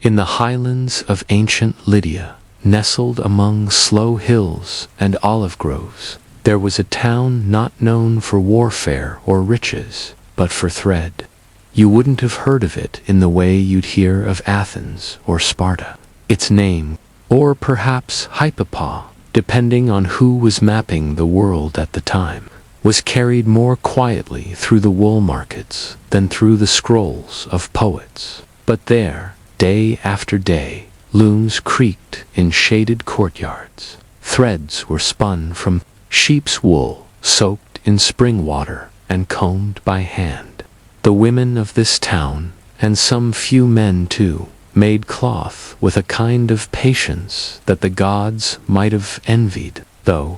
In the highlands of ancient Lydia, nestled among slow hills and olive groves, there was a town not known for warfare or riches, but for thread. You wouldn't have heard of it in the way you'd hear of Athens or Sparta. Its name, or perhaps Hypapa, depending on who was mapping the world at the time, was carried more quietly through the wool markets than through the scrolls of poets. But there, day after day, looms creaked in shaded courtyards. Threads were spun from sheep's wool, soaked in spring water and combed by hand. The women of this town, and some few men too, made cloth with a kind of patience that the gods might have envied, though,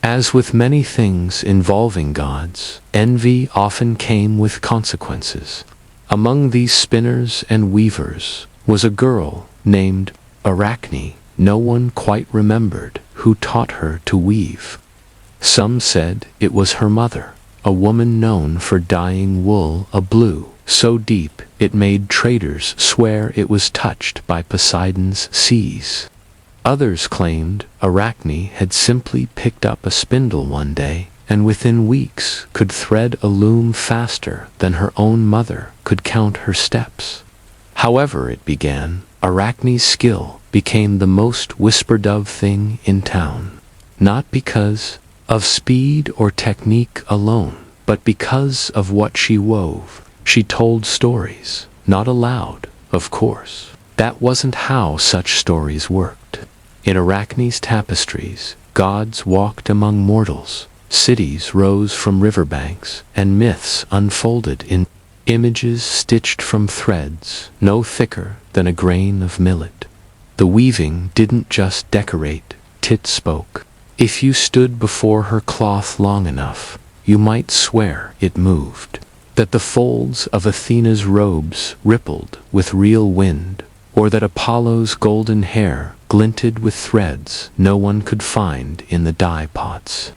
as with many things involving gods, envy often came with consequences. Among these spinners and weavers was a girl named Arachne. No one quite remembered who taught her to weave. Some said it was her mother, a woman known for dyeing wool a blue, so deep it made traders swear it was touched by Poseidon's seas. Others claimed Arachne had simply picked up a spindle one day, and within weeks could thread a loom faster than her own mother could count her steps. However it began, Arachne's skill became the most whispered of thing in town, not because of speed or technique alone, but because of what she wove. She told stories, not aloud, of course. That wasn't how such stories worked. In Arachne's tapestries, gods walked among mortals, cities rose from riverbanks, and myths unfolded in images stitched from threads no thicker than a grain of millet. The weaving didn't just decorate, it spoke. If you stood before her cloth long enough, you might swear it moved, that the folds of Athena's robes rippled with real wind, or that Apollo's golden hair glinted with threads no one could find in the dye pots.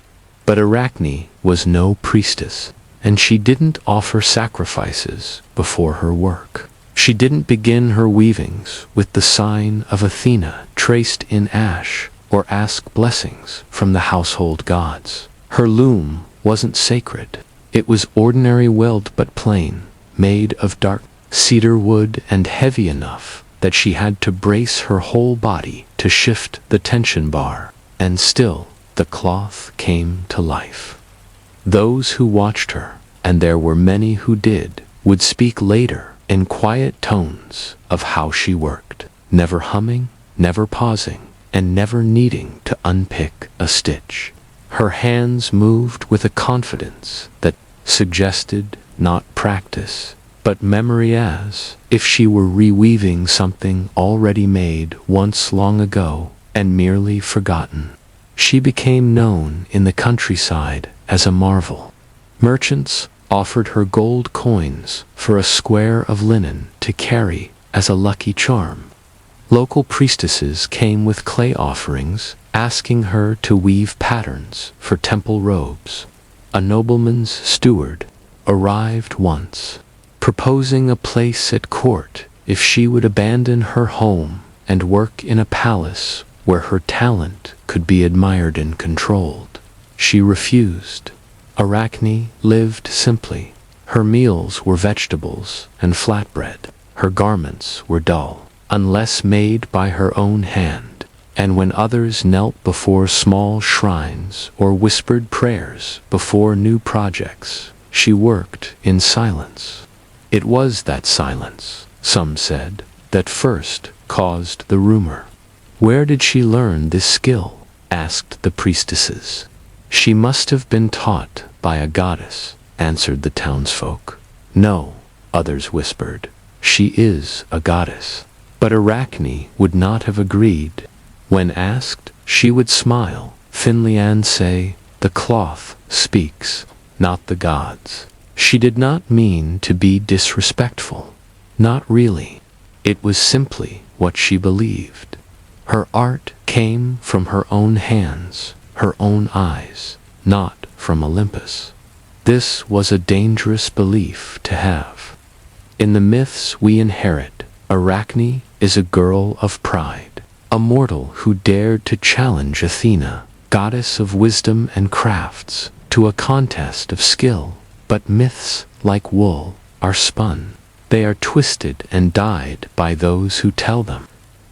But Arachne was no priestess, and she didn't offer sacrifices before her work. She didn't begin her weavings with the sign of Athena traced in ash, or ask blessings from the household gods. Her loom wasn't sacred. It was ordinary weld but plain, made of dark cedar wood and heavy enough that she had to brace her whole body to shift the tension bar, and still the cloth came to life. Those who watched her, and there were many who did, would speak later in quiet tones of how she worked, never humming, never pausing, and never needing to unpick a stitch. Her hands moved with a confidence that suggested not practice, but memory, as if she were reweaving something already made once long ago and merely forgotten. She became known in the countryside as a marvel. Merchants offered her gold coins for a square of linen to carry as a lucky charm. Local priestesses came with clay offerings, asking her to weave patterns for temple robes. A nobleman's steward arrived once, proposing a place at court if she would abandon her home and work in a palace where her talent could be admired and controlled. She refused. Arachne lived simply. Her meals were vegetables and flatbread. Her garments were dull, unless made by her own hand. And when others knelt before small shrines or whispered prayers before new projects, she worked in silence. It was that silence, some said, that first caused the rumor. Where did she learn this skill? Asked the priestesses. She must have been taught by a goddess, answered the townsfolk. No, others whispered, she is a goddess. But Arachne would not have agreed. When asked, she would smile thinly and say, the cloth speaks, not the gods. She did not mean to be disrespectful. Not really. It was simply what she believed. Her art came from her own hands, her own eyes, not from Olympus. This was a dangerous belief to have. In the myths we inherit, Arachne is a girl of pride, a mortal who dared to challenge Athena, goddess of wisdom and crafts, to a contest of skill. But myths, like wool, are spun. They are twisted and dyed by those who tell them.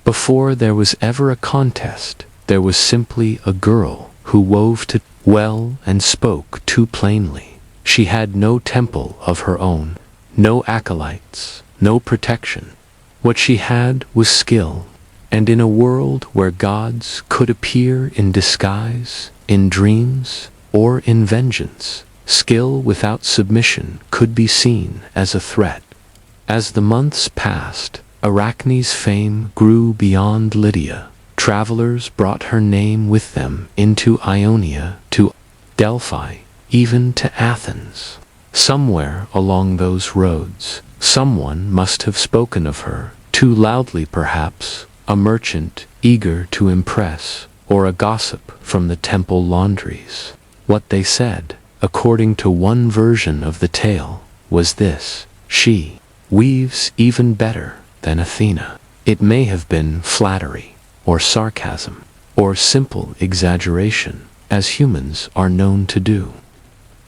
Before there was ever a contest, there was simply a girl who wove too well and spoke too plainly. She had no temple of her own, no acolytes, no protection. What she had was skill, and in a world where gods could appear in disguise, in dreams, or in vengeance, skill without submission could be seen as a threat. As the months passed, Arachne's fame grew beyond Lydia. Travelers brought her name with them into Ionia, to Delphi, even to Athens. Somewhere along those roads, someone must have spoken of her, too loudly perhaps, a merchant eager to impress, or a gossip from the temple laundries. What they said, according to one version of the tale, was this: she weaves even better than Athena. It may have been flattery, or sarcasm, or simple exaggeration, as humans are known to do.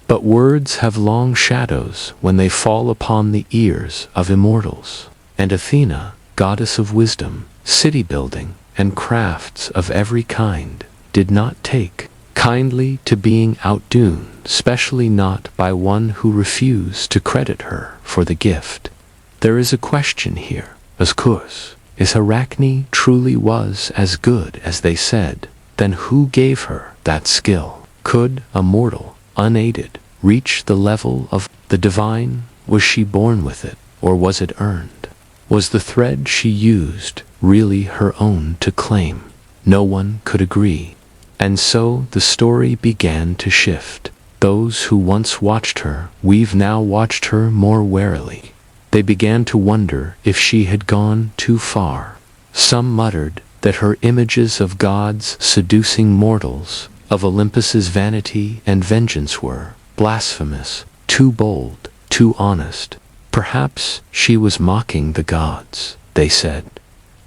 But words have long shadows when they fall upon the ears of immortals, and Athena, goddess of wisdom, city building, and crafts of every kind, did not take kindly to being outdone, especially not by one who refused to credit her for the gift. There is a question here, of course. If Arachne truly was as good as they said, then who gave her that skill? Could a mortal, unaided, reach the level of the divine? Was she born with it, or was it earned? Was the thread she used really her own to claim? No one could agree. And so the story began to shift. Those who once watched her weave now watched her more warily. They began to wonder if she had gone too far. Some muttered that her images of gods seducing mortals, of Olympus's vanity and vengeance were blasphemous, too bold, too honest. Perhaps she was mocking the gods, they said.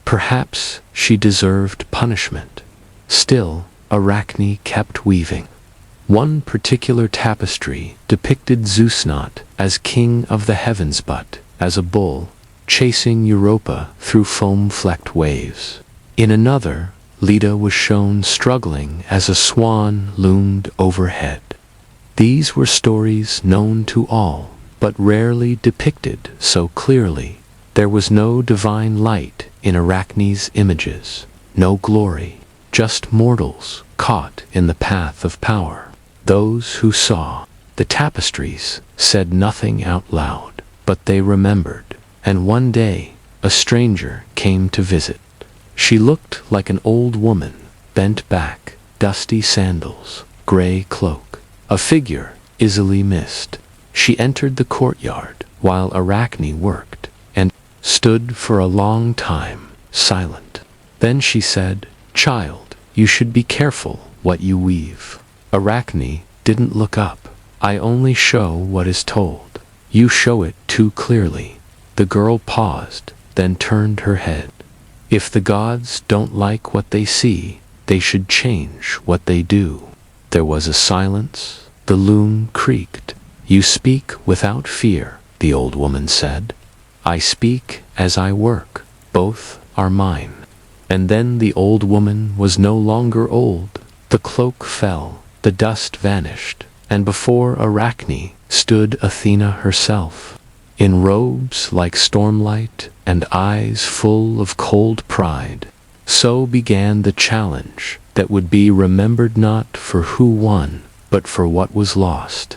Perhaps she deserved punishment. Still, Arachne kept weaving. One particular tapestry depicted Zeus not as king of the heavens but as a bull, chasing Europa through foam-flecked waves. In another, Leda was shown struggling as a swan loomed overhead. These were stories known to all, but rarely depicted so clearly. There was no divine light in Arachne's images, no glory, just mortals caught in the path of power. Those who saw the tapestries said nothing out loud, but they remembered. And one day, a stranger came to visit. She looked like an old woman, bent back, dusty sandals, gray cloak, a figure easily missed. She entered the courtyard while Arachne worked, and stood for a long time, silent. Then she said, "Child, you should be careful what you weave." Arachne didn't look up. "I only show what is told. You show it too clearly." The girl paused, then turned her head. "If the gods don't like what they see, they should change what they do." There was a silence. The loom creaked. "You speak without fear," the old woman said. "I speak as I work. Both are mine." And then the old woman was no longer old. The cloak fell, the dust vanished, and before Arachne stood Athena herself, in robes like stormlight and eyes full of cold pride. So began the challenge that would be remembered not for who won, but for what was lost.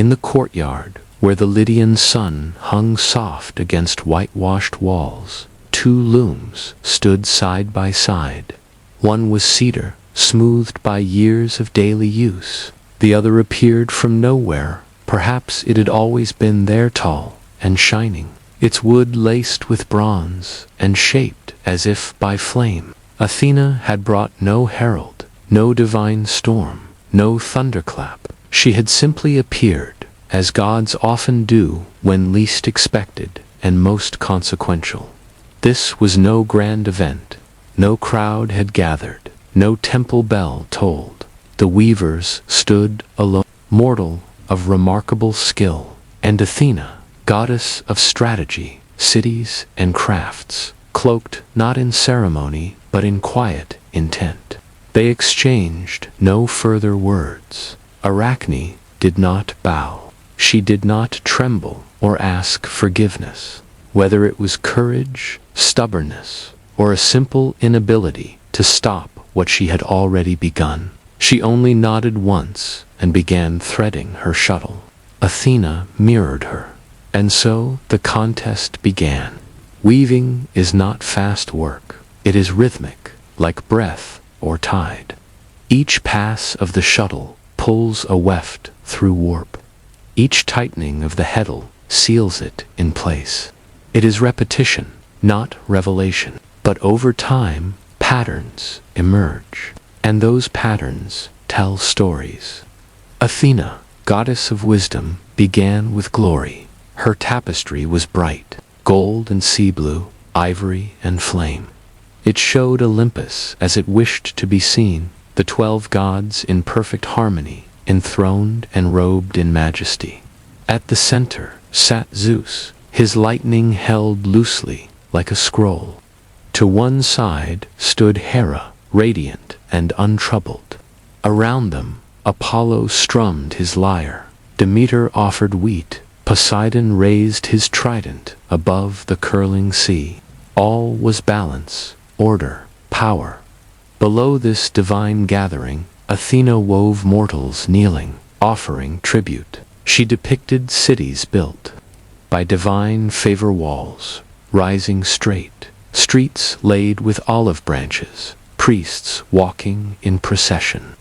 In the courtyard, where the Lydian sun hung soft against whitewashed walls, two looms stood side by side. One was cedar, smoothed by years of daily use. The other appeared from nowhere. Perhaps it had always been there, tall and shining, its wood laced with bronze and shaped as if by flame. Athena had brought no herald, no divine storm, no thunderclap. She had simply appeared, as gods often do when least expected and most consequential. This was no grand event. No crowd had gathered. No temple bell tolled. The weavers stood alone, mortal of remarkable skill, and Athena, goddess of strategy, cities, and crafts, cloaked not in ceremony but in quiet intent. They exchanged no further words. Arachne did not bow. She did not tremble or ask forgiveness. Whether it was courage, stubbornness, or a simple inability to stop what she had already begun, she only nodded once and began threading her shuttle. Athena mirrored her, and so the contest began. Weaving is not fast work. It is rhythmic, like breath or tide. Each pass of the shuttle pulls a weft through warp. Each tightening of the heddle seals it in place. It is repetition, not revelation. But over time, patterns emerge, and those patterns tell stories. Athena, goddess of wisdom, began with glory. Her tapestry was bright, gold and sea blue, ivory and flame. It showed Olympus as it wished to be seen, the 12 gods in perfect harmony, enthroned and robed in majesty. At the center sat Zeus, his lightning held loosely like a scroll. To one side stood Hera, radiant and untroubled. Around them, Apollo strummed his lyre. Demeter offered wheat. Poseidon raised his trident above the curling sea. All was balance, order, power. Below this divine gathering, Athena wove mortals kneeling, offering tribute. She depicted cities built by divine favor, walls rising straight, streets laid with olive branches, priests walking in procession.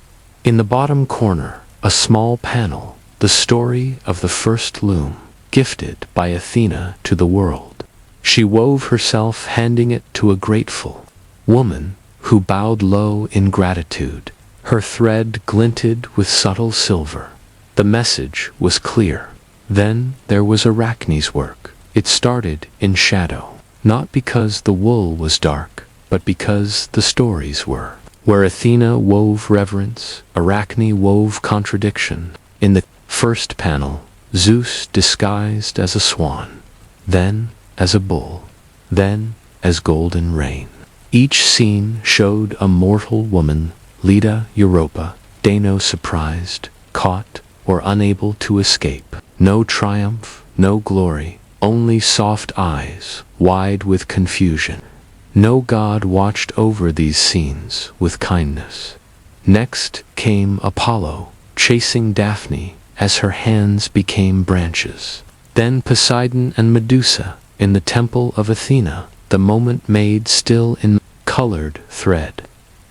In the bottom corner, a small panel, the story of the first loom, gifted by Athena to the world. She wove herself, handing it to a grateful woman who bowed low in gratitude. Her thread glinted with subtle silver. The message was clear. Then there was Arachne's work. It started in shadow, not because the wool was dark, but because the stories were. Where Athena wove reverence, Arachne wove contradiction. In the first panel, Zeus disguised as a swan, then as a bull, then as golden rain. Each scene showed a mortal woman, Leda, Europa, Dano surprised, caught, or unable to escape. No triumph, no glory, only soft eyes, wide with confusion. No god watched over these scenes with kindness. Next came Apollo, chasing Daphne as her hands became branches. Then Poseidon and Medusa in the temple of Athena, the moment made still in colored thread.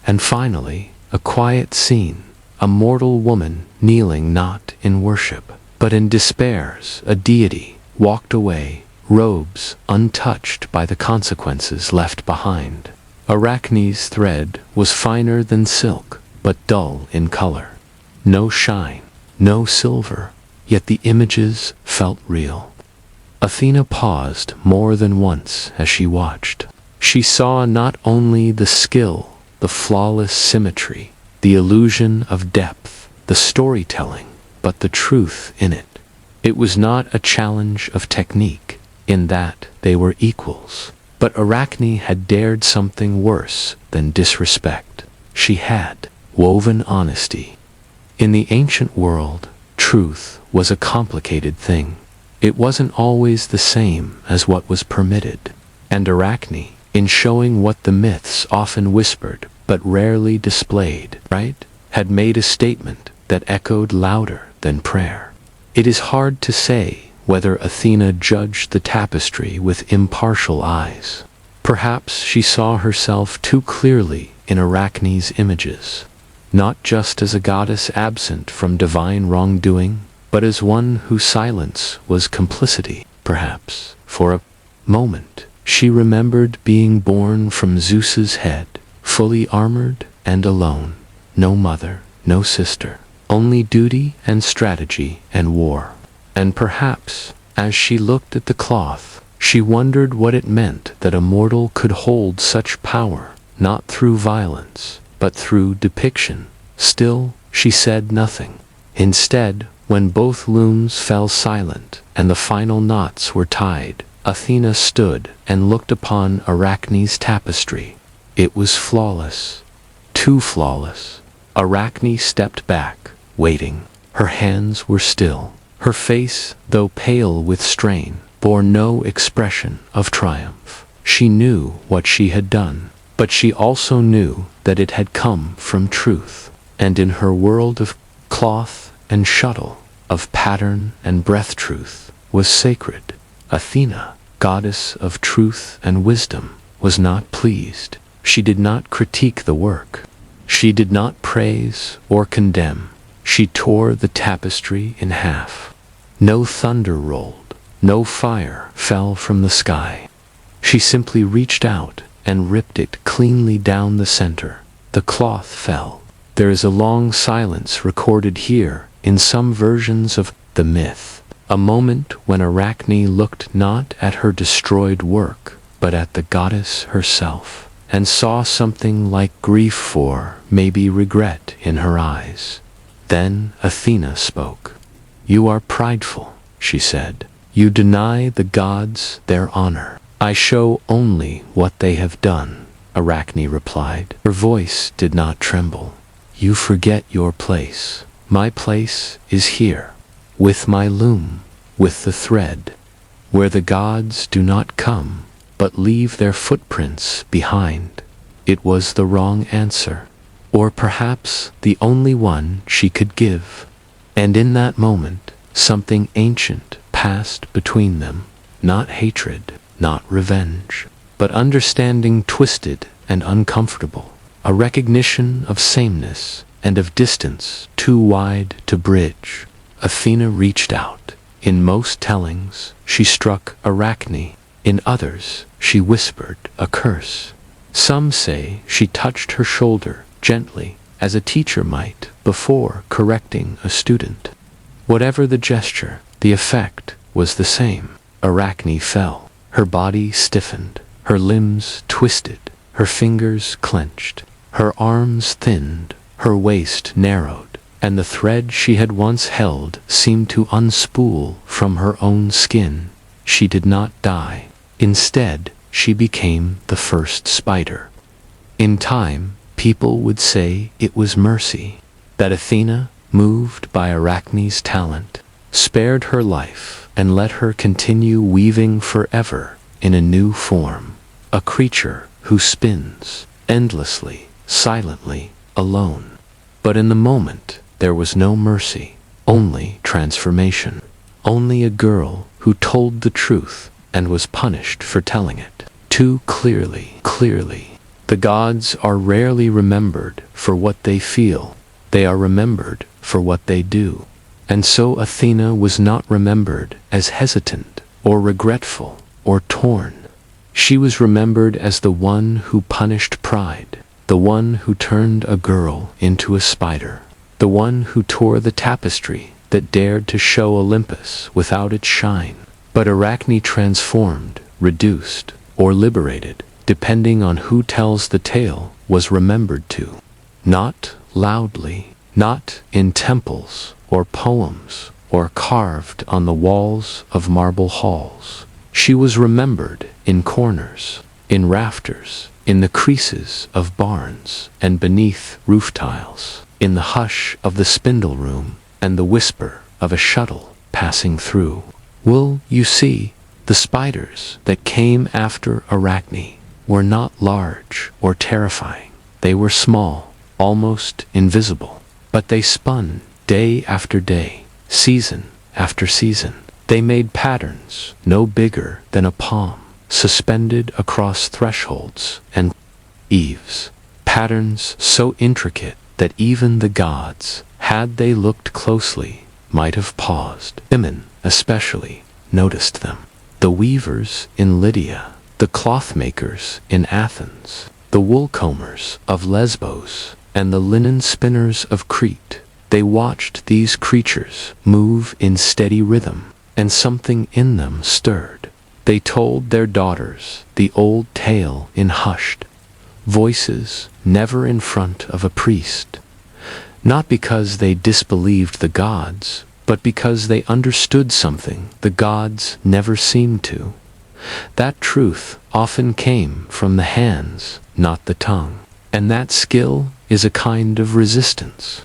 And finally, a quiet scene, a mortal woman kneeling not in worship, but in despairs. A deity walked away, robes untouched by the consequences left behind. Arachne's thread was finer than silk, but dull in color. No shine, no silver, yet the images felt real. Athena paused more than once as she watched. She saw not only the skill, the flawless symmetry, the illusion of depth, the storytelling, but the truth in it. It was not a challenge of technique, in that they were equals. But Arachne had dared something worse than disrespect. She had woven honesty. In the ancient world, truth was a complicated thing. It wasn't always the same as what was permitted. And Arachne, in showing what the myths often whispered but rarely displayed, had made a statement that echoed louder than prayer. It is hard to say whether Athena judged the tapestry with impartial eyes. Perhaps she saw herself too clearly in Arachne's images, not just as a goddess absent from divine wrongdoing, but as one whose silence was complicity. Perhaps, for a moment, she remembered being born from Zeus's head, fully armored and alone. No mother, no sister, only duty and strategy and war. And perhaps, as she looked at the cloth, She wondered what it meant that a mortal could hold such power, not through violence, but through depiction. Still, she said nothing. Instead, when both looms fell silent and the final knots were tied, Athena stood and looked upon Arachne's tapestry. It was flawless. Too flawless. Arachne stepped back, waiting. Her hands were still. Her face, though pale with strain, bore no expression of triumph. She knew what she had done, but she also knew that it had come from truth. And in her world of cloth and shuttle, of pattern and breath, truth was sacred. Athena, goddess of truth and wisdom, was not pleased. She did not critique the work. She did not praise or condemn. She tore the tapestry in half. No thunder rolled. No fire fell from the sky. She simply reached out and ripped it cleanly down the center. The cloth fell. There is a long silence recorded here in some versions of the myth. A moment when Arachne looked not at her destroyed work, but at the goddess herself, and saw something like grief for, maybe regret, in her eyes. Then Athena spoke. "You are prideful," she said. "You deny the gods their honor." "I show only what they have done," Arachne replied. Her voice did not tremble. "You forget your place. My place is here, with my loom, with the thread, where the gods do not come, but leave their footprints behind." It was the wrong answer, or perhaps the only one she could give. And in that moment, something ancient passed between them. Not hatred, not revenge, but understanding, twisted and uncomfortable. A recognition of sameness and of distance too wide to bridge. Athena reached out. In most tellings, she struck Arachne. In others, she whispered a curse. Some say she touched her shoulder gently, as a teacher might before correcting a student. Whatever the gesture, the effect was the same. Arachne fell. Her body stiffened, her limbs twisted, her fingers clenched, her arms thinned, her waist narrowed, and the thread she had once held seemed to unspool from her own skin. She did not die. Instead, she became the first spider. In time, people would say it was mercy, that Athena, moved by Arachne's talent, spared her life and let her continue weaving forever in a new form, a creature who spins endlessly, silently, alone. But in the moment, there was no mercy, only transformation, only a girl who told the truth and was punished for telling it too clearly. The gods are rarely remembered for what they feel. They are remembered for what they do. And so Athena was not remembered as hesitant or regretful or torn. She was remembered as the one who punished pride, the one who turned a girl into a spider, the one who tore the tapestry that dared to show Olympus without its shine. But Arachne transformed, reduced, or liberated, depending on who tells the tale, was remembered to. Not loudly, not in temples or poems or carved on the walls of marble halls. She was remembered in corners, in rafters, in the creases of barns and beneath roof tiles, in the hush of the spindle room and the whisper of a shuttle passing through. Well, you see, the spiders that came after Arachne were not large or terrifying. They were small, almost invisible, but they spun day after day, season after season. They made patterns no bigger than a palm, suspended across thresholds and eaves. Patterns so intricate that even the gods, had they looked closely, might have paused. Women, especially, noticed them. The weavers in Lydia, the clothmakers in Athens, the wool-combers of Lesbos, and the linen spinners of Crete. They watched these creatures move in steady rhythm, and something in them stirred. They told their daughters the old tale in hushed voices, never in front of a priest. Not because they disbelieved the gods, but because they understood something the gods never seemed to. That truth often came from the hands, not the tongue. And that skill is a kind of resistance.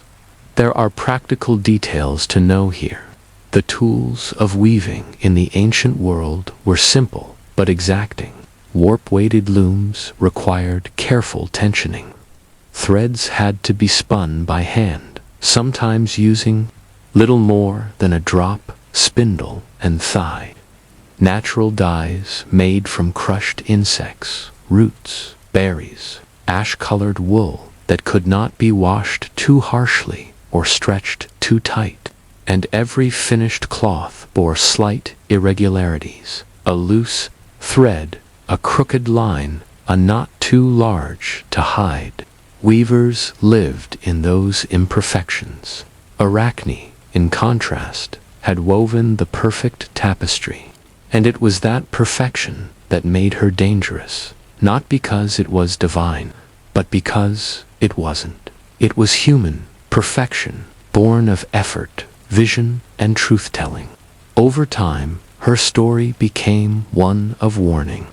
There are practical details to know here. The tools of weaving in the ancient world were simple but exacting. Warp-weighted looms required careful tensioning. Threads had to be spun by hand, sometimes using little more than a drop, spindle, and thigh. Natural dyes made from crushed insects, roots, berries, ash-colored wool that could not be washed too harshly or stretched too tight. And every finished cloth bore slight irregularities, a loose thread, a crooked line, a knot too large to hide. Weavers lived in those imperfections. Arachne, in contrast, had woven the perfect tapestry, and it was that perfection that made her dangerous, not because it was divine, but because it wasn't. It was human perfection, born of effort, vision, and truth-telling. Over time, her story became one of warning.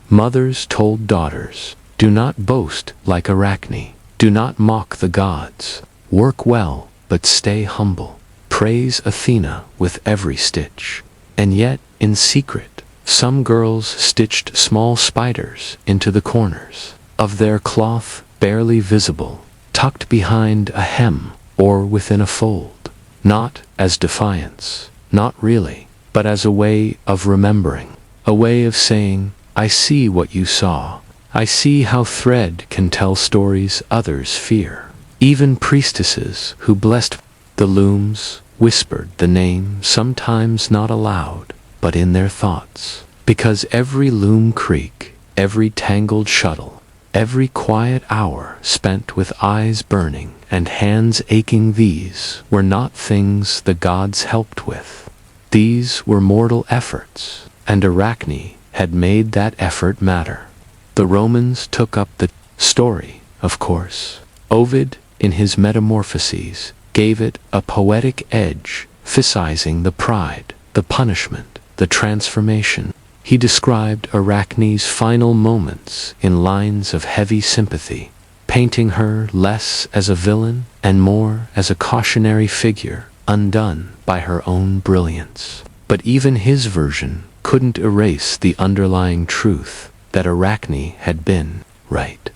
Mothers told daughters, do not boast like Arachne, do not mock the gods, work well, but stay humble, praise Athena with every stitch. And yet, in secret, some girls stitched small spiders into the corners of their cloth, barely visible, tucked behind a hem or within a fold, not as defiance, not really, but as a way of remembering, a way of saying, I see what you saw. I see how thread can tell stories others fear. Even priestesses who blessed the looms whispered the name, sometimes not aloud, but in their thoughts. Because every loom creak, every tangled shuttle, every quiet hour spent with eyes burning and hands aching, these were not things the gods helped with. These were mortal efforts, and Arachne had made that effort matter. The Romans took up the story, of course. Ovid, in his Metamorphoses, gave it a poetic edge, emphasizing the pride, the punishment, the transformation. He described Arachne's final moments in lines of heavy sympathy, painting her less as a villain and more as a cautionary figure, undone by her own brilliance. But even his version couldn't erase the underlying truth that Arachne had been right.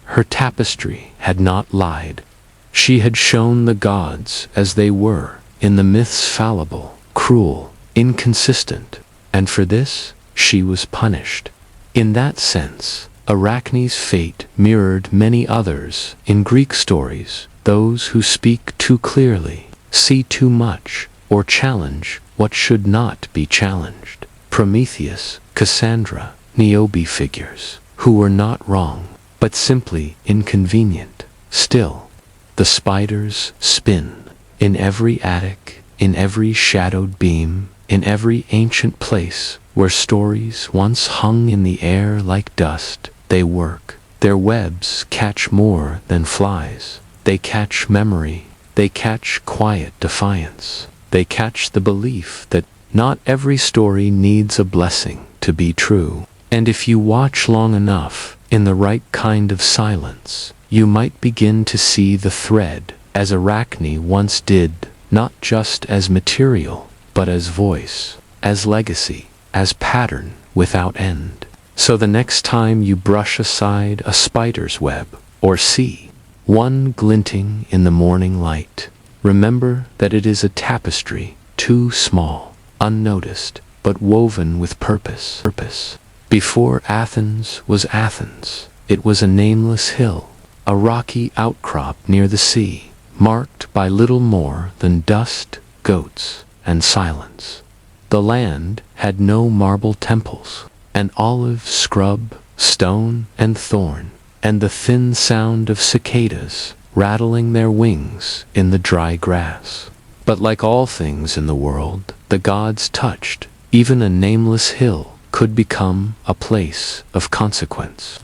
Her tapestry had not lied. She had shown the gods as they were, in the myths fallible, cruel, inconsistent, and for this she was punished. In that sense, Arachne's fate mirrored many others in Greek stories, those who speak too clearly, see too much, or challenge what should not be challenged. Prometheus, Cassandra, Niobe, figures who were not wrong, but simply inconvenient. Still, the spiders spin. In every attic, in every shadowed beam, in every ancient place where stories once hung in the air like dust, they work. Their webs catch more than flies. They catch memory. They catch quiet defiance. They catch the belief that not every story needs a blessing to be true. And if you watch long enough, in the right kind of silence, you might begin to see the thread, as Arachne once did, not just as material, but as voice, as legacy, as pattern without end. So the next time you brush aside a spider's web, or see one glinting in the morning light, remember that it is a tapestry, too small, unnoticed, but woven with purpose. Before Athens was Athens, it was a nameless hill, a rocky outcrop near the sea, marked by little more than dust, goats, and silence. The land had no marble temples, an olive scrub, stone, and thorn, and the thin sound of cicadas rattling their wings in the dry grass. But like all things in the world, the gods touched even a nameless hill could become a place of consequence.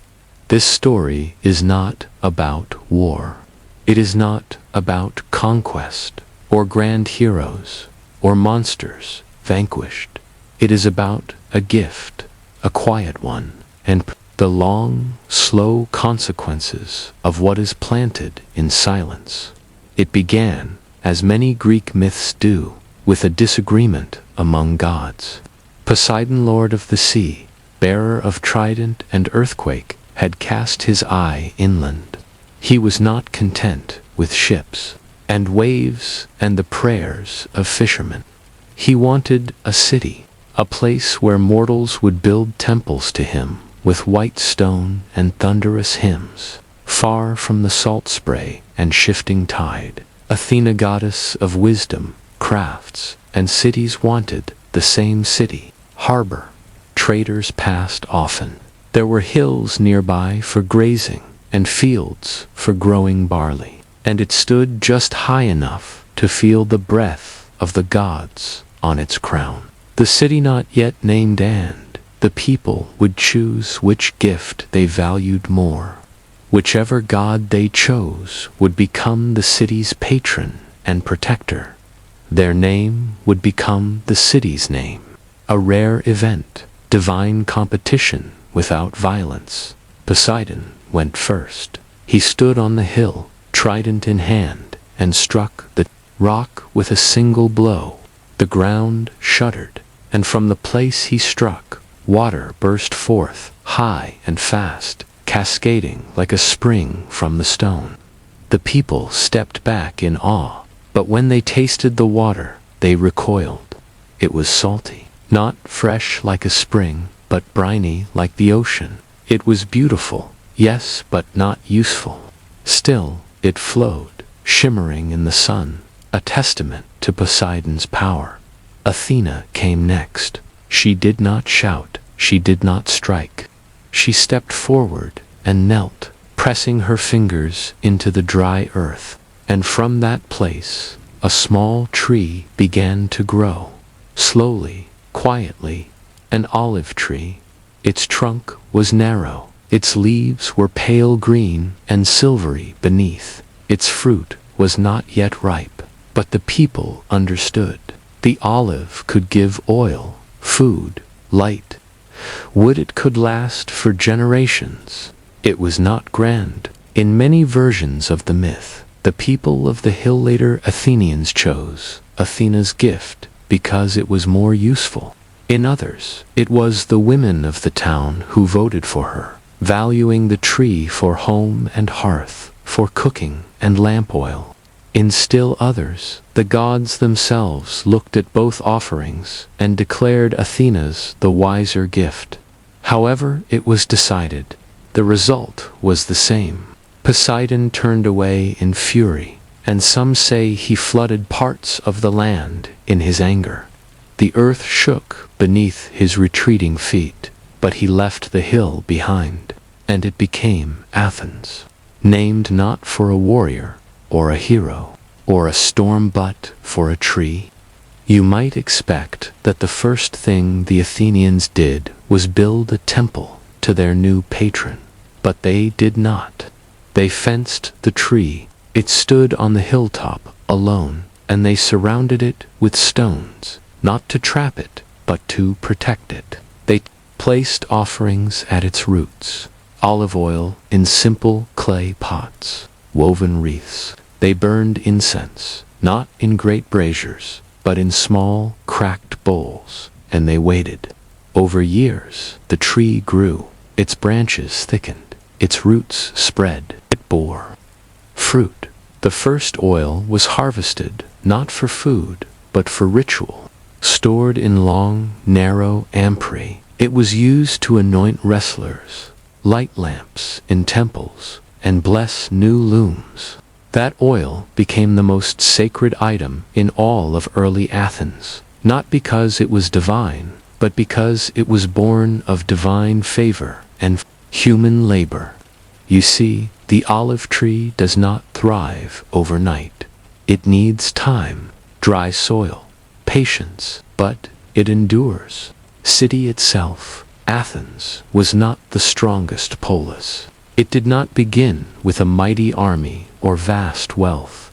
This story is not about war. It is not about conquest, or grand heroes, or monsters vanquished. It is about a gift, a quiet one, and the long, slow consequences of what is planted in silence. It began, as many Greek myths do, with a disagreement among gods. Poseidon, lord of the sea, bearer of trident and earthquake, had cast his eye inland. He was not content with ships and waves and the prayers of fishermen. He wanted a city, a place where mortals would build temples to him with white stone and thunderous hymns, far from the salt spray and shifting tide. Athena, goddess of wisdom, crafts, and cities, wanted the same city, harbor. Traders passed often. There were hills nearby for grazing and fields for growing barley, and it stood just high enough to feel the breath of the gods on its crown. The city not yet named, and the people would choose which gift they valued more. Whichever god they chose would become the city's patron and protector. Their name would become the city's name. A rare event, divine competition without violence. Poseidon went first. He stood on the hill, trident in hand, and struck the rock with a single blow. The ground shuddered, and from the place he struck, water burst forth, high and fast, cascading like a spring from the stone. The people stepped back in awe, but when they tasted the water, they recoiled. It was salty, not fresh like a spring, but briny like the ocean. It was beautiful, yes, but not useful. Still, it flowed, shimmering in the sun, a testament to Poseidon's power. Athena came next. She did not shout, she did not strike. She stepped forward and knelt, pressing her fingers into the dry earth, and from that place, a small tree began to grow. Slowly, quietly, an olive tree. Its trunk was narrow, its leaves were pale green and silvery beneath. Its fruit was not yet ripe, but the people understood. The olive could give oil, food, light. Wood it could last for generations. It was not grand. In many versions of the myth, the people of the hill later Athenians chose Athena's gift because it was more useful. In others, it was the women of the town who voted for her, valuing the tree for home and hearth, for cooking and lamp oil. In still others, the gods themselves looked at both offerings and declared Athena's the wiser gift. However it was decided, the result was the same. Poseidon turned away in fury, and some say he flooded parts of the land in his anger. The earth shook beneath his retreating feet, but he left the hill behind, and it became Athens, named not for a warrior, or a hero, or a storm, but for a tree. You might expect that the first thing the Athenians did was build a temple to their new patron, but they did not. They fenced the tree. It stood on the hilltop alone, and they surrounded it with stones, not to trap it, but to protect it. They placed offerings at its roots, olive oil in simple clay pots, woven wreaths. They burned incense, not in great braziers, but in small, cracked bowls, and they waited. Over years, the tree grew, its branches thickened, its roots spread, it bore fruit. The first oil was harvested, not for food, but for ritual. Stored in long, narrow amphorae, it was used to anoint wrestlers, light lamps in temples, and bless new looms. That oil became the most sacred item in all of early Athens, not because it was divine, but because it was born of divine favor and human labor. You see, the olive tree does not thrive overnight. It needs time, dry soil, patience, but it endures. city itself, Athens, was not the strongest polis. It did not begin with a mighty army or vast wealth.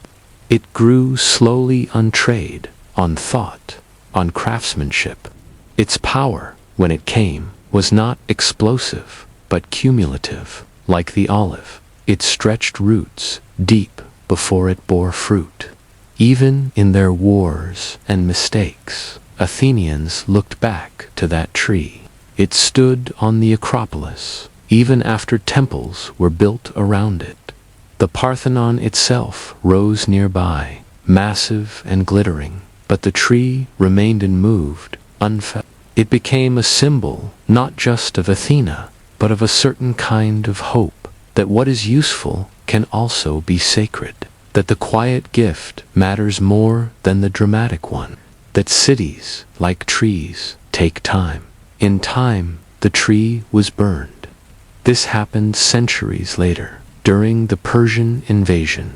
It grew slowly on trade, on thought, on craftsmanship. Its power, when it came, was not explosive, but cumulative, like the olive. It stretched roots deep before it bore fruit. Even in their wars and mistakes, Athenians looked back to that tree. It stood on the Acropolis, even after temples were built around it. The Parthenon itself rose nearby, massive and glittering, but the tree remained unmoved, unfelt. It became a symbol not just of Athena, but of a certain kind of hope, that what is useful can also be sacred, that the quiet gift matters more than the dramatic one, that cities, like trees, take time. In time, the tree was burned. This happened centuries later, during the Persian invasion.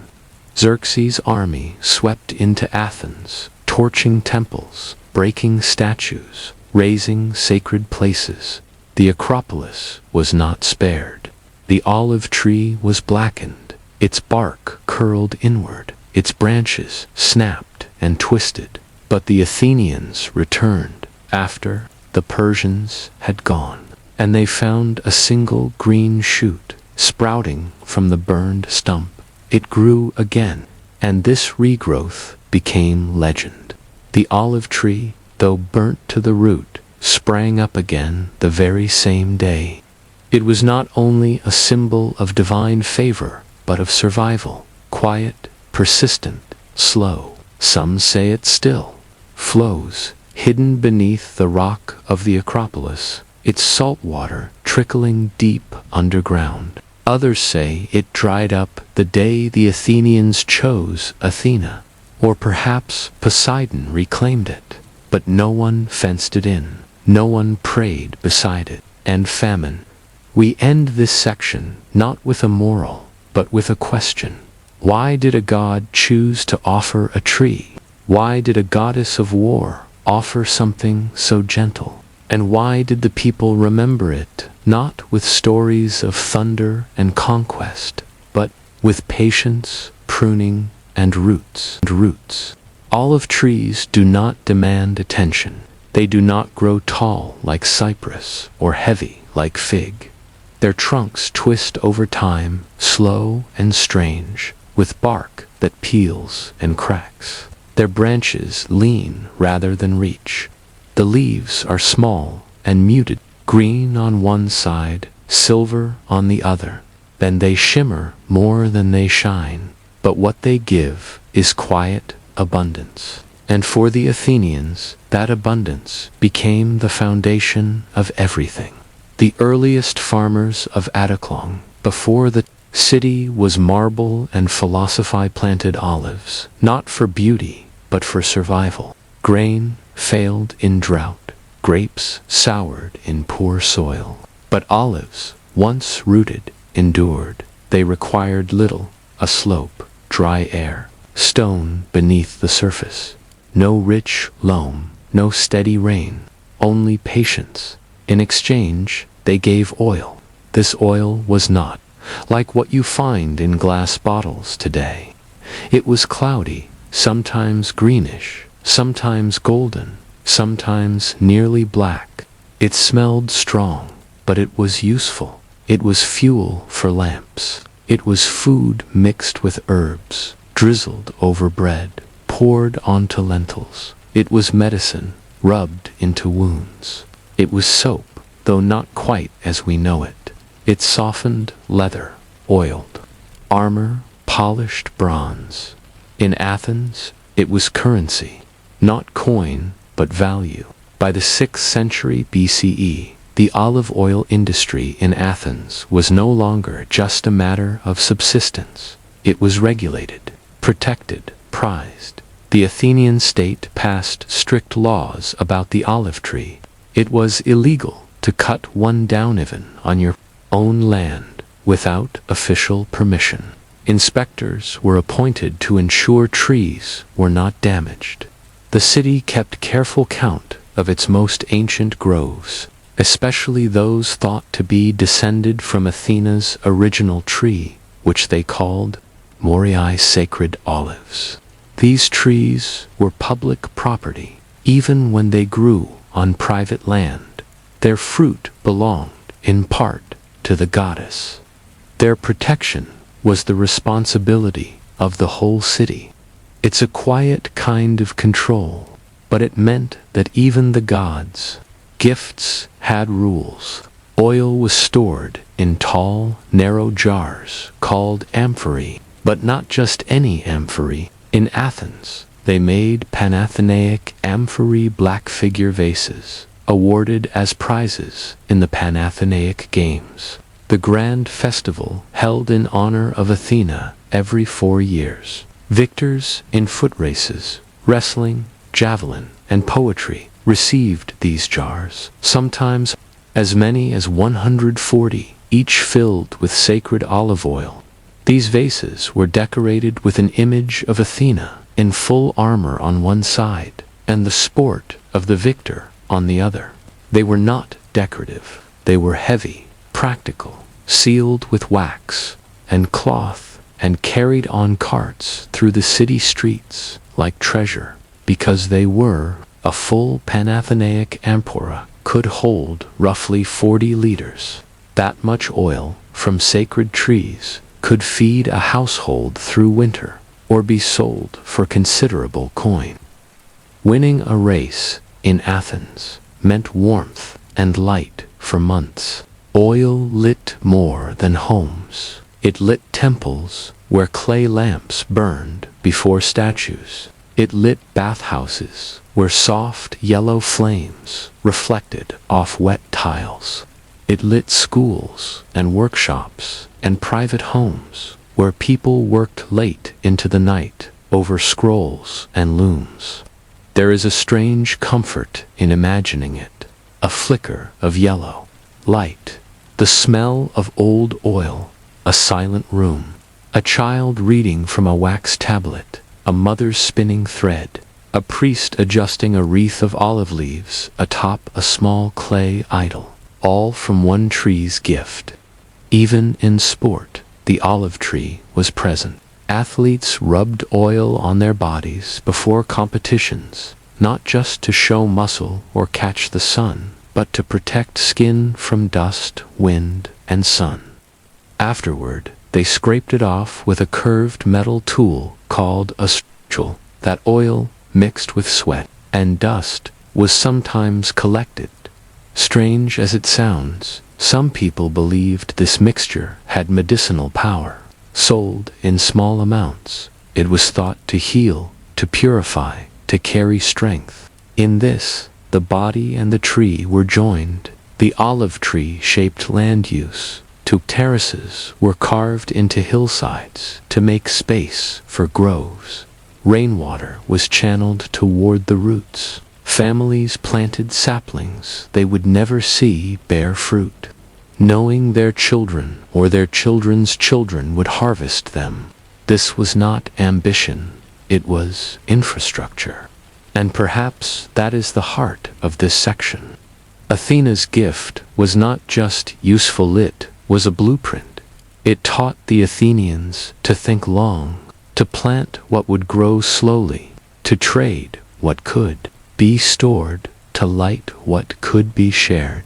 Xerxes' army swept into Athens, torching temples, breaking statues, razing sacred places. The Acropolis was not spared. The olive tree was blackened, its bark curled inward, its branches snapped and twisted. But the Athenians returned after the Persians had gone, and they found a single green shoot sprouting from the burned stump. It grew again, and this regrowth became legend. The olive tree, though burnt to the root, sprang up again the very same day. It was not only a symbol of divine favor, but of survival, quiet, persistent, slow. Some say it still flows, hidden beneath the rock of the Acropolis, its salt water trickling deep underground. Others say it dried up the day the Athenians chose Athena, or perhaps Poseidon reclaimed it. But no one fenced it in, no one prayed beside it, and famine. We end this section not with a moral, but with a question. Why did a god choose to offer a tree? Why did a goddess of war offer something so gentle? And why did the people remember it, not with stories of thunder and conquest, but with patience, pruning, and roots? Olive trees do not demand attention. They do not grow tall like cypress or heavy like fig. Their trunks twist over time, slow and strange, with bark that peels and cracks. Their branches lean rather than reach. The leaves are small and muted, green on one side, silver on the other. Then they shimmer more than they shine, but what they give is quiet abundance. And for the Athenians, that abundance became the foundation of everything. The earliest farmers of Attica, before the city was marble and philosophy planted olives, not for beauty, but for survival. Grain failed in drought, grapes soured in poor soil. But olives, once rooted, endured. They required little, a slope, dry air, stone beneath the surface. No rich loam, no steady rain, only patience. In exchange, they gave oil. This oil was not like what you find in glass bottles today. It was cloudy, sometimes greenish, sometimes golden, sometimes nearly black. It smelled strong, but it was useful. It was fuel for lamps. It was food mixed with herbs, drizzled over bread, poured onto lentils. It was medicine, rubbed into wounds. It was soap, though not quite as we know it. It softened leather, oiled armor, polished bronze. In Athens, it was currency, not coin, but value. By the 6th century BCE, the olive oil industry in Athens was no longer just a matter of subsistence. It was regulated, protected, prized. The Athenian state passed strict laws about the olive tree. It was illegal to cut one down even on your own land without official permission. Inspectors were appointed to ensure trees were not damaged. The city kept careful count of its most ancient groves, especially those thought to be descended from Athena's original tree, which they called Moriae sacred olives. These trees were public property, even when they grew on private land. Their fruit belonged, in part, to the goddess. Their protection was the responsibility of the whole city. It's a quiet kind of control, but it meant that even the gods' gifts had rules. Oil was stored in tall, narrow jars called amphorae, but not just any amphorae. In Athens, they made Panathenaic amphorae black figure vases, awarded as prizes in the Panathenaic Games, the grand festival held in honor of Athena every 4 years. Victors in foot races, wrestling, javelin, and poetry received these jars, sometimes as many as 140, each filled with sacred olive oil. These vases were decorated with an image of Athena in full armor on one side, and the sport of the victor on the other. They were not decorative. They were heavy, practical, sealed with wax and cloth, and carried on carts through the city streets like treasure, because they were a full Panathenaic amphora could hold roughly 40 liters. That much oil from sacred trees could feed a household through winter, or be sold for considerable coin. Winning a race in Athens meant warmth and light for months. Oil lit more than homes. It lit temples where clay lamps burned before statues. It lit bathhouses where soft yellow flames reflected off wet tiles. It lit schools and workshops and private homes where people worked late into the night over scrolls and looms. There is a strange comfort in imagining it, a flicker of yellow light, the smell of old oil, a silent room, a child reading from a wax tablet, a mother spinning thread, a priest adjusting a wreath of olive leaves atop a small clay idol, all from one tree's gift. Even in sport, the olive tree was present. Athletes rubbed oil on their bodies before competitions, not just to show muscle or catch the sun, but to protect skin from dust, wind, and sun. Afterward, they scraped it off with a curved metal tool called a spatula. That oil, mixed with sweat and dust, was sometimes collected. Strange as it sounds, some people believed this mixture had medicinal power. Sold in small amounts, it was thought to heal, to purify, to carry strength. In this, the body and the tree were joined. The olive tree-shaped land use. Two terraces were carved into hillsides to make space for groves. Rainwater was channeled toward the roots. Families planted saplings they would never see bear fruit, knowing their children or their children's children would harvest them. This was not ambition, it was infrastructure. And perhaps that is the heart of this section. Athena's gift was not just useful, it was a blueprint. It taught the Athenians to think long, to plant what would grow slowly, to trade what could be stored, to light what could be shared.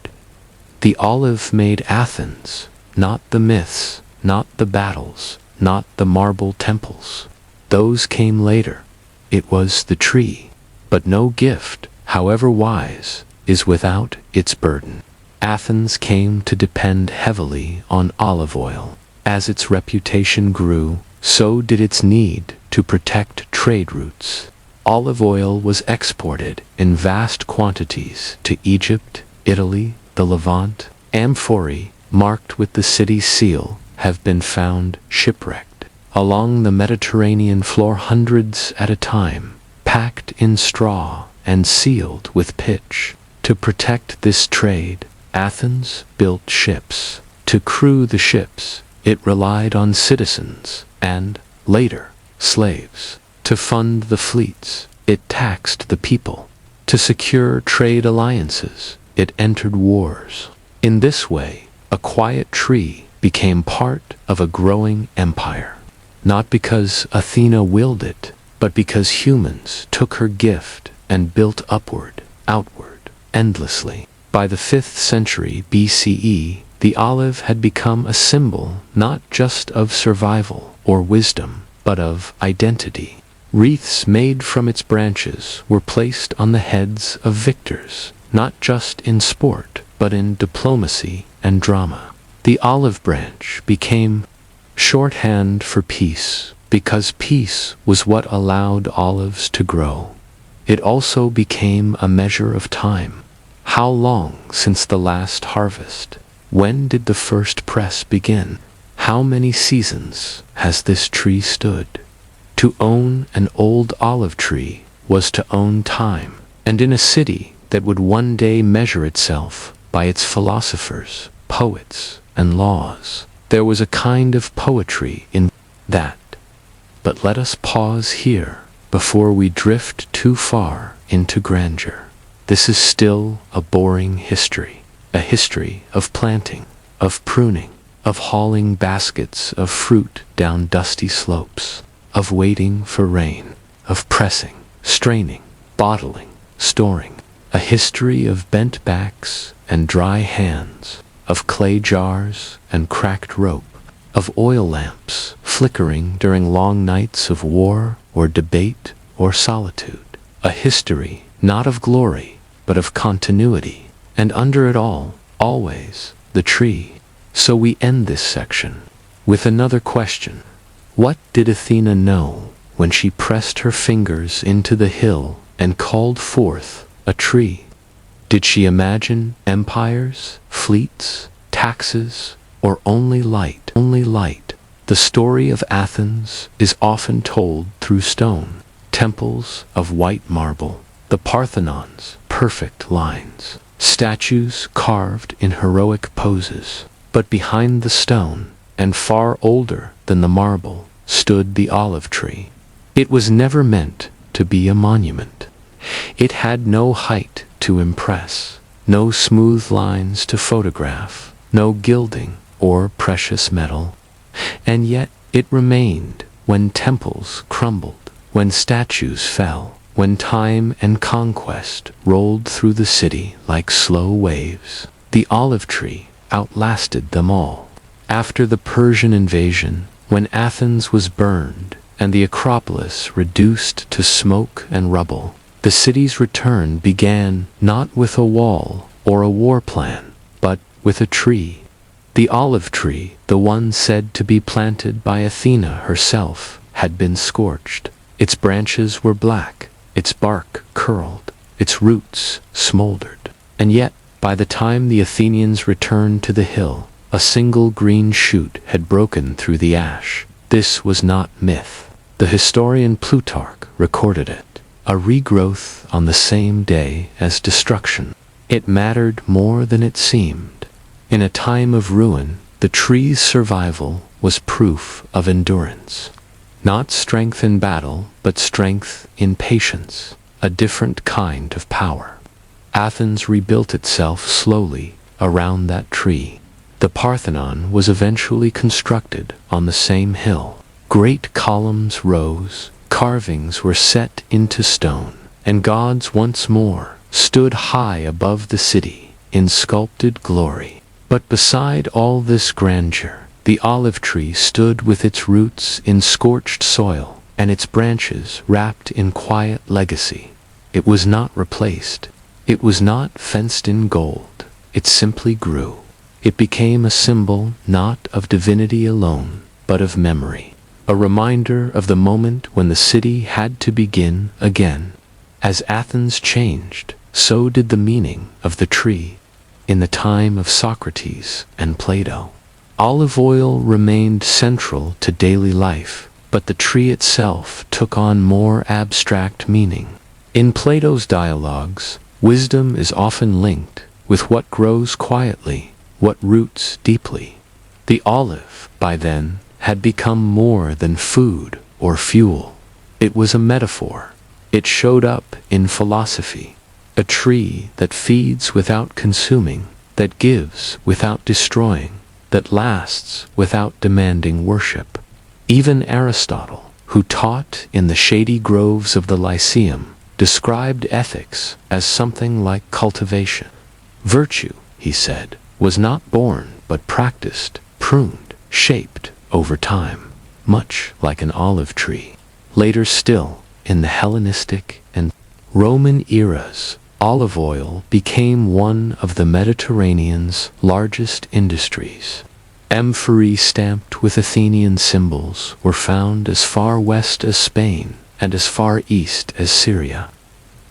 The olive made Athens, not the myths, not the battles, not the marble temples. Those came later. It was the tree. But no gift, however wise, is without its burden. Athens came to depend heavily on olive oil. As its reputation grew, so did its need to protect trade routes. Olive oil was exported in vast quantities to Egypt, Italy, the Levant. Amphorae, marked with the city's seal, have been found shipwrecked along the Mediterranean floor hundreds at a time, packed in straw and sealed with pitch. To protect this trade, Athens built ships. To crew the ships, it relied on citizens and, later, slaves. To fund the fleets, it taxed the people. To secure trade alliances, it entered wars. In this way, a quiet tree became part of a growing empire. Not because Athena willed it, but because humans took her gift and built upward, outward, endlessly. By the 5th century BCE, the olive had become a symbol not just of survival or wisdom, but of identity. Wreaths made from its branches were placed on the heads of victors, not just in sport, but in diplomacy and drama. The olive branch became shorthand for peace, because peace was what allowed olives to grow. It also became a measure of time. How long since the last harvest? When did the first press begin? How many seasons has this tree stood? To own an old olive tree was to own time, and in a city that would one day measure itself by its philosophers, poets, and laws, there was a kind of poetry in that. But let us pause here before we drift too far into grandeur. This is still a boring history, a history of planting, of pruning, of hauling baskets of fruit down dusty slopes, of waiting for rain, of pressing, straining, bottling, storing, a history of bent backs and dry hands, of clay jars and cracked rope, of oil lamps flickering during long nights of war or debate or solitude, a history not of glory, but of continuity, and under it all, always, the tree. So we end this section with another question. What did Athena know when she pressed her fingers into the hill and called forth a tree? Did she imagine empires, fleets, taxes, or only light? Only light. The story of Athens is often told through stone, temples of white marble, the Parthenon's perfect lines, statues carved in heroic poses. But behind the stone, and far older than the marble, stood the olive tree. It was never meant to be a monument. It had no height to impress, no smooth lines to photograph, no gilding or precious metal. And yet it remained when temples crumbled, when statues fell, when time and conquest rolled through the city like slow waves. The olive tree outlasted them all. After the Persian invasion, when Athens was burned and the Acropolis reduced to smoke and rubble, the city's return began not with a wall or a war plan, but with a tree. The olive tree, the one said to be planted by Athena herself, had been scorched. Its branches were black, its bark curled, its roots smoldered. And yet, by the time the Athenians returned to the hill, a single green shoot had broken through the ash. This was not myth. The historian Plutarch recorded it, a regrowth on the same day as destruction. It mattered more than it seemed. In a time of ruin, the tree's survival was proof of endurance. Not strength in battle, but strength in patience, a different kind of power. Athens rebuilt itself slowly around that tree. The Parthenon was eventually constructed on the same hill. Great columns rose, carvings were set into stone, and gods once more stood high above the city in sculpted glory. But beside all this grandeur, the olive tree stood with its roots in scorched soil and its branches wrapped in quiet legacy. It was not replaced. It was not fenced in gold. It simply grew. It became a symbol not of divinity alone, but of memory. A reminder of the moment when the city had to begin again. As Athens changed, so did the meaning of the tree. In the time of Socrates and Plato, olive oil remained central to daily life, but the tree itself took on more abstract meaning. In Plato's dialogues, wisdom is often linked with what grows quietly, what roots deeply. The olive, by then, had become more than food or fuel. It was a metaphor. It showed up in philosophy, a tree that feeds without consuming, that gives without destroying, that lasts without demanding worship. Even Aristotle, who taught in the shady groves of the Lyceum, described ethics as something like cultivation. Virtue, he said, was not born but practiced, pruned, shaped over time, much like an olive tree. Later still, in the Hellenistic and Roman eras, olive oil became one of the Mediterranean's largest industries. Amphorae stamped with Athenian symbols were found as far west as Spain and as far east as Syria.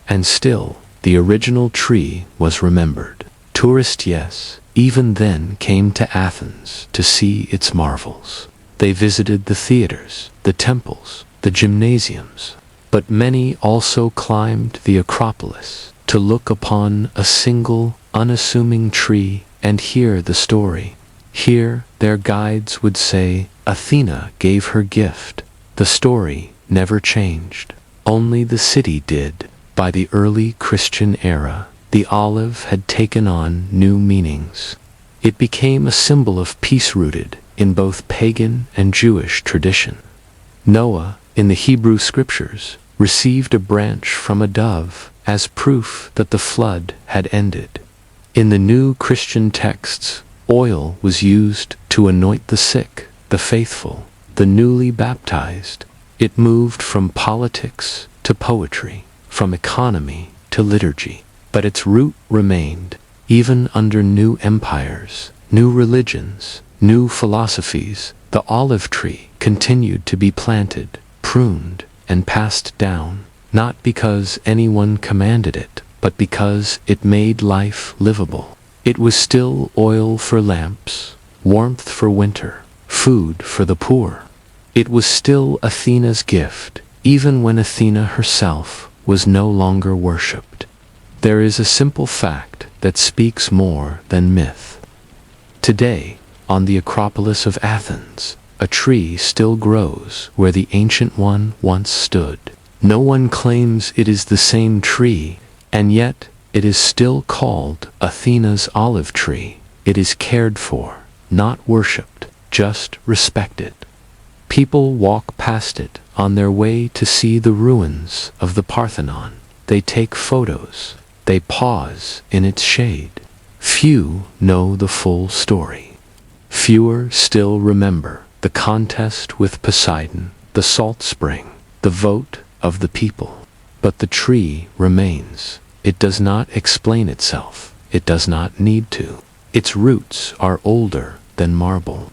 And still, the original tree was remembered. Tourists, yes, even then came to Athens to see its marvels. They visited the theaters, the temples, the gymnasiums, but many also climbed the Acropolis to look upon a single, unassuming tree and hear the story. Here, their guides would say, Athena gave her gift. The story never changed. Only the city did. By the early Christian era, the olive had taken on new meanings. It became a symbol of peace rooted in both pagan and Jewish tradition. Noah, in the Hebrew scriptures, received a branch from a dove as proof that the flood had ended. In the new Christian texts, oil was used to anoint the sick, the faithful, the newly baptized. It moved from politics to poetry, from economy to liturgy, but its root remained. Even under new empires, new religions, new philosophies, the olive tree continued to be planted, pruned, and passed down, not because anyone commanded it, but because it made life livable. It was still oil for lamps, warmth for winter, food for the poor. It was still Athena's gift, even when Athena herself was no longer worshipped. There is a simple fact that speaks more than myth. Today, on the Acropolis of Athens, a tree still grows where the ancient one once stood. No one claims it is the same tree, and yet it is still called Athena's olive tree. It is cared for, not worshipped, just respected. People walk past it on their way to see the ruins of the Parthenon. They take photos. They pause in its shade. Few know the full story. Fewer still remember the contest with Poseidon, the salt spring, the vote of the people. But the tree remains. It does not explain itself. It does not need to. Its roots are older than marble.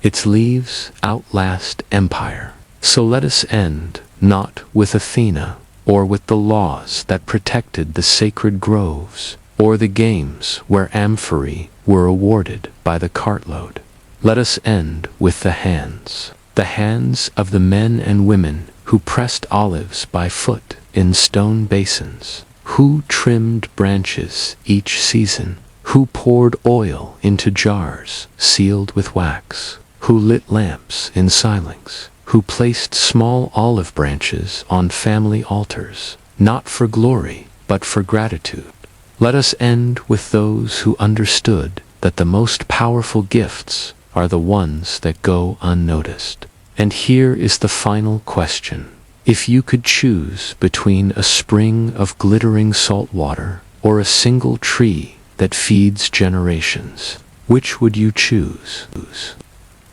Its leaves outlast empire. So let us end not with Athena, or with the laws that protected the sacred groves, or the games where amphorae were awarded by the cartload. Let us end with the hands of the men and women who pressed olives by foot in stone basins, who trimmed branches each season, who poured oil into jars sealed with wax, who lit lamps in silence, who placed small olive branches on family altars, not for glory, but for gratitude. Let us end with those who understood that the most powerful gifts are the ones that go unnoticed. And here is the final question. If you could choose between a spring of glittering salt water or a single tree that feeds generations, which would you choose?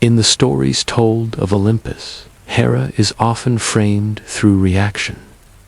In the stories told of Olympus, Hera is often framed through reaction.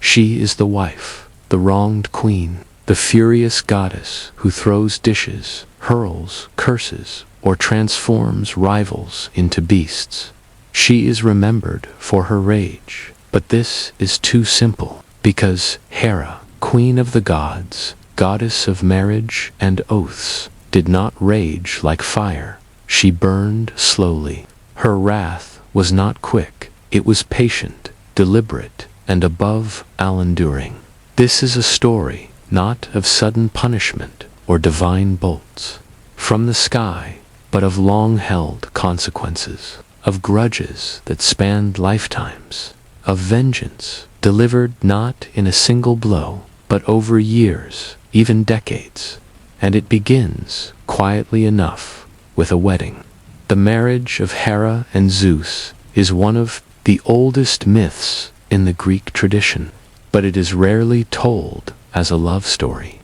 She is the wife, the wronged queen, the furious goddess who throws dishes, hurls curses, or transforms rivals into beasts. She is remembered for her rage, but this is too simple, because Hera, queen of the gods, goddess of marriage and oaths, did not rage like fire. She burned slowly. Her wrath was not quick. It was patient, deliberate, and above all enduring. This is a story not of sudden punishment or divine bolts from the sky, but of long-held consequences, of grudges that spanned lifetimes, of vengeance delivered not in a single blow, but over years, even decades. And it begins, quietly enough, with a wedding. The marriage of Hera and Zeus is one of the oldest myths in the Greek tradition, but it is rarely told as a love story.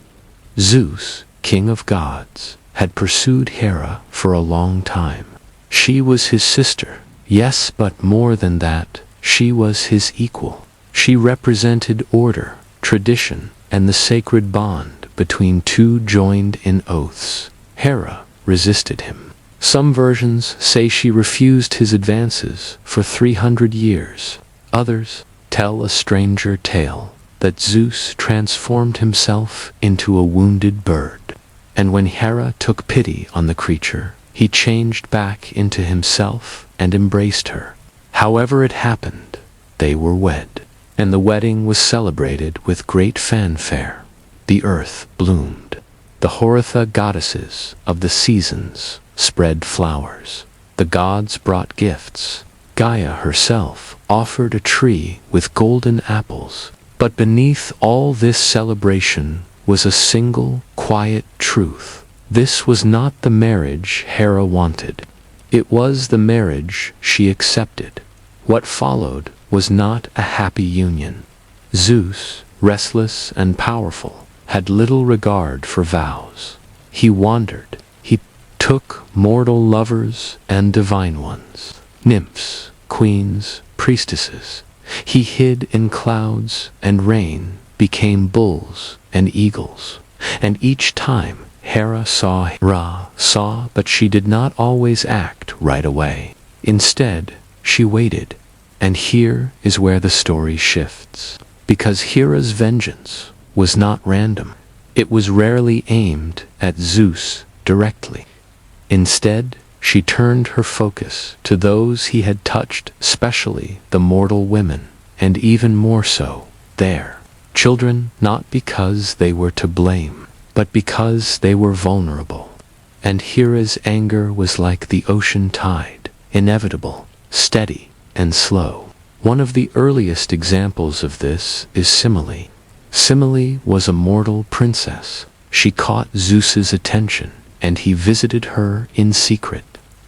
Zeus, king of gods, had pursued Hera for a long time. She was his sister, yes, but more than that, she was his equal. She represented order, tradition, and the sacred bond between two joined in oaths. Hera resisted him. Some versions say she refused his advances for 300 years. Others tell a stranger tale, that Zeus transformed himself into a wounded bird. And when Hera took pity on the creature, he changed back into himself and embraced her. However it happened, they were wed, and the wedding was celebrated with great fanfare. The earth bloomed. The Horitha goddesses of the seasons spread flowers. The gods brought gifts. Gaia herself offered a tree with golden apples. But beneath all this celebration was a single, quiet truth. This was not the marriage Hera wanted. It was the marriage she accepted. What followed was not a happy union. Zeus, restless and powerful, had little regard for vows. He wandered. He took mortal lovers and divine ones, nymphs, queens, priestesses. He hid in clouds, and rain became bulls and eagles. And each time Hera saw, but she did not always act right away. Instead, she waited. And here is where the story shifts. Because Hera's vengeance was not random. It was rarely aimed at Zeus directly. Instead, she turned her focus to those he had touched, especially the mortal women, and even more so, their children, not because they were to blame, but because they were vulnerable. And Hera's anger was like the ocean tide, inevitable, steady, and slow. One of the earliest examples of this is Semele. Semele was a mortal princess. She caught Zeus's attention, and he visited her in secret.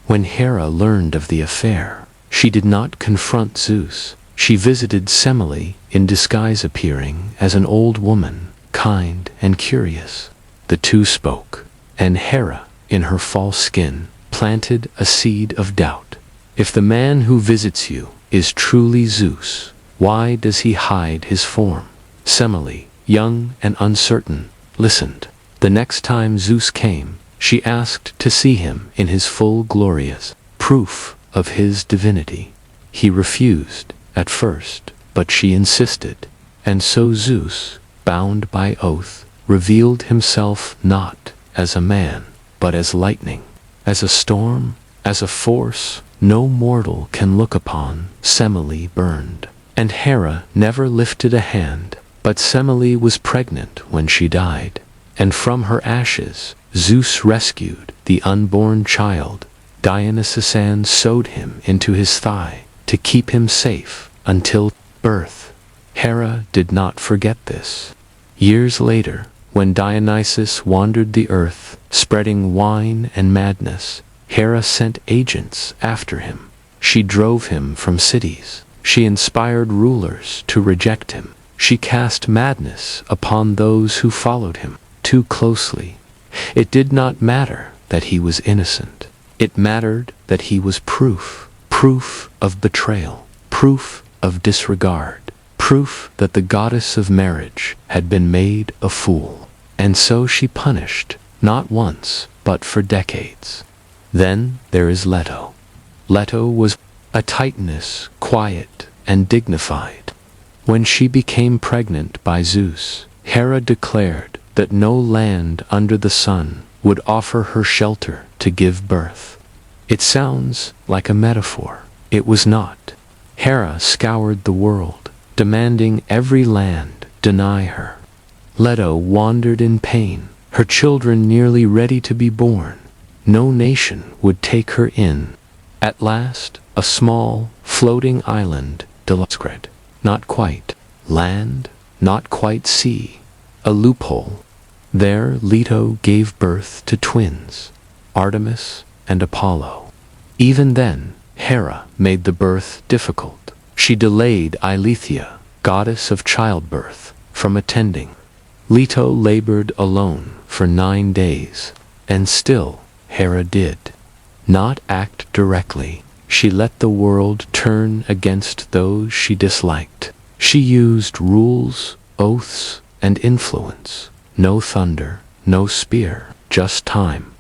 When Hera learned of the affair, she did not confront Zeus. She visited Semele in disguise, appearing as an old woman, kind and curious. The two spoke, and Hera, in her false skin, planted a seed of doubt. If the man who visits you is truly Zeus, why does he hide his form? Semele, young and uncertain, listened. The next time Zeus came, she asked to see him in his full glorious proof of his divinity. He refused at first, but she insisted, and so Zeus, bound by oath, revealed himself not as a man, but as lightning, as a storm, as a force no mortal can look upon. Semele burned, and Hera never lifted a hand, but Semele was pregnant when she died, and from her ashes Zeus rescued the unborn child. Dionysus sewed him into his thigh to keep him safe until birth. Hera did not forget this. Years later, when Dionysus wandered the earth, spreading wine and madness, Hera sent agents after him. She drove him from cities. She inspired rulers to reject him. She cast madness upon those who followed him too closely. It did not matter that he was innocent. It mattered that he was proof of betrayal, proof of disregard, proof that the goddess of marriage had been made a fool. And so she punished, not once, but for decades. Then there is Leto. Leto was a Titaness, quiet and dignified. When she became pregnant by Zeus, Hera declared that no land under the sun would offer her shelter to give birth. It sounds like a metaphor. It was not. Hera scoured the world, demanding every land deny her. Leto wandered in pain, her children nearly ready to be born. No nation would take her in. At last, a small, floating island, not quite land, not quite sea, a loophole. There Leto gave birth to twins, Artemis and Apollo. Even then, Hera made the birth difficult. She delayed Eileithyia, goddess of childbirth, from attending. Leto labored alone for 9 days, and still Hera did not act directly. She let the world turn against those she disliked. She used rules, oaths, and influence. No thunder, no spear, just time.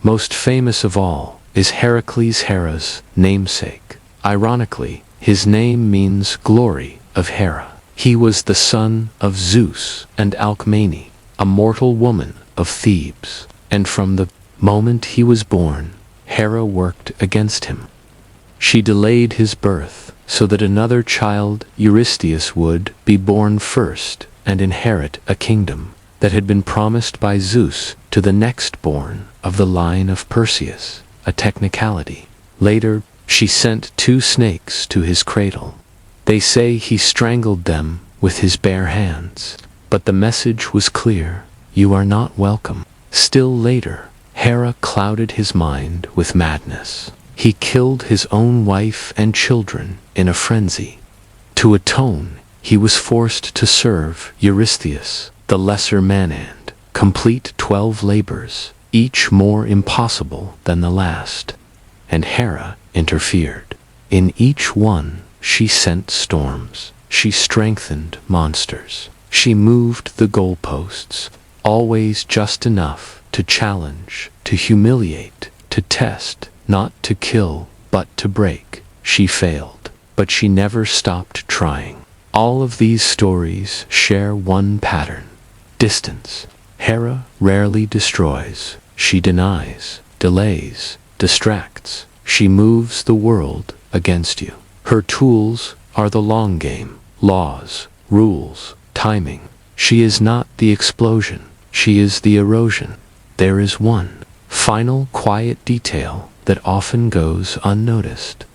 Most famous of all is Heracles, Hera's namesake. Ironically, his name means glory of Hera. He was the son of Zeus and Alcmene, a mortal woman of Thebes, and from the moment he was born, Hera worked against him. She delayed his birth so that another child, Eurystheus, would be born first and inherit a kingdom that had been promised by Zeus to the next born of the line of Perseus, a technicality. Later, she sent 2 snakes to his cradle. They say he strangled them with his bare hands, but the message was clear: you are not welcome. Still later, Hera clouded his mind with madness. He killed his own wife and children in a frenzy. To atone, he was forced to serve Eurystheus, the lesser Manand, complete 12 labors, each more impossible than the last. And Hera interfered. In each one, she sent storms. She strengthened monsters. She moved the goalposts, always just enough to challenge, to humiliate, to test, not to kill, but to break. She failed, but she never stopped trying. All of these stories share one pattern: distance. Hera rarely destroys. She denies, delays, distracts. She moves the world against you. Her tools are the long game: laws, rules, timing. She is not the explosion. She is the erosion. There is one final quiet detail that often goes unnoticed.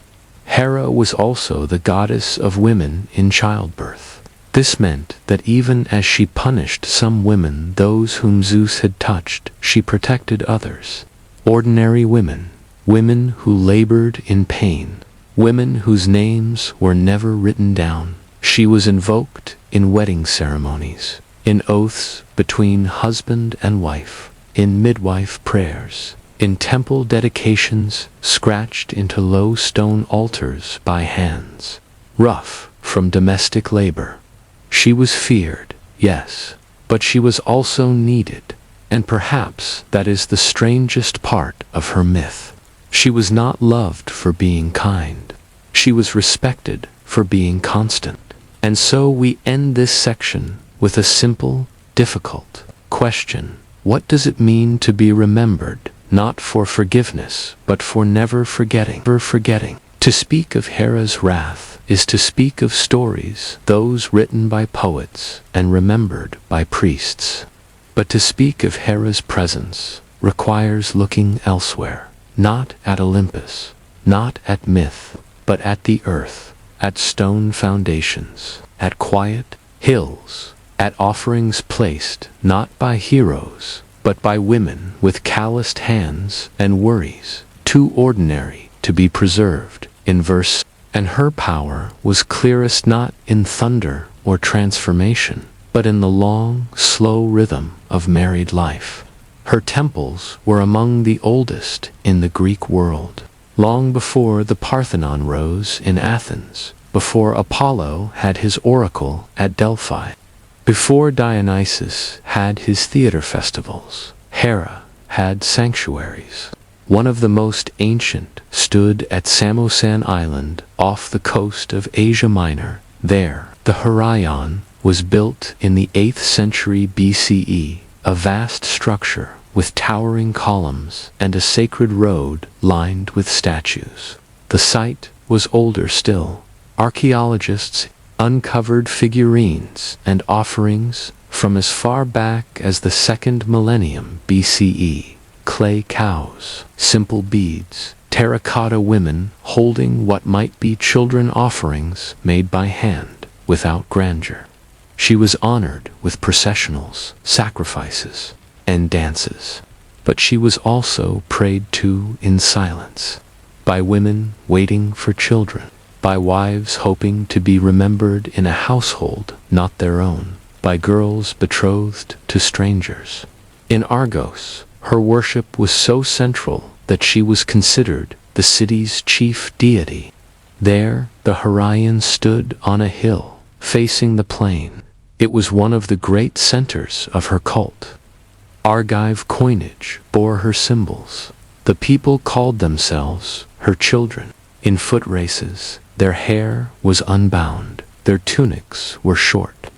Hera was also the goddess of women in childbirth. This meant that even as she punished some women, those whom Zeus had touched, she protected others. Ordinary women, women who labored in pain, women whose names were never written down. She was invoked in wedding ceremonies, in oaths between husband and wife, in midwife prayers, in temple dedications scratched into low stone altars by hands, rough from domestic labor. She was feared, yes, but she was also needed, and perhaps that is the strangest part of her myth. She was not loved for being kind. She was respected for being constant. And so we end this section with a simple, difficult question. What does it mean to be remembered, not for forgiveness, but for never forgetting? To speak of Hera's wrath is to speak of stories, those written by poets and remembered by priests. But to speak of Hera's presence requires looking elsewhere, not at Olympus, not at myth, but at the earth, at stone foundations, at quiet hills, at offerings placed not by heroes, but by women with calloused hands and worries, too ordinary to be preserved in verse. And her power was clearest not in thunder or transformation, but in the long, slow rhythm of married life. Her temples were among the oldest in the Greek world, long before the Parthenon rose in Athens, before Apollo had his oracle at Delphi, before Dionysus had his theater festivals. Hera had sanctuaries. One of the most ancient stood at Samosan Island off the coast of Asia Minor. There, the Heraion was built in the 8th century BCE, a vast structure with towering columns and a sacred road lined with statues. The site was older still. Archaeologists uncovered figurines and offerings from as far back as the 2nd millennium BCE. Clay cows, simple beads, terracotta women holding what might be children offerings made by hand, without grandeur. She was honored with processionals, sacrifices, and dances. But she was also prayed to in silence, by women waiting for children, by wives hoping to be remembered in a household not their own, by girls betrothed to strangers. In Argos, her worship was so central that she was considered the city's chief deity. There, the Heraean stood on a hill, facing the plain. It was one of the great centers of her cult. Argive coinage bore her symbols. The people called themselves her children. In foot races, their hair was unbound, their tunics were short.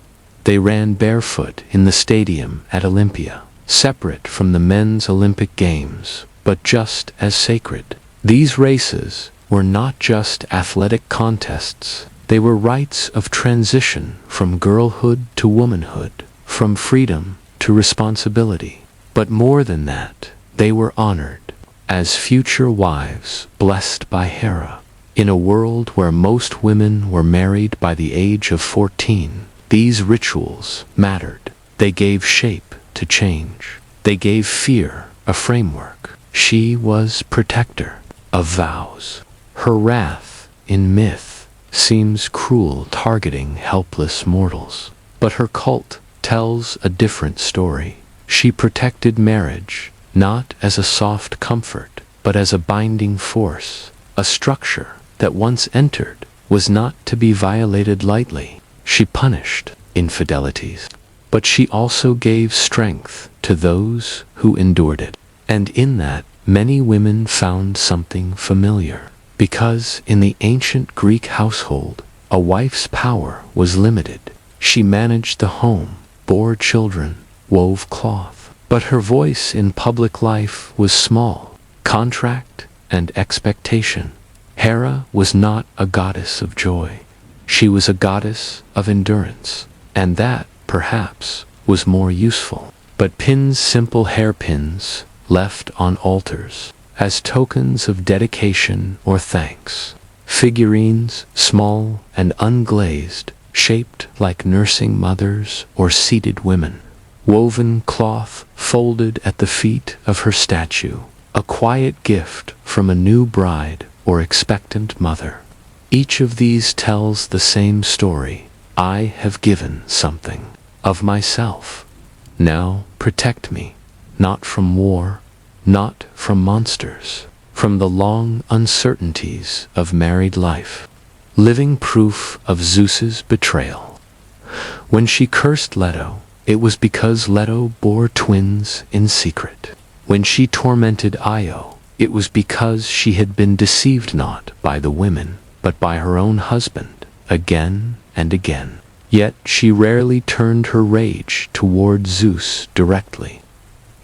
They ran barefoot in the stadium at Olympia, separate from the men's Olympic Games, but just as sacred. These races were not just athletic contests, they were rites of transition from girlhood to womanhood, from freedom to responsibility. But more than that, they were honored as future wives blessed by Hera. In a world where most women were married by the age of 14, these rituals mattered. They gave shape to change. They gave fear a framework. She was protector of vows. Her wrath, in myth, seems cruel, targeting helpless mortals. But her cult tells a different story. She protected marriage, not as a soft comfort, but as a binding force, a structure that once entered was not to be violated lightly. She punished infidelities, but she also gave strength to those who endured it. And in that, many women found something familiar, because in the ancient Greek household, a wife's power was limited. She managed the home, bore children, wove cloth, but her voice in public life was small. Contract and expectation. Hera was not a goddess of joy. She was a goddess of endurance, and that, perhaps, was more useful. But pins, simple hairpins, left on altars, as tokens of dedication or thanks. Figurines, small and unglazed, shaped like nursing mothers or seated women. Woven cloth folded at the feet of her statue, a quiet gift from a new bride or expectant mother. Each of these tells the same story. I have given something of myself. Now protect me, not from war, not from monsters, from the long uncertainties of married life. Living proof of Zeus's betrayal. When she cursed Leto, it was because Leto bore twins in secret. When she tormented Io, it was because she had been deceived not by the women, but by her own husband, again and again. Yet she rarely turned her rage toward Zeus directly.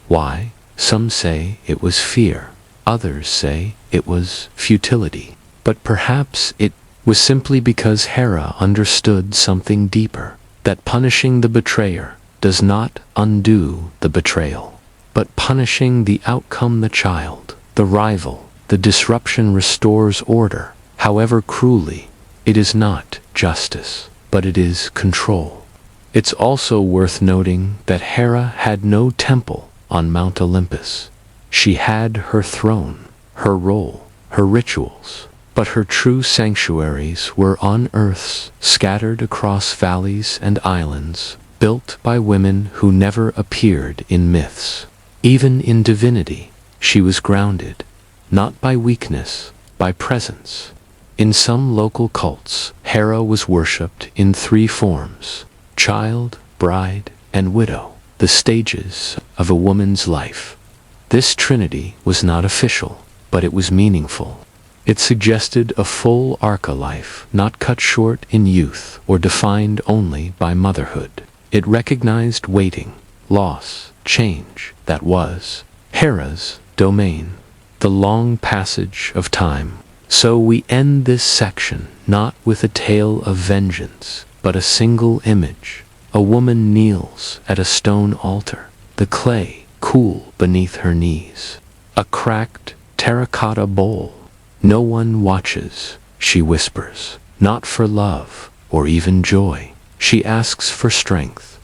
Why? Some say it was fear, others say it was futility. But perhaps it was simply because Hera understood something deeper, that punishing the betrayer does not undo the betrayal, but punishing the outcome, the child, the rival, the disruption restores order. However cruelly, it is not justice, but it is control. It's also worth noting that Hera had no temple on Mount Olympus. She had her throne, her role, her rituals, but her true sanctuaries were on Earth's, scattered across valleys and islands, built by women who never appeared in myths. Even in divinity, she was grounded, not by weakness, by presence. In some local cults, Hera was worshipped in three forms: child, bride, and widow, the stages of a woman's life. This trinity was not official, but it was meaningful. It suggested a full arca life, not cut short in youth or defined only by motherhood. It recognized waiting, loss, change that was Hera's domain, the long passage of time. So we end this section not with a tale of vengeance, but a single image. A woman kneels at a stone altar, the clay cool beneath her knees. A cracked terracotta bowl. No one watches, she whispers, not for love or even joy. She asks for strength.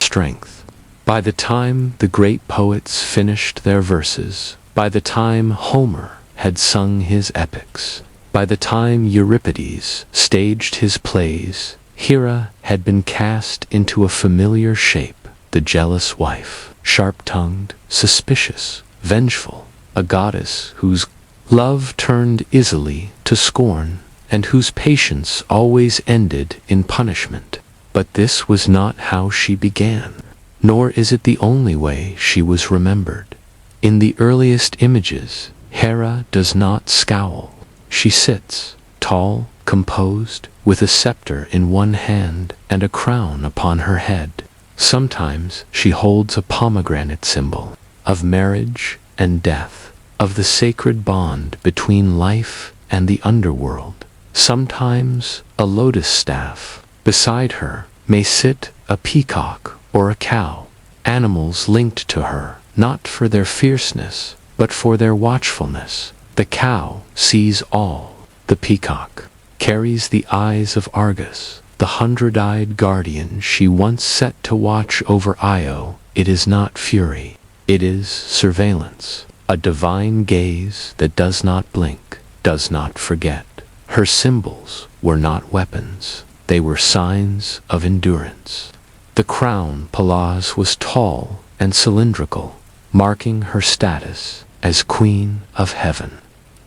By the time the great poets finished their verses, by the time Homer had sung his epics, by the time Euripides staged his plays, Hera had been cast into a familiar shape, the jealous wife, sharp-tongued, suspicious, vengeful, a goddess whose love turned easily to scorn, and whose patience always ended in punishment. But this was not how she began, nor is it the only way she was remembered. In the earliest images, Hera does not scowl. She sits, tall, composed, with a scepter in one hand and a crown upon her head. Sometimes she holds a pomegranate symbol of marriage and death, of the sacred bond between life and the underworld. Sometimes a lotus staff. Beside her may sit a peacock or a cow, animals linked to her, not for their fierceness, but for their watchfulness. The cow sees all. The peacock carries the eyes of Argus, the 100-eyed guardian she once set to watch over Io. It is not fury. It is surveillance, a divine gaze that does not blink, does not forget. Her symbols were not weapons. They were signs of endurance. The crown Pallas was tall and cylindrical, marking her status as Queen of Heaven.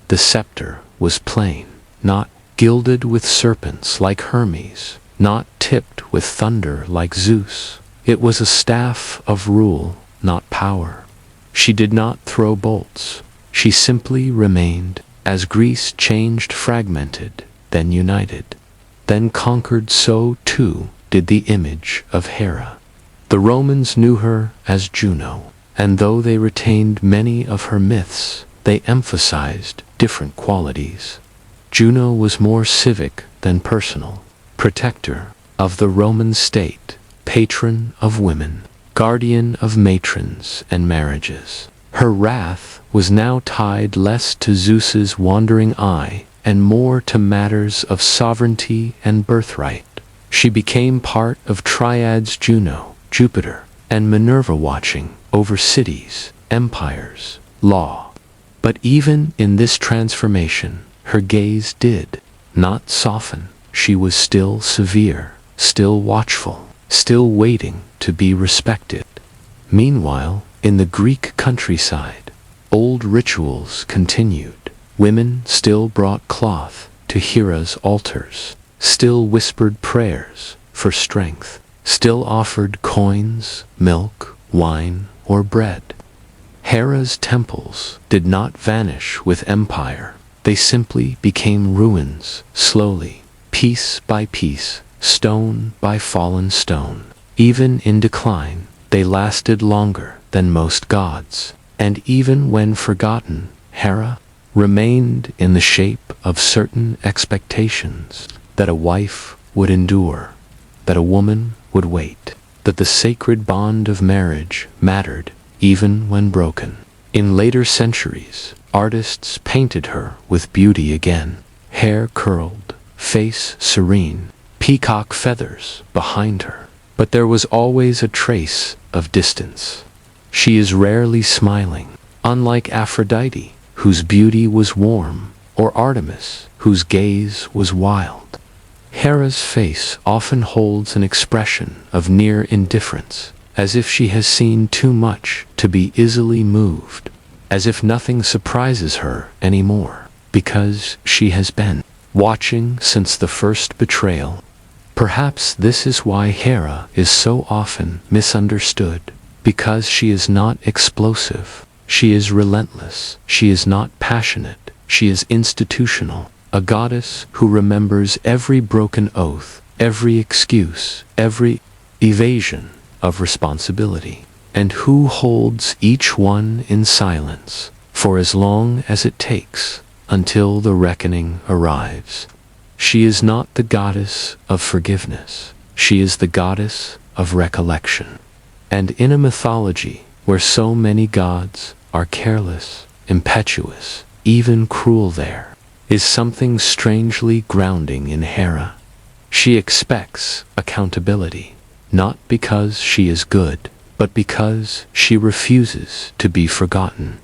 The scepter was plain, not gilded with serpents like Hermes, not tipped with thunder like Zeus. It was a staff of rule, not power. She did not throw bolts. She simply remained, as Greece changed, fragmented, then united, then conquered. So too did the image of Hera. The Romans knew her as Juno, and though they retained many of her myths, they emphasized different qualities. Juno was more civic than personal, protector of the Roman state, patron of women, guardian of matrons and marriages. Her wrath was now tied less to Zeus's wandering eye and more to matters of sovereignty and birthright. She became part of triads Juno, Jupiter, and Minerva, watching over cities, empires, law. But even in this transformation, her gaze did not soften. She was still severe, still watchful, still waiting to be respected. Meanwhile, in the Greek countryside, old rituals continued. Women still brought cloth to Hera's altars, still whispered prayers for strength, still offered coins, milk, wine, or bread. Hera's temples did not vanish with empire. They simply became ruins, slowly, piece by piece, stone by fallen stone. Even in decline, they lasted longer than most gods, and even when forgotten, Hera remained in the shape of certain expectations, that a wife would endure, that a woman would wait, that the sacred bond of marriage mattered even when broken. In later centuries, artists painted her with beauty again, hair curled, face serene, peacock feathers behind her. But there was always a trace of distance. She is rarely smiling, unlike Aphrodite, whose beauty was warm, or Artemis, whose gaze was wild. Hera's face often holds an expression of near indifference, as if she has seen too much to be easily moved, as if nothing surprises her anymore, because she has been watching since the first betrayal. Perhaps this is why Hera is so often misunderstood, because she is not explosive. She is relentless. She is not passionate. She is institutional, a goddess who remembers every broken oath, every excuse, every evasion of responsibility, and who holds each one in silence for as long as it takes until the reckoning arrives. She is not the goddess of forgiveness. She is the goddess of recollection. And in a mythology where so many gods are careless, impetuous, even cruel, there is something strangely grounding in Hera. She expects accountability, not because she is good, but because she refuses to be forgotten.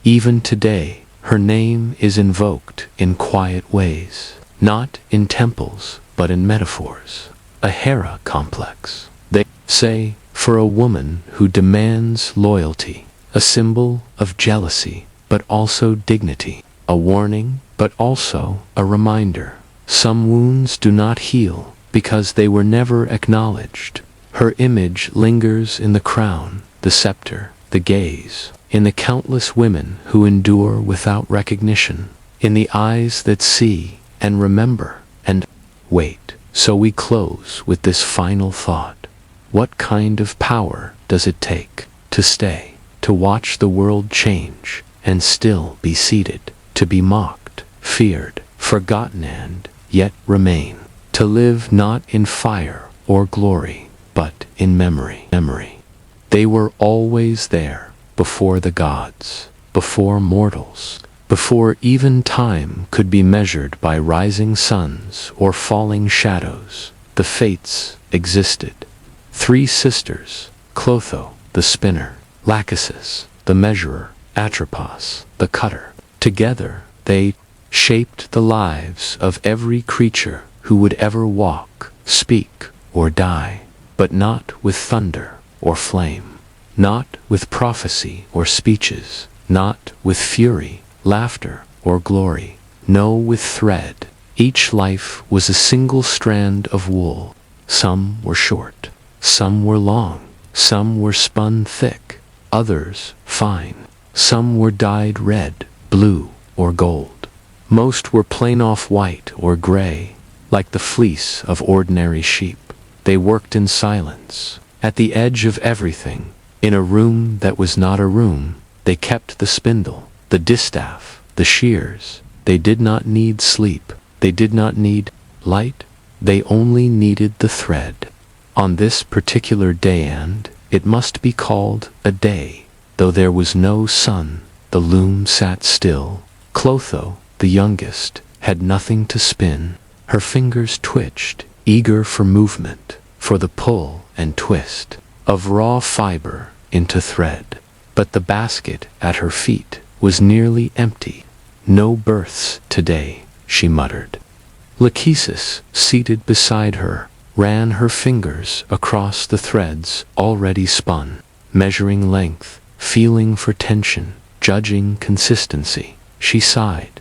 Even today, her name is invoked in quiet ways, not in temples, but in metaphors. A Hera complex, they say, for a woman who demands loyalty, a symbol of jealousy, but also dignity, a warning, but also a reminder. Some wounds do not heal because they were never acknowledged. Her image lingers in the crown, the scepter, the gaze, in the countless women who endure without recognition, in the eyes that see and remember and wait. So we close with this final thought. What kind of power does it take to stay, to watch the world change, and still be seated, to be mocked, feared, forgotten, and yet remain, to live not in fire or glory, but in memory. They were always there, before the gods, before mortals, before even time could be measured by rising suns or falling shadows. The fates existed. 3 sisters, Clotho, the spinner, Lachesis, the measurer, Atropos, the cutter. Together, they shaped the lives of every creature who would ever walk, speak, or die, but not with thunder or flame, not with prophecy or speeches, not with fury, laughter, or glory, no, with thread. Each life was a single strand of wool. Some were short, some were long, some were spun thick, others fine. Some were dyed red, blue, or gold. Most were plain off-white or gray, like the fleece of ordinary sheep. They worked in silence, at the edge of everything. In a room that was not a room, they kept the spindle, the distaff, the shears. They did not need sleep. They did not need light. They only needed the thread. On this particular day, and it must be called a day, though there was no sun, the loom sat still. Clotho, the youngest, had nothing to spin. Her fingers twitched, eager for movement, for the pull and twist of raw fiber into thread. But the basket at her feet was nearly empty. No births today, she muttered. Lachesis, seated beside her, ran her fingers across the threads already spun, measuring length, feeling for tension, judging consistency. She sighed.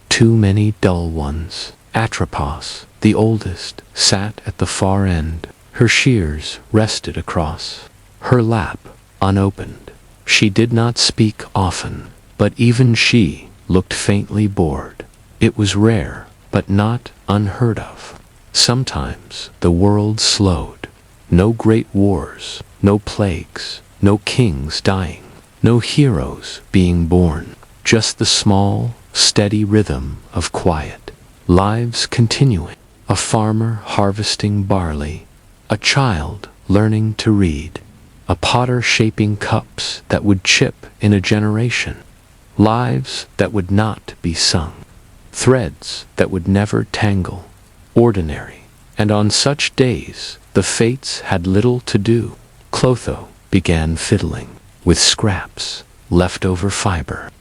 Too many dull ones. Atropos, the oldest, sat at the far end. Her shears rested across her lap, unopened. She did not speak often, but even she looked faintly bored. It was rare, but not unheard of. Sometimes the world slowed. No great wars, no plagues, no kings dying, no heroes being born. Just the small, steady rhythm of quiet. Lives continuing. A farmer harvesting barley. A child learning to read. A potter shaping cups that would chip in a generation. Lives that would not be sung. Threads that would never tangle. Ordinary. And on such days, the fates had little to do. Clotho began fiddling with scraps, leftover fiber.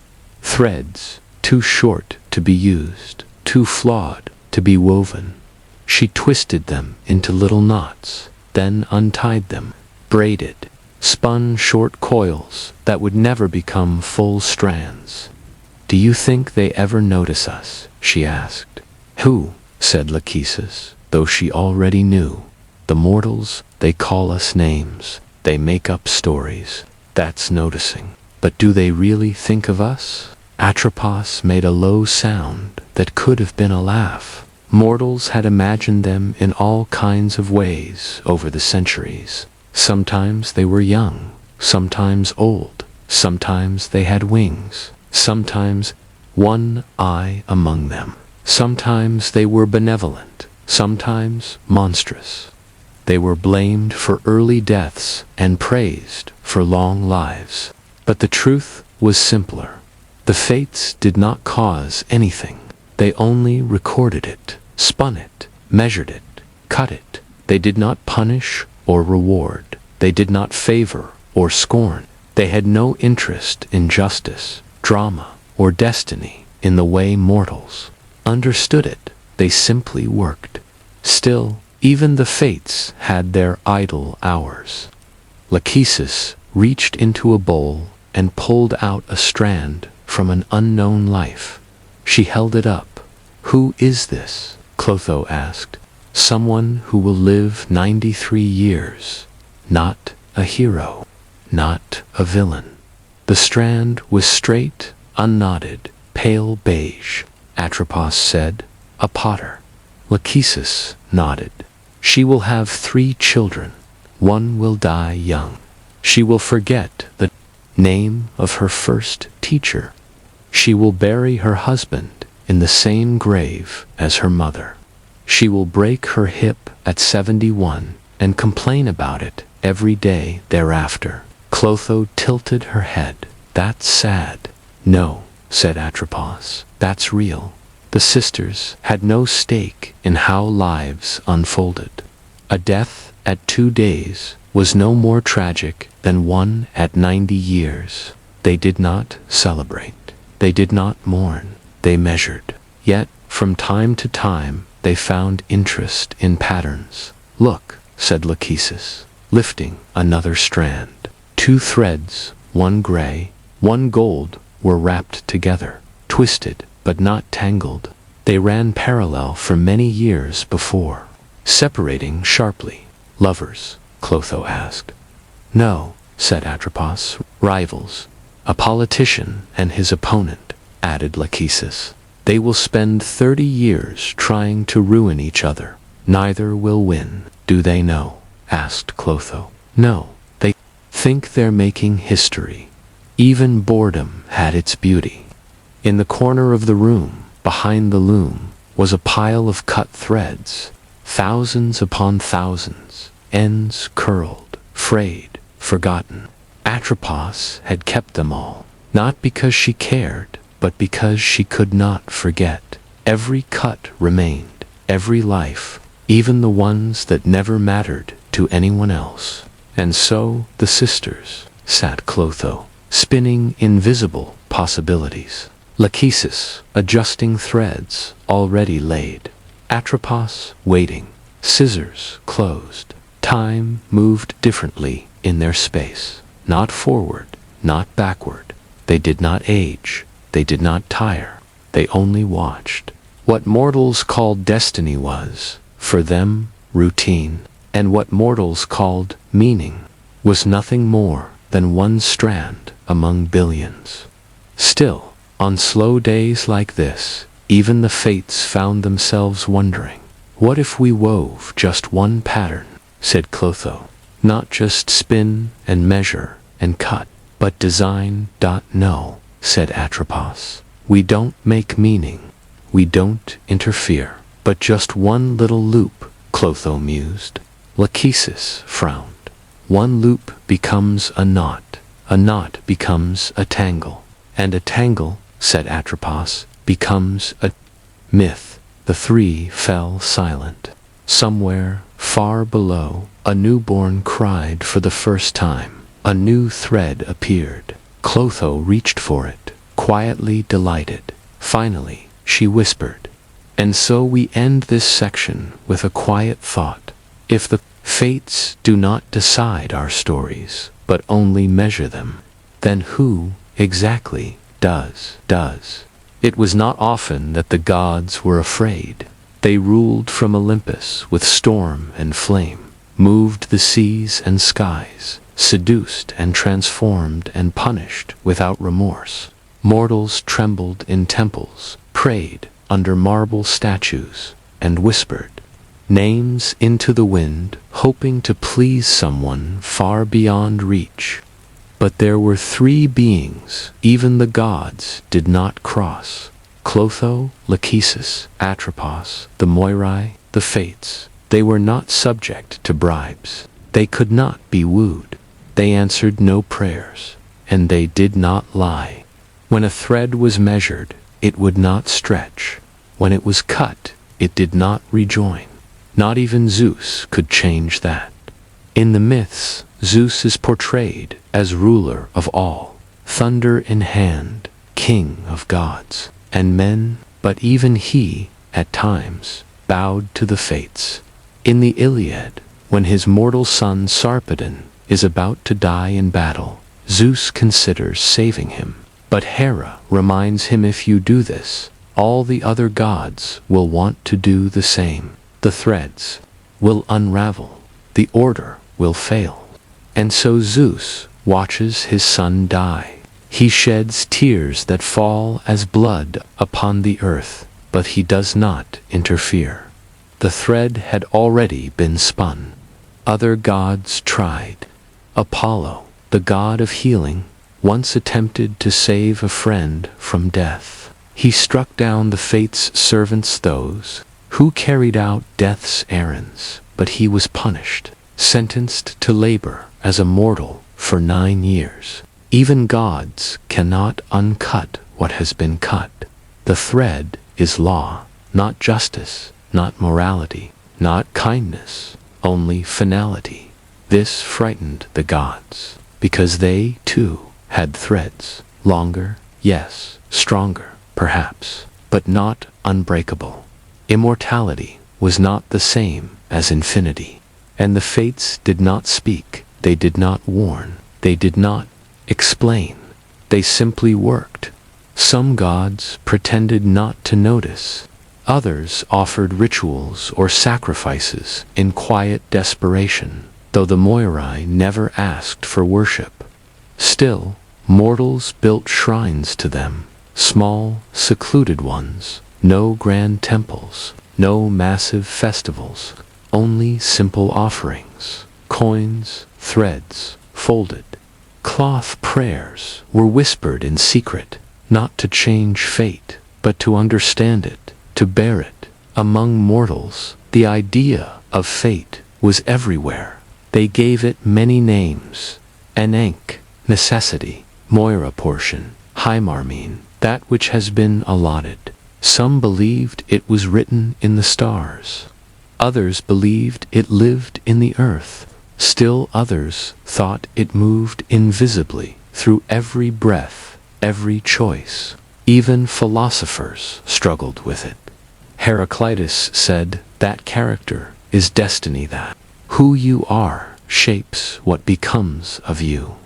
Threads too short to be used, too flawed to be woven. She twisted them into little knots, then untied them, braided, spun short coils that would never become full strands. "Do you think they ever notice us?" she asked. "Who?" said Lachesis, though she already knew. "The mortals, they call us names, they make up stories. That's noticing. But do they really think of us?" Atropos made a low sound that could have been a laugh. Mortals had imagined them in all kinds of ways over the centuries. Sometimes they were young, sometimes old, sometimes they had wings, sometimes one eye among them. Sometimes they were benevolent, sometimes monstrous. They were blamed for early deaths and praised for long lives. But the truth was simpler. The fates did not cause anything. They only recorded it, spun it, measured it, cut it. They did not punish or reward. They did not favor or scorn. They had no interest in justice, drama, or destiny in the way mortals understood it. They simply worked. Still, even the fates had their idle hours. Lachesis reached into a bowl and pulled out a strand from an unknown life. She held it up. "Who is this?" Clotho asked. "Someone who will live 93 years. Not a hero. Not a villain." The strand was straight, unknotted, pale beige. Atropos said, "A potter." Lachesis nodded. "She will have 3 children. One will die young. She will forget the name of her first teacher. She will bury her husband in the same grave as her mother. She will break her hip at 71 and complain about it every day thereafter." Clotho tilted her head. "That's sad." "No," said Atropos, "that's real." The sisters had no stake in how lives unfolded. A death at 2 days was no more tragic than one at 90 years. They did not celebrate. They did not mourn. They measured. Yet, from time to time, they found interest in patterns. "Look," said Lachesis, lifting another strand. 2 threads, one gray, one gold, were wrapped together, twisted but not tangled. They ran parallel for many years before, separating sharply. "Lovers?" Clotho asked. "No," said Atropos. "Rivals. A politician and his opponent," added Lachesis. "They will spend 30 years trying to ruin each other. Neither will win." "Do they know?" asked Clotho. "No. They think they're making history." Even boredom had its beauty. In the corner of the room, behind the loom, was a pile of cut threads, thousands upon thousands, ends curled, frayed, forgotten. Atropos had kept them all, not because she cared, but because she could not forget. Every cut remained, every life, even the ones that never mattered to anyone else. And so the sisters sat Clotho, spinning invisible possibilities. Lachesis adjusting threads already laid. Atropos waiting. Scissors closed. Time moved differently in their space. Not forward, not backward. They did not age. They did not tire. They only watched. What mortals called destiny was, for them, routine, and what mortals called meaning was nothing more than one strand among billions. Still, on slow days like this, even the fates found themselves wondering, "What if we wove just one pattern?" said Clotho. "Not just spin and measure and cut, but design." "No," said Atropos. "We don't make meaning. We don't interfere. But just one little loop," Clotho mused. Lachesis frowned. "One loop becomes a knot becomes a tangle, and a tangle," said Atropos, "becomes a myth." The 3 fell silent. Somewhere, far below, a newborn cried for the first time. A new thread appeared. Clotho reached for it, quietly delighted. Finally, she whispered, "And so we end this section with a quiet thought. If the fates do not decide our stories, but only measure them, then who, exactly, does? It was not often that the gods were afraid. They ruled from Olympus with storm and flame, moved the seas and skies, seduced and transformed and punished without remorse. Mortals trembled in temples, prayed under marble statues, and whispered names into the wind, hoping to please someone far beyond reach. But there were 3 beings even the gods did not cross: Clotho, Lachesis, Atropos, the Moirai, the Fates. They were not subject to bribes. They could not be wooed. They answered no prayers, and they did not lie. When a thread was measured, it would not stretch. When it was cut, it did not rejoin. Not even Zeus could change that. In the myths, Zeus is portrayed as ruler of all, thunder in hand, king of gods and men, but even he, at times, bowed to the fates. In the Iliad, when his mortal son Sarpedon is about to die in battle, Zeus considers saving him. But Hera reminds him, if you do this, all the other gods will want to do the same. The threads will unravel, the order will fail. And so Zeus watches his son die. He sheds tears that fall as blood upon the earth, but he does not interfere. The thread had already been spun. Other gods tried. Apollo, the god of healing, once attempted to save a friend from death. He struck down the fates' servants, those who carried out death's errands, but he was punished, sentenced to labor as a mortal for 9 years. Even gods cannot uncut what has been cut. The thread is law, not justice, not morality, not kindness, only finality. This frightened the gods, because they, too, had threads, longer, yes, stronger, perhaps, but not unbreakable. Immortality was not the same as infinity, and the fates did not speak, they did not warn, they did not explain, they simply worked. Some gods pretended not to notice, others offered rituals or sacrifices in quiet desperation, though the Moirai never asked for worship. Still, mortals built shrines to them, small, secluded ones, no grand temples, no massive festivals, only simple offerings, coins, threads, folded. Cloth prayers were whispered in secret, not to change fate, but to understand it, to bear it. Among mortals, the idea of fate was everywhere. They gave it many names: Ananke, necessity; Moira, portion; Hymarmene, that which has been allotted. Some believed it was written in the stars. Others believed it lived in the earth. Still others thought it moved invisibly through every breath, every choice. Even philosophers struggled with it. Heraclitus said that character is destiny, that who you are shapes what becomes of you.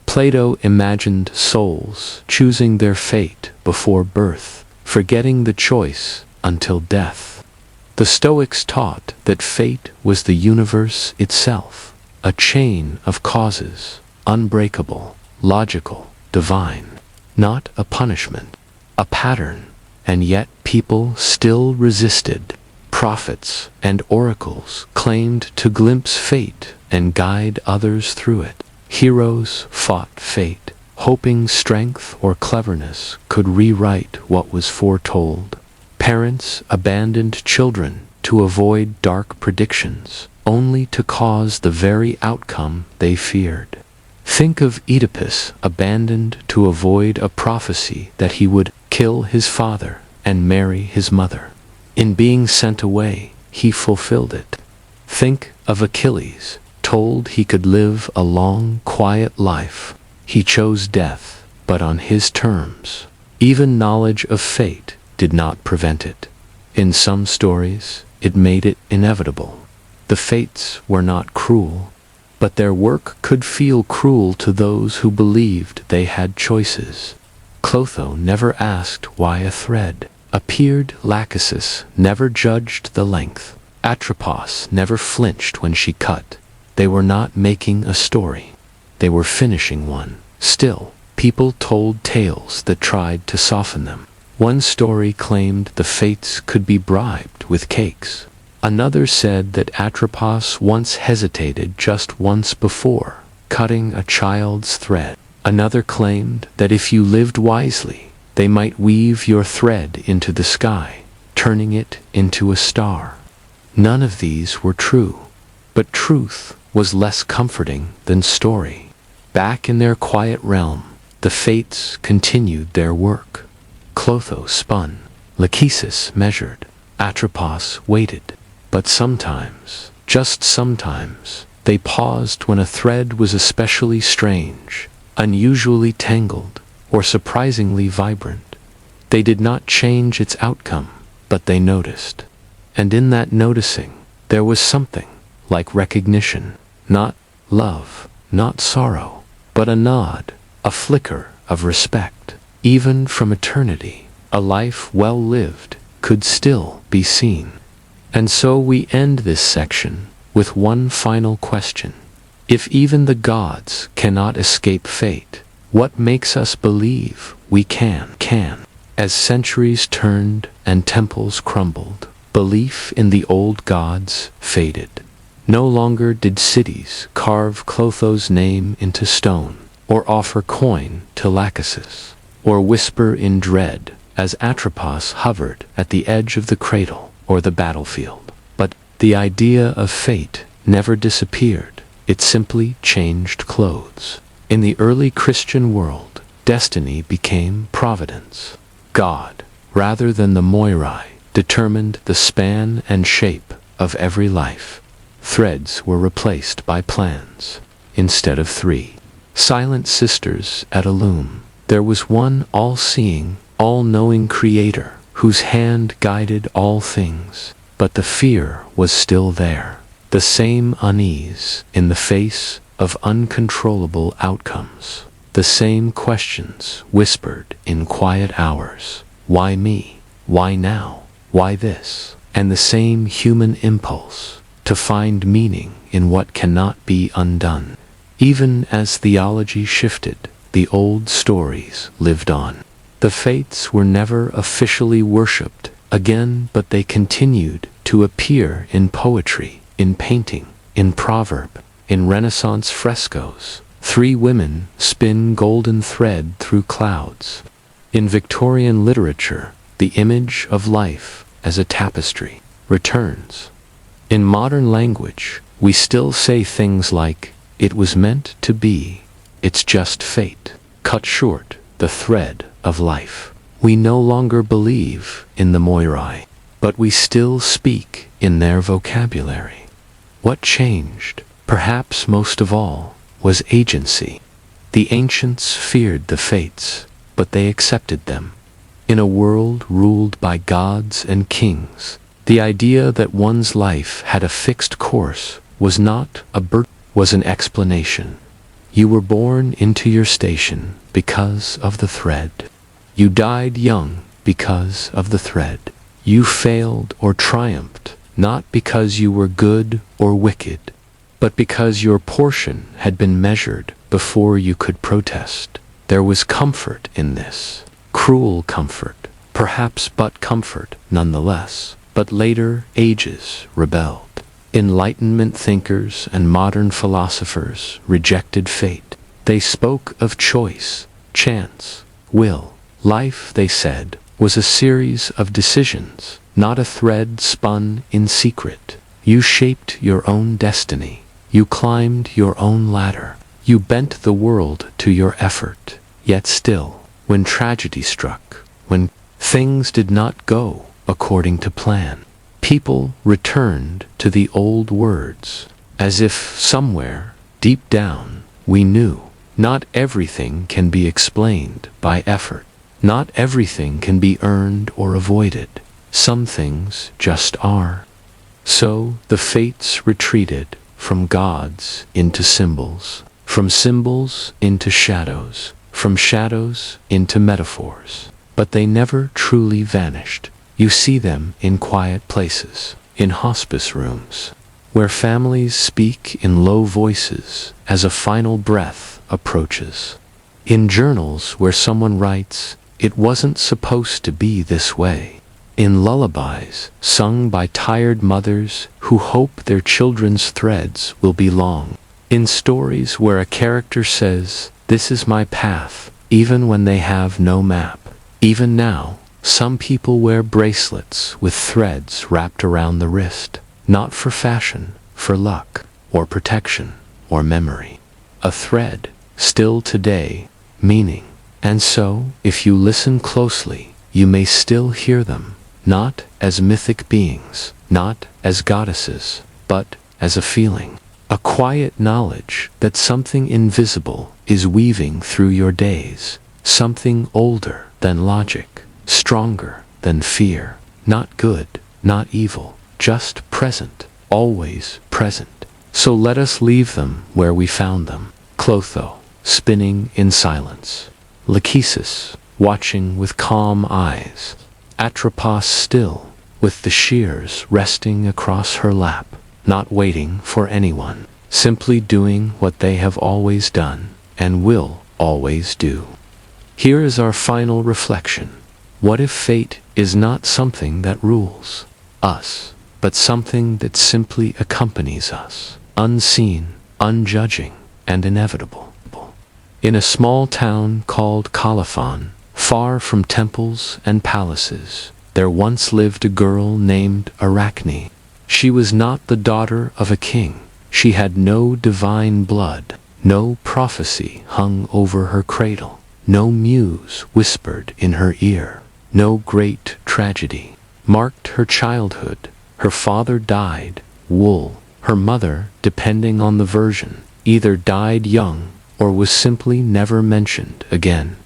Plato imagined souls choosing their fate before birth, forgetting the choice until death. The Stoics taught that fate was the universe itself, a chain of causes, unbreakable, logical, divine, not a punishment, a pattern. And yet people still resisted. Prophets and oracles claimed to glimpse fate and guide others through it. Heroes fought fate, hoping strength or cleverness could rewrite what was foretold. Parents abandoned children to avoid dark predictions, only to cause the very outcome they feared. Think of Oedipus, abandoned to avoid a prophecy that he would kill his father and marry his mother. In being sent away, he fulfilled it. Think of Achilles, told he could live a long, quiet life. He chose death, but on his terms. Even knowledge of fate did not prevent it. In some stories, it made it inevitable. The fates were not cruel, but their work could feel cruel to those who believed they had choices. Clotho never asked why a thread appeared. Lachesis never judged the length. Atropos never flinched when she cut. They were not making a story. They were finishing one. Still, people told tales that tried to soften them. One story claimed the fates could be bribed with cakes. Another said that Atropos once hesitated just once before cutting a child's thread. Another claimed that if you lived wisely, they might weave your thread into the sky, turning it into a star. None of these were true, but truth was less comforting than story. Back in their quiet realm, the fates continued their work. Clotho spun, Lachesis measured, Atropos waited. But sometimes, just sometimes, They paused when a thread was especially strange, unusually tangled, or surprisingly vibrant. They did not change its outcome, but they noticed. And in that noticing, there was something like recognition, not love, not sorrow, but a nod, a flicker of respect. Even from eternity, a life well lived could still be seen. And so we end this section with one final question. If even the gods cannot escape fate, what makes us believe we can? As centuries turned and temples crumbled, belief in the old gods faded. No longer did cities carve Clotho's name into stone, or offer coin to Lachesis, or whisper in dread as Atropos hovered at the edge of the cradle or the battlefield. But the idea of fate never disappeared. It simply changed clothes. In the early Christian world, destiny became providence. God, rather than the Moirai, determined the span and shape of every life. Threads were replaced by plans. Instead of three silent sisters at a loom, there was one all-seeing, all-knowing creator whose hand guided all things. But the fear was still there, the same unease in the face of uncontrollable outcomes, the same questions whispered in quiet hours. Why me? Why now? Why this? And the same human impulse to find meaning in what cannot be undone. Even as theology shifted, the old stories lived on. The fates were never officially worshipped again, but they continued to appear in poetry, in painting, in proverb, in Renaissance frescoes. Three women spin golden thread through clouds. In Victorian literature, the image of life as a tapestry returns. In modern language, we still say things like, "It was meant to be," "It's just fate," "Cut short the thread of life." We no longer believe in the Moirai, but we still speak in their vocabulary. What changed, perhaps most of all, was agency. The ancients feared the fates, but they accepted them. In a world ruled by gods and kings, the idea that one's life had a fixed course was not a burden, was an explanation. You were born into your station because of the thread. You died young because of the thread. You failed or triumphed, not because you were good or wicked, but because your portion had been measured before you could protest. There was comfort in this. Cruel comfort, perhaps, but comfort nonetheless. But later ages rebelled. Enlightenment thinkers and modern philosophers rejected fate. They spoke of choice, chance, will. Life, they said, was a series of decisions, not a thread spun in secret. You shaped your own destiny. You climbed your own ladder. You bent the world to your effort. Yet still, when tragedy struck, when things did not go according to plan, people returned to the old words, as if somewhere, deep down, we knew. Not everything can be explained by effort. Not everything can be earned or avoided. Some things just are. So the fates retreated from gods into symbols, from symbols into shadows, from shadows into metaphors. But they never truly vanished. You see them in quiet places, in hospice rooms, where families speak in low voices as a final breath approaches. In journals where someone writes, "It wasn't supposed to be this way." In lullabies sung by tired mothers who hope their children's threads will be long. In stories where a character says, "This is my path," even when they have no map. Even now, some people wear bracelets with threads wrapped around the wrist, not for fashion, for luck, or protection, or memory. A thread, still today, meaning. And so, if you listen closely, you may still hear them, not as mythic beings, not as goddesses, but as a feeling. a quiet knowledge that something invisible is weaving through your days, something older than logic, stronger than fear, not good, not evil, just present, always present. So let us leave them where we found them. Clotho, spinning in silence. Lachesis, watching with calm eyes. Atropos still, with the shears resting across her lap, not waiting for anyone, simply doing what they have always done and will always do. Here is our final reflection. What if fate is not something that rules us, but something that simply accompanies us, unseen, unjudging, and inevitable? In a small town called Colophon, far from temples and palaces, there once lived a girl named Arachne. She was not the daughter of a king. She had no divine blood. No prophecy hung over her cradle. No muse whispered in her ear. No great tragedy marked her childhood. Her father died, wool. Her mother, depending on the version, either died young or was simply never mentioned again.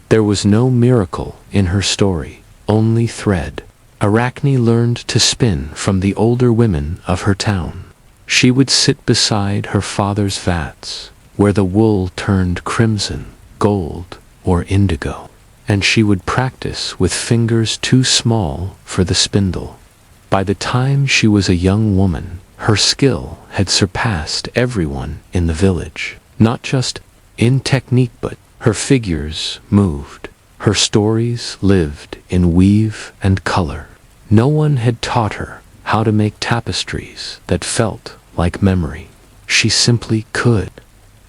There was no miracle in her story, only thread. Arachne learned to spin from the older women of her town. She would sit beside her father's vats, where the wool turned crimson, gold, or indigo, and she would practice with fingers too small for the spindle. By the time she was a young woman, her skill had surpassed everyone in the village, not just in technique, but her figures moved, her stories lived in weave and color. No one had taught her how to make tapestries that felt like memory. She simply could.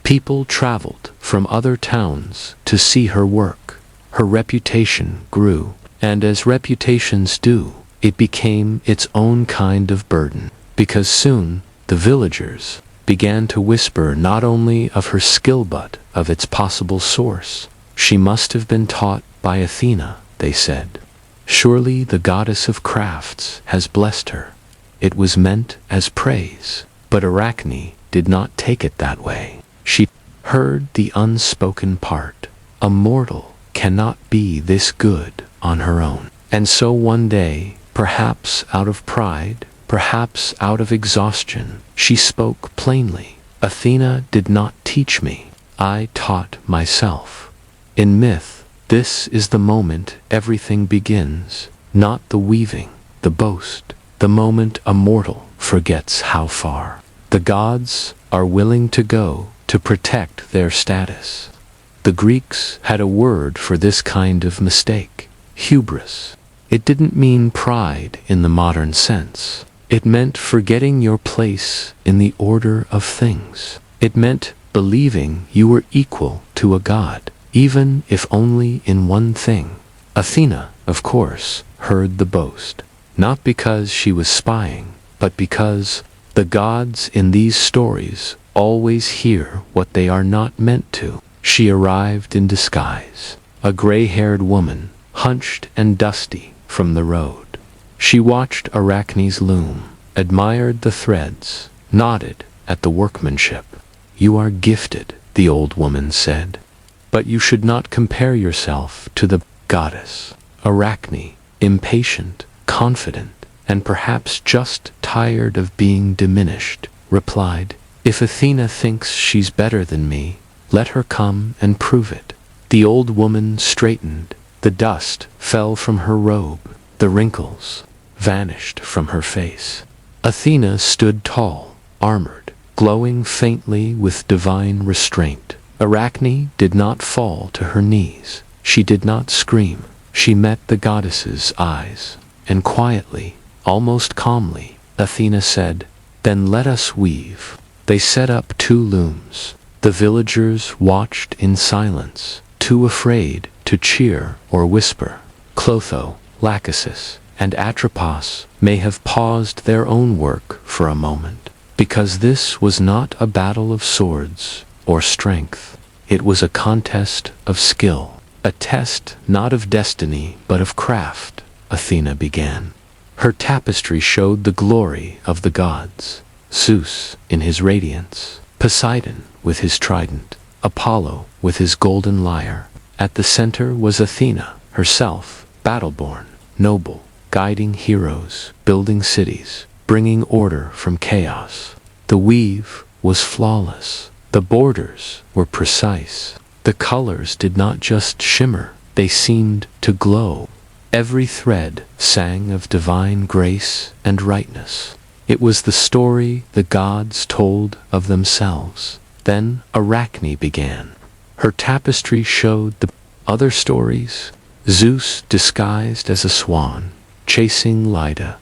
People traveled from other towns to see her work. Her reputation grew, and as reputations do, it became its own kind of burden, because soon the villagers began to whisper not only of her skill but of its possible source. She must have been taught by Athena, they said. Surely the goddess of crafts has blessed her. It was meant as praise, but Arachne did not take it that way. She heard the unspoken part. A mortal cannot be this good on her own. And so one day, perhaps out of pride, perhaps out of exhaustion, she spoke plainly. Athena did not teach me. I taught myself. In myth, this is the moment everything begins, not the weaving, the boast, the moment a mortal forgets how far the gods are willing to go to protect their status. The Greeks had a word for this kind of mistake: hubris. It didn't mean pride in the modern sense. It meant forgetting your place in the order of things. It meant believing you were equal to a god, even if only in one thing. Athena, of course, heard the boast, not because she was spying, but because the gods in these stories always hear what they are not meant to. She arrived in disguise, a gray-haired woman, hunched and dusty from the road. She watched Arachne's loom, admired the threads, nodded at the workmanship. You are gifted, the old woman said, but you should not compare yourself to the goddess. Arachne, impatient, confident, and perhaps just tired of being diminished, replied, If Athena thinks she's better than me, let her come and prove it. The old woman straightened. The dust fell from her robe. The wrinkles vanished from her face. Athena stood tall, armored, glowing faintly with divine restraint. Arachne did not fall to her knees. She did not scream. She met the goddess's eyes, and quietly, almost calmly, Athena said, Then let us weave. They set up 2 looms. The villagers watched in silence, too afraid to cheer or whisper. Clotho, Lachesis, and Atropos may have paused their own work for a moment, because this was not a battle of swords or strength. It was a contest of skill, a test not of destiny but of craft. Athena began. Her tapestry showed the glory of the gods, Zeus in his radiance, Poseidon with his trident, Apollo with his golden lyre. At the center was Athena herself, battle-born, noble, guiding heroes, building cities, bringing order from chaos. The weave was flawless. The borders were precise. The colors did not just shimmer, they seemed to glow. Every thread sang of divine grace and rightness. It was the story the gods told of themselves. Then Arachne began. Her tapestry showed the other stories. Zeus disguised as a swan, chasing Leda.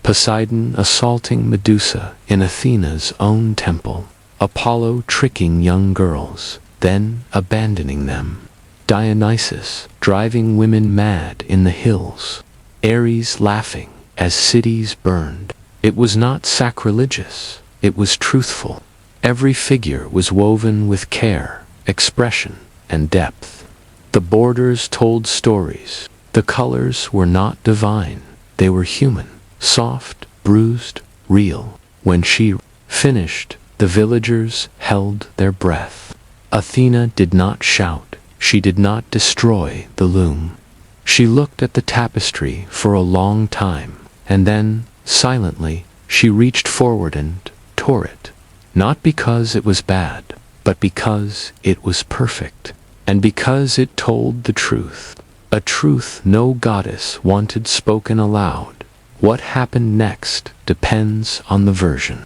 Poseidon assaulting Medusa in Athena's own temple. Apollo tricking young girls, then abandoning them. Dionysus driving women mad in the hills. Ares laughing as cities burned. It was not sacrilegious, it was truthful. Every figure was woven with care, expression, and depth. The borders told stories. The colors were not divine, they were human, soft, bruised, real. When she finished, the villagers held their breath. Athena did not shout, she did not destroy the loom. She looked at the tapestry for a long time, and then, silently, she reached forward and tore it. Not because it was bad, but because it was perfect, and because it told the truth. A truth no goddess wanted spoken aloud. What happened next depends on the version.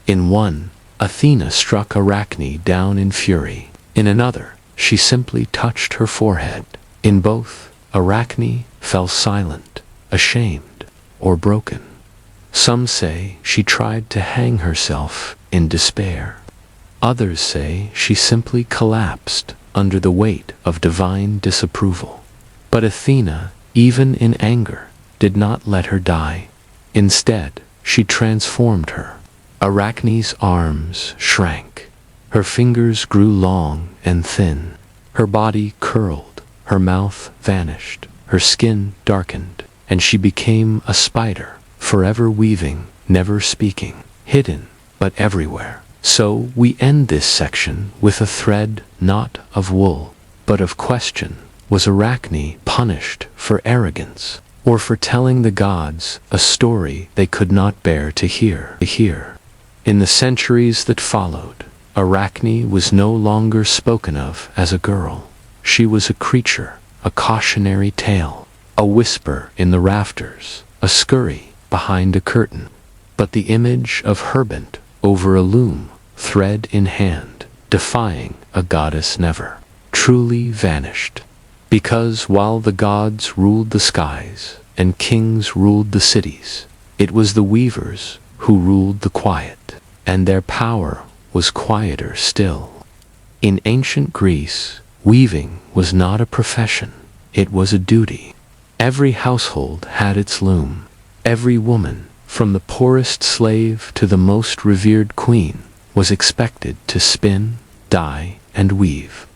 In one, Athena struck Arachne down in fury. In another, she simply touched her forehead. In both, Arachne fell silent, ashamed, or broken. Some say she tried to hang herself in despair. Others say she simply collapsed under the weight of divine disapproval. But Athena, even in anger, did not let her die. Instead, she transformed her. Arachne's arms shrank. Her fingers grew long and thin. Her body curled. Her mouth vanished. Her skin darkened. And she became a spider, forever weaving, never speaking, hidden, but everywhere. So we end this section with a thread not of wool, but of question. Was Arachne punished for arrogance, or for telling the gods a story they could not bear to hear? In the centuries that followed, Arachne was no longer spoken of as a girl. She was a creature, a cautionary tale, a whisper in the rafters, a scurry behind a curtain. But the image of her bent over a loom, thread in hand, defying a goddess never, truly vanished. Because while the gods ruled the skies and kings ruled the cities, it was the weavers who ruled the quiet, and their power was quieter still. In ancient Greece, weaving was not a profession, it was a duty. Every household had its loom. Every woman, from the poorest slave to the most revered queen, was expected to spin, dye, and weave.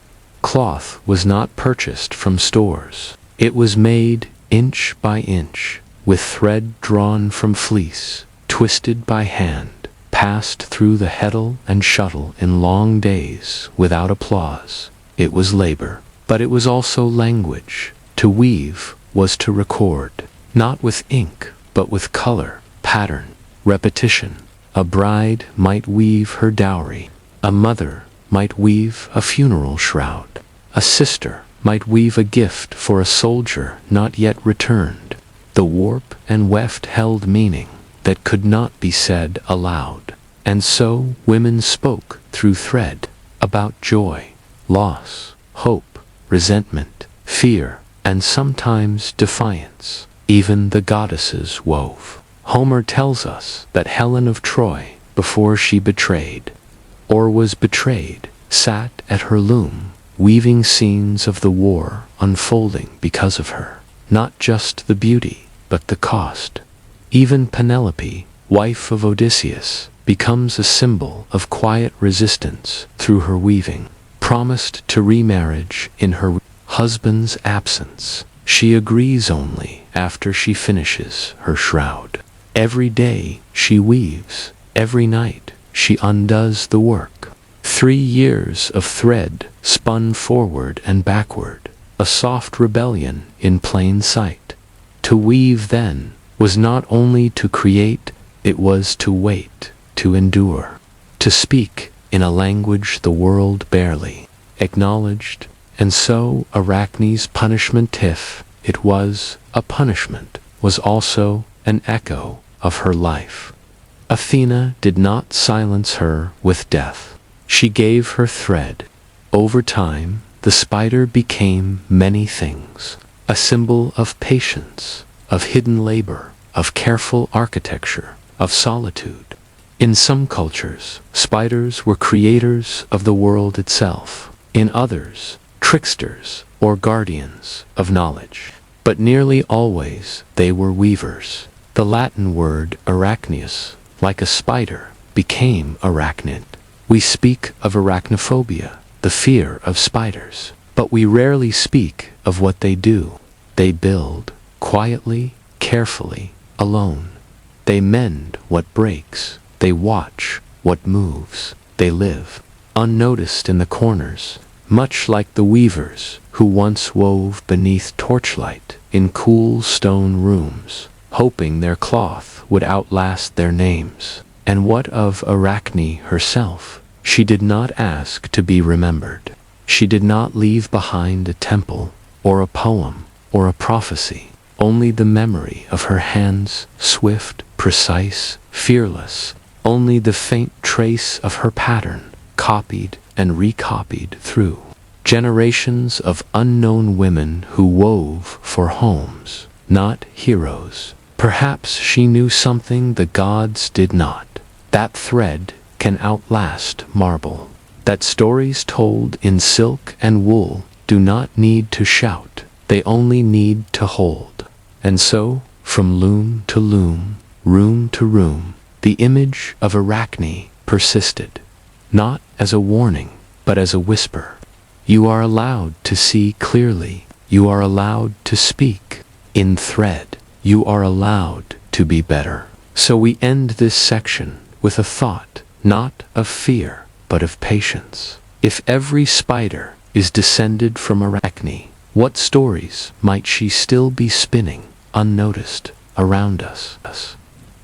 Cloth was not purchased from stores. It was made inch by inch, with thread drawn from fleece, twisted by hand, passed through the heddle and shuttle in long days without applause. It was labor, but it was also language. To weave was to record, not with ink, but with color, pattern, repetition. A bride might weave her dowry. A mother might weave a funeral shroud. A sister might weave a gift for a soldier not yet returned. The warp and weft held meaning that could not be said aloud. And so women spoke through thread about joy, loss, hope, resentment, fear, and sometimes defiance. Even the goddesses wove. Homer tells us that Helen of Troy, before she betrayed, or was betrayed, sat at her loom, weaving scenes of the war unfolding because of her. Not just the beauty, but the cost. Even Penelope, wife of Odysseus, becomes a symbol of quiet resistance through her weaving. Promised to remarriage in her husband's absence, she agrees only after she finishes her shroud. Every day she weaves, every night she undoes the work. 3 years of thread spun forward and backward, a soft rebellion in plain sight. To weave then was not only to create, it was to wait, to endure, to speak in a language the world barely acknowledged. And so Arachne's punishment, if it was a punishment, was also an echo of her life. Athena did not silence her with death. She gave her thread. Over time, the spider became many things, a symbol of patience, of hidden labor, of careful architecture, of solitude. In some cultures, spiders were creators of the world itself. In others, tricksters or guardians of knowledge. But nearly always they were weavers. The Latin word arachneus, like a spider, became arachnid. We speak of arachnophobia, the fear of spiders, but we rarely speak of what they do. They build, quietly, carefully, alone. They mend what breaks. They watch what moves. They live, unnoticed in the corners, much like the weavers who once wove beneath torchlight in cool stone rooms, hoping their cloth would outlast their names. And what of Arachne herself? She did not ask to be remembered. She did not leave behind a temple, or a poem, or a prophecy. Only the memory of her hands, swift, precise, fearless. Only the faint trace of her pattern, copied and recopied through generations of unknown women who wove for homes, not heroes. Perhaps she knew something the gods did not. That thread can outlast marble. That stories told in silk and wool do not need to shout, they only need to hold. And so, from loom to loom, room to room, the image of Arachne persisted, not as a warning, but as a whisper. You are allowed to see clearly. You are allowed to speak in thread. You are allowed to be better. So we end this section with a thought, not of fear, but of patience. If every spider is descended from Arachne, what stories might she still be spinning, unnoticed, around us?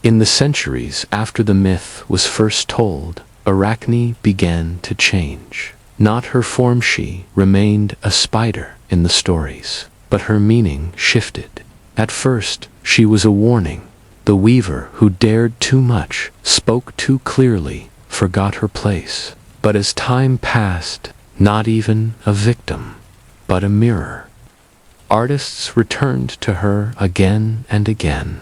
In the centuries after the myth was first told, Arachne began to change. Not her form, she remained a spider in the stories, but her meaning shifted. At first, she was a warning. The weaver who dared too much, spoke too clearly, forgot her place. But as time passed, not even a victim, but a mirror. Artists returned to her again and again.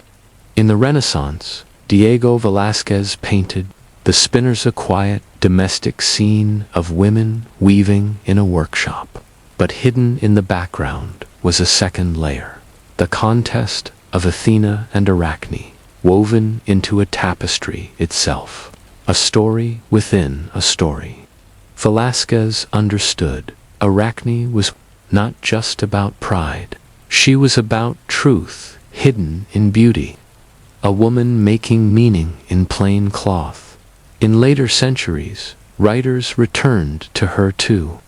In the Renaissance, Diego Velázquez painted the spinner's a quiet, domestic scene of women weaving in a workshop. But hidden in the background was a second layer. The contest of Athena and Arachne, woven into a tapestry itself. A story within a story. Velázquez understood. Arachne was not just about pride. She was about truth, hidden in beauty. A woman making meaning in plain cloth. In later centuries, writers returned to her too.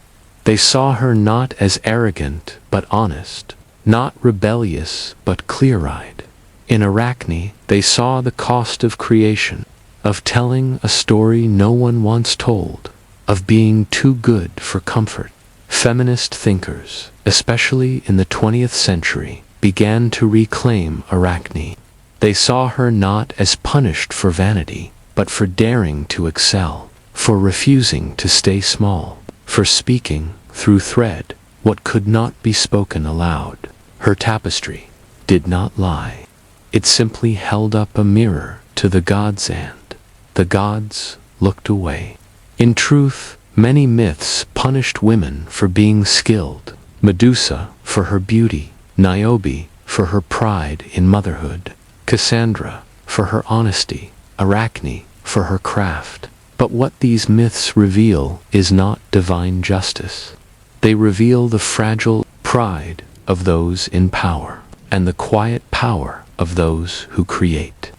They saw her not as arrogant but honest, not rebellious but clear-eyed. In Arachne, they saw the cost of creation, of telling a story no one once told, of being too good for comfort. Feminist thinkers, especially in the 20th century, began to reclaim Arachne. They saw her not as punished for vanity, but for daring to excel, for refusing to stay small, for speaking, through thread, what could not be spoken aloud. Her tapestry did not lie. It simply held up a mirror to the gods, and the gods looked away. In truth, many myths punished women for being skilled. Medusa for her beauty, Niobe for her pride in motherhood, Cassandra for her honesty, Arachne for her craft. But what these myths reveal is not divine justice. They reveal the fragile pride of those in power, and the quiet power of those who create.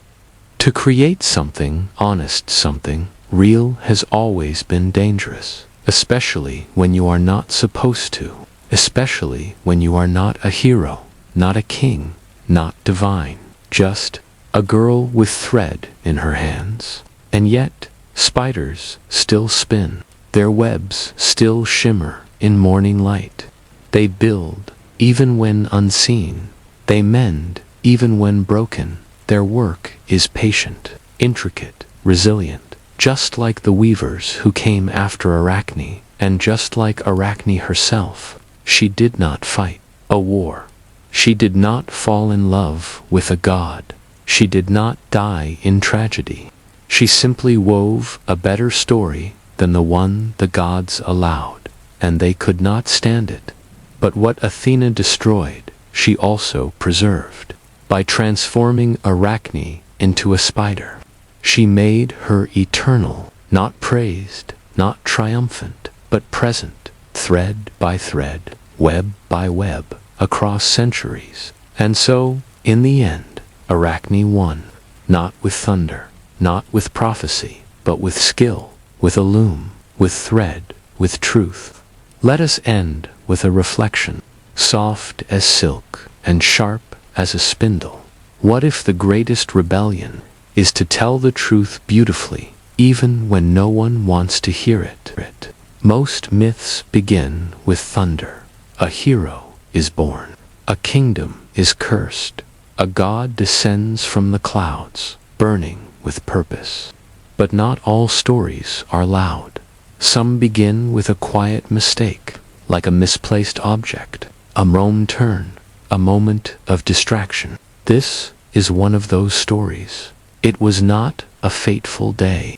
To create something honest, something real, has always been dangerous, especially when you are not supposed to, especially when you are not a hero, not a king, not divine, just a girl with thread in her hands. And yet, spiders still spin, their webs still shimmer in morning light. They build even when unseen, they mend even when broken. Their work is patient, intricate, resilient, just like the weavers who came after Arachne, and just like Arachne herself. She did not fight a war. She did not fall in love with a god. She did not die in tragedy. She simply wove a better story than the one the gods allowed, and they could not stand it. But what Athena destroyed, she also preserved. By transforming Arachne into a spider, she made her eternal, not praised, not triumphant, but present, thread by thread, web by web, across centuries. And so, in the end, Arachne won, not with thunder, not with prophecy, but with skill, with a loom, with thread, with truth. Let us end with a reflection, soft as silk and sharp as a spindle. What if the greatest rebellion is to tell the truth beautifully, even when no one wants to hear it? Most myths begin with thunder. A hero is born. A kingdom is cursed. A god descends from the clouds, burning with purpose. But not all stories are loud. Some begin with a quiet mistake, like a misplaced object, a wrong turn, a moment of distraction. This is one of those stories. It was not a fateful day.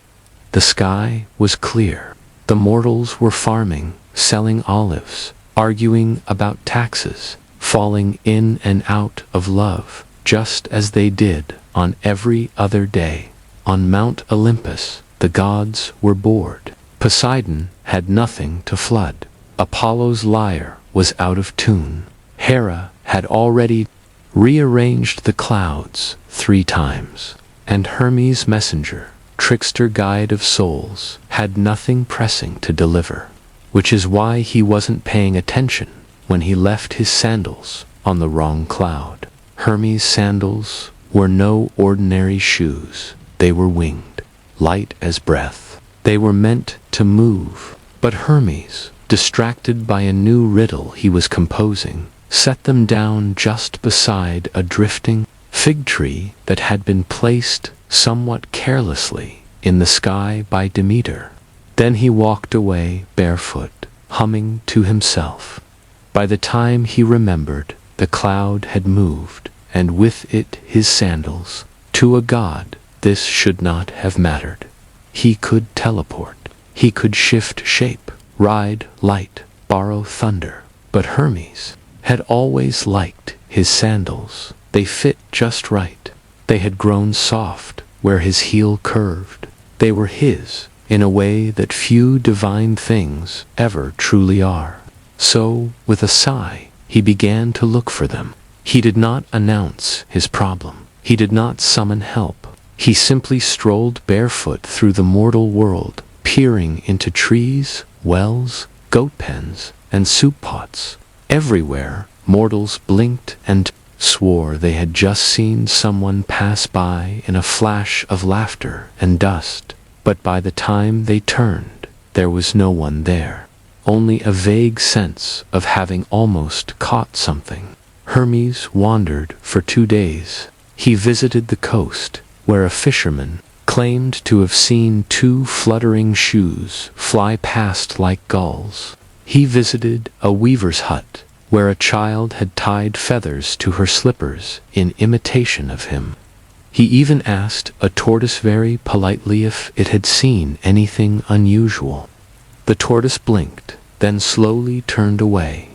The sky was clear. The mortals were farming, selling olives, arguing about taxes, falling in and out of love, just as they did on every other day. On Mount Olympus, the gods were bored. Poseidon had nothing to flood. Apollo's lyre was out of tune. Hera had already rearranged the clouds 3 times. And Hermes' messenger, trickster guide of souls, had nothing pressing to deliver. Which is why he wasn't paying attention when he left his sandals on the wrong cloud. Hermes' sandals were no ordinary shoes. They were winged, light as breath. They were meant to move. But Hermes, distracted by a new riddle he was composing, set them down just beside a drifting fig tree that had been placed somewhat carelessly in the sky by Demeter. Then he walked away barefoot, humming to himself. By the time he remembered, the cloud had moved, and with it his sandals. To a god, this should not have mattered. He could teleport. He could shift shape, ride light, borrow thunder. But Hermes had always liked his sandals. They fit just right. They had grown soft where his heel curved. They were his in a way that few divine things ever truly are. So, with a sigh, he began to look for them. He did not announce his problem. He did not summon help. He simply strolled barefoot through the mortal world, peering into trees, wells, goat pens, and soup pots. Everywhere, mortals blinked and swore they had just seen someone pass by in a flash of laughter and dust. But by the time they turned, there was no one there. Only a vague sense of having almost caught something. Hermes wandered for 2 days. He visited the coast, where a fisherman claimed to have seen 2 fluttering shoes fly past like gulls. He visited a weaver's hut, where a child had tied feathers to her slippers in imitation of him. He even asked a tortoise very politely if it had seen anything unusual. The tortoise blinked, then slowly turned away.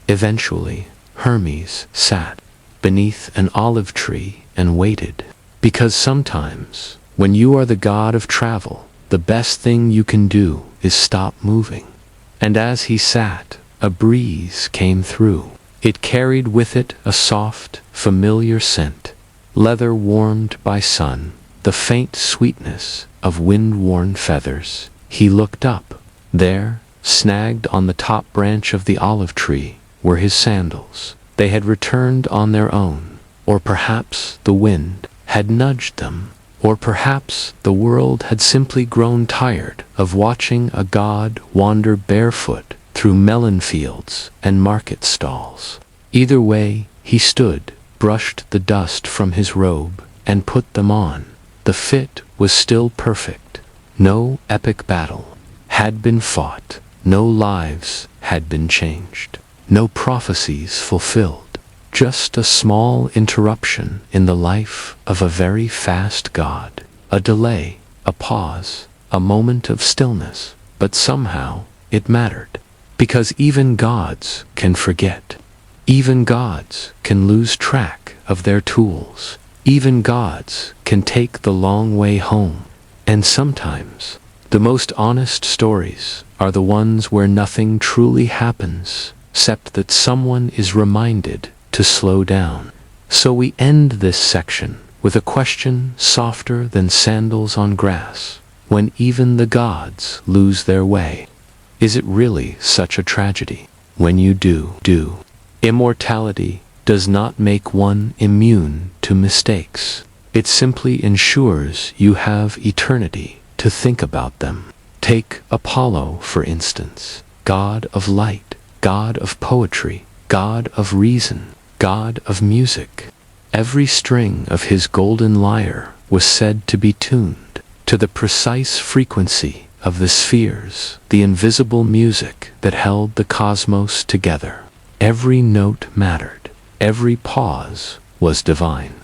Eventually, Hermes sat beneath an olive tree and waited. Because sometimes, when you are the god of travel, the best thing you can do is stop moving. And as he sat, a breeze came through. It carried with it a soft, familiar scent. Leather warmed by sun, the faint sweetness of wind-worn feathers. He looked up. There, snagged on the top branch of the olive tree, were his sandals. They had returned on their own, or perhaps the wind had nudged them, or perhaps the world had simply grown tired of watching a god wander barefoot through melon fields and market stalls. Either way, he stood, brushed the dust from his robe, and put them on. The fit was still perfect. No epic battle had been fought. No lives had been changed. No prophecies fulfilled. Just a small interruption in the life of a very fast god. A delay, a pause, a moment of stillness. But somehow it mattered. Because even gods can forget. Even gods can lose track of their tools. Even gods can take the long way home. And sometimes, the most honest stories are the ones where nothing truly happens, except that someone is reminded to slow down. So we end this section with a question softer than sandals on grass. When even the gods lose their way, is it really such a tragedy? When you do. Immortality does not make one immune to mistakes. It simply ensures you have eternity to think about them. Take Apollo, for instance, god of light, god of poetry, god of reason, god of music. Every string of his golden lyre was said to be tuned to the precise frequency of the spheres, the invisible music that held the cosmos together. Every note mattered. Every pause was divine.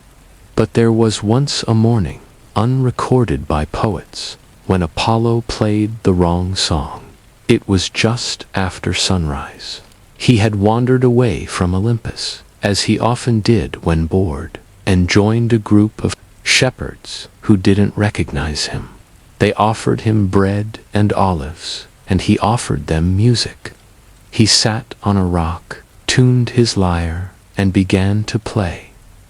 But there was once a morning, unrecorded by poets, when Apollo played the wrong song. It was just after sunrise. He had wandered away from Olympus, as he often did when bored, and joined a group of shepherds who didn't recognize him. They offered him bread and olives, and he offered them music. He sat on a rock, tuned his lyre, and began to play.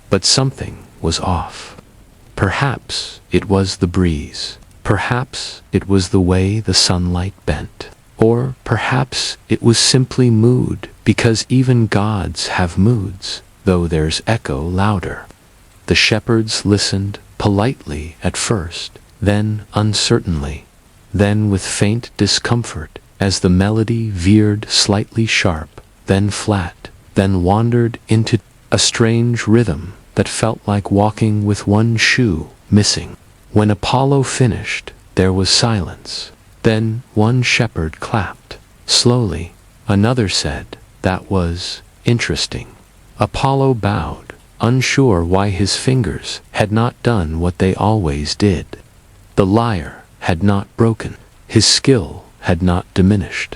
But something was off. Perhaps it was the breeze. Perhaps it was the way the sunlight bent. Or perhaps it was simply mood, because even gods have moods, though theirs echo louder. The shepherds listened politely at first, then uncertainly, then with faint discomfort, as the melody veered slightly sharp, then flat, then wandered into a strange rhythm that felt like walking with one shoe missing. When Apollo finished, there was silence. Then one shepherd clapped. Slowly, another said, "That was interesting." Apollo bowed, unsure why his fingers had not done what they always did. The lyre had not broken. His skill had not diminished.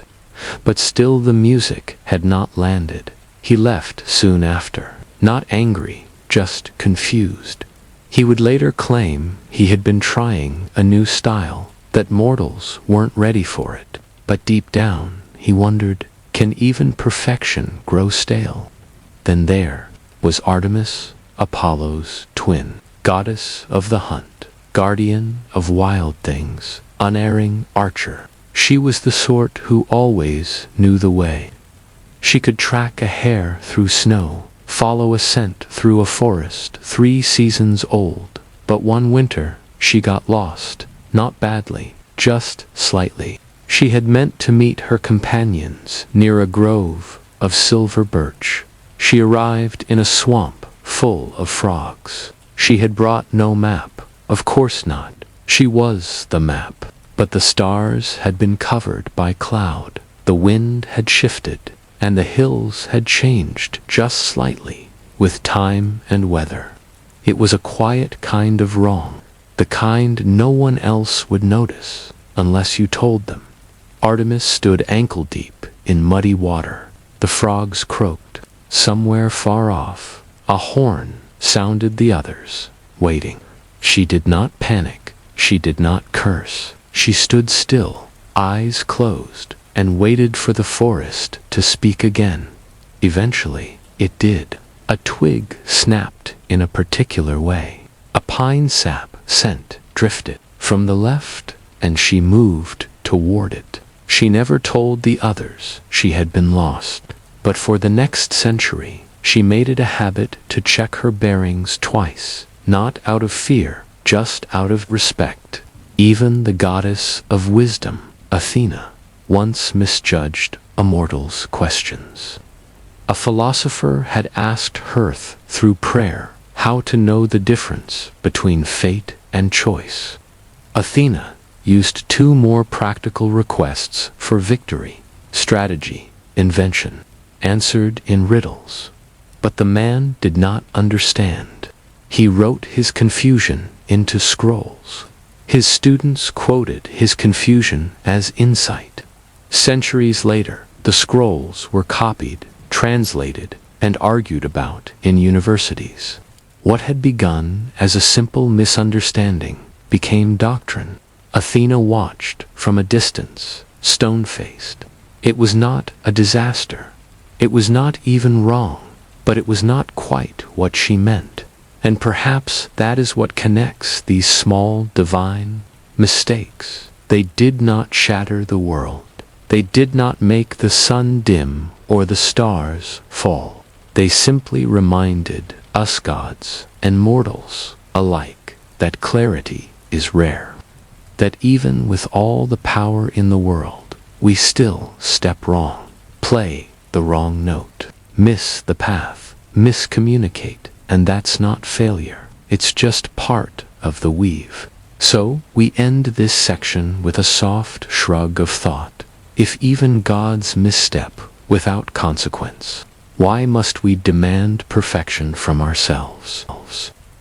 But still the music had not landed. He left soon after, not angry, just confused. He would later claim he had been trying a new style, that mortals weren't ready for it. But deep down, he wondered, can even perfection grow stale? Then there was Artemis, Apollo's twin, goddess of the hunt, guardian of wild things, unerring archer. She was the sort who always knew the way. She could track a hare through snow, follow a scent through a forest 3 seasons old. But one winter, she got lost, not badly, just slightly. She had meant to meet her companions near a grove of silver birch. She arrived in a swamp full of frogs. She had brought no map. Of course not. She was the map. But the stars had been covered by cloud. The wind had shifted, and the hills had changed just slightly, with time and weather. It was a quiet kind of wrong, the kind no one else would notice, unless you told them. Artemis stood ankle-deep in muddy water. The frogs croaked. Somewhere far off, a horn sounded the others, waiting. She did not panic. She did not curse. She stood still, eyes closed, and waited for the forest to speak again. Eventually, it did. A twig snapped in a particular way. A pine sap scent drifted from the left, and she moved toward it. She never told the others she had been lost, but for the next century, she made it a habit to check her bearings twice, not out of fear, just out of respect. Even the goddess of wisdom, Athena, once misjudged a mortal's questions. A philosopher had asked Hearth through prayer how to know the difference between fate and choice. Athena used two more practical requests for victory: strategy, invention, answered in riddles. But the man did not understand. He wrote his confusion into scrolls. His students quoted his confusion as insight. Centuries later, the scrolls were copied, translated, and argued about in universities. What had begun as a simple misunderstanding became doctrine. Athena watched from a distance, stone-faced. It was not a disaster. It was not even wrong, but it was not quite what she meant. And perhaps that is what connects these small divine mistakes. They did not shatter the world. They did not make the sun dim or the stars fall. They simply reminded us gods and mortals alike that clarity is rare. That even with all the power in the world, we still step wrong, play the wrong note, miss the path, miscommunicate, and that's not failure. It's just part of the weave. So we end this section with a soft shrug of thought. If even gods misstep without consequence, why must we demand perfection from ourselves?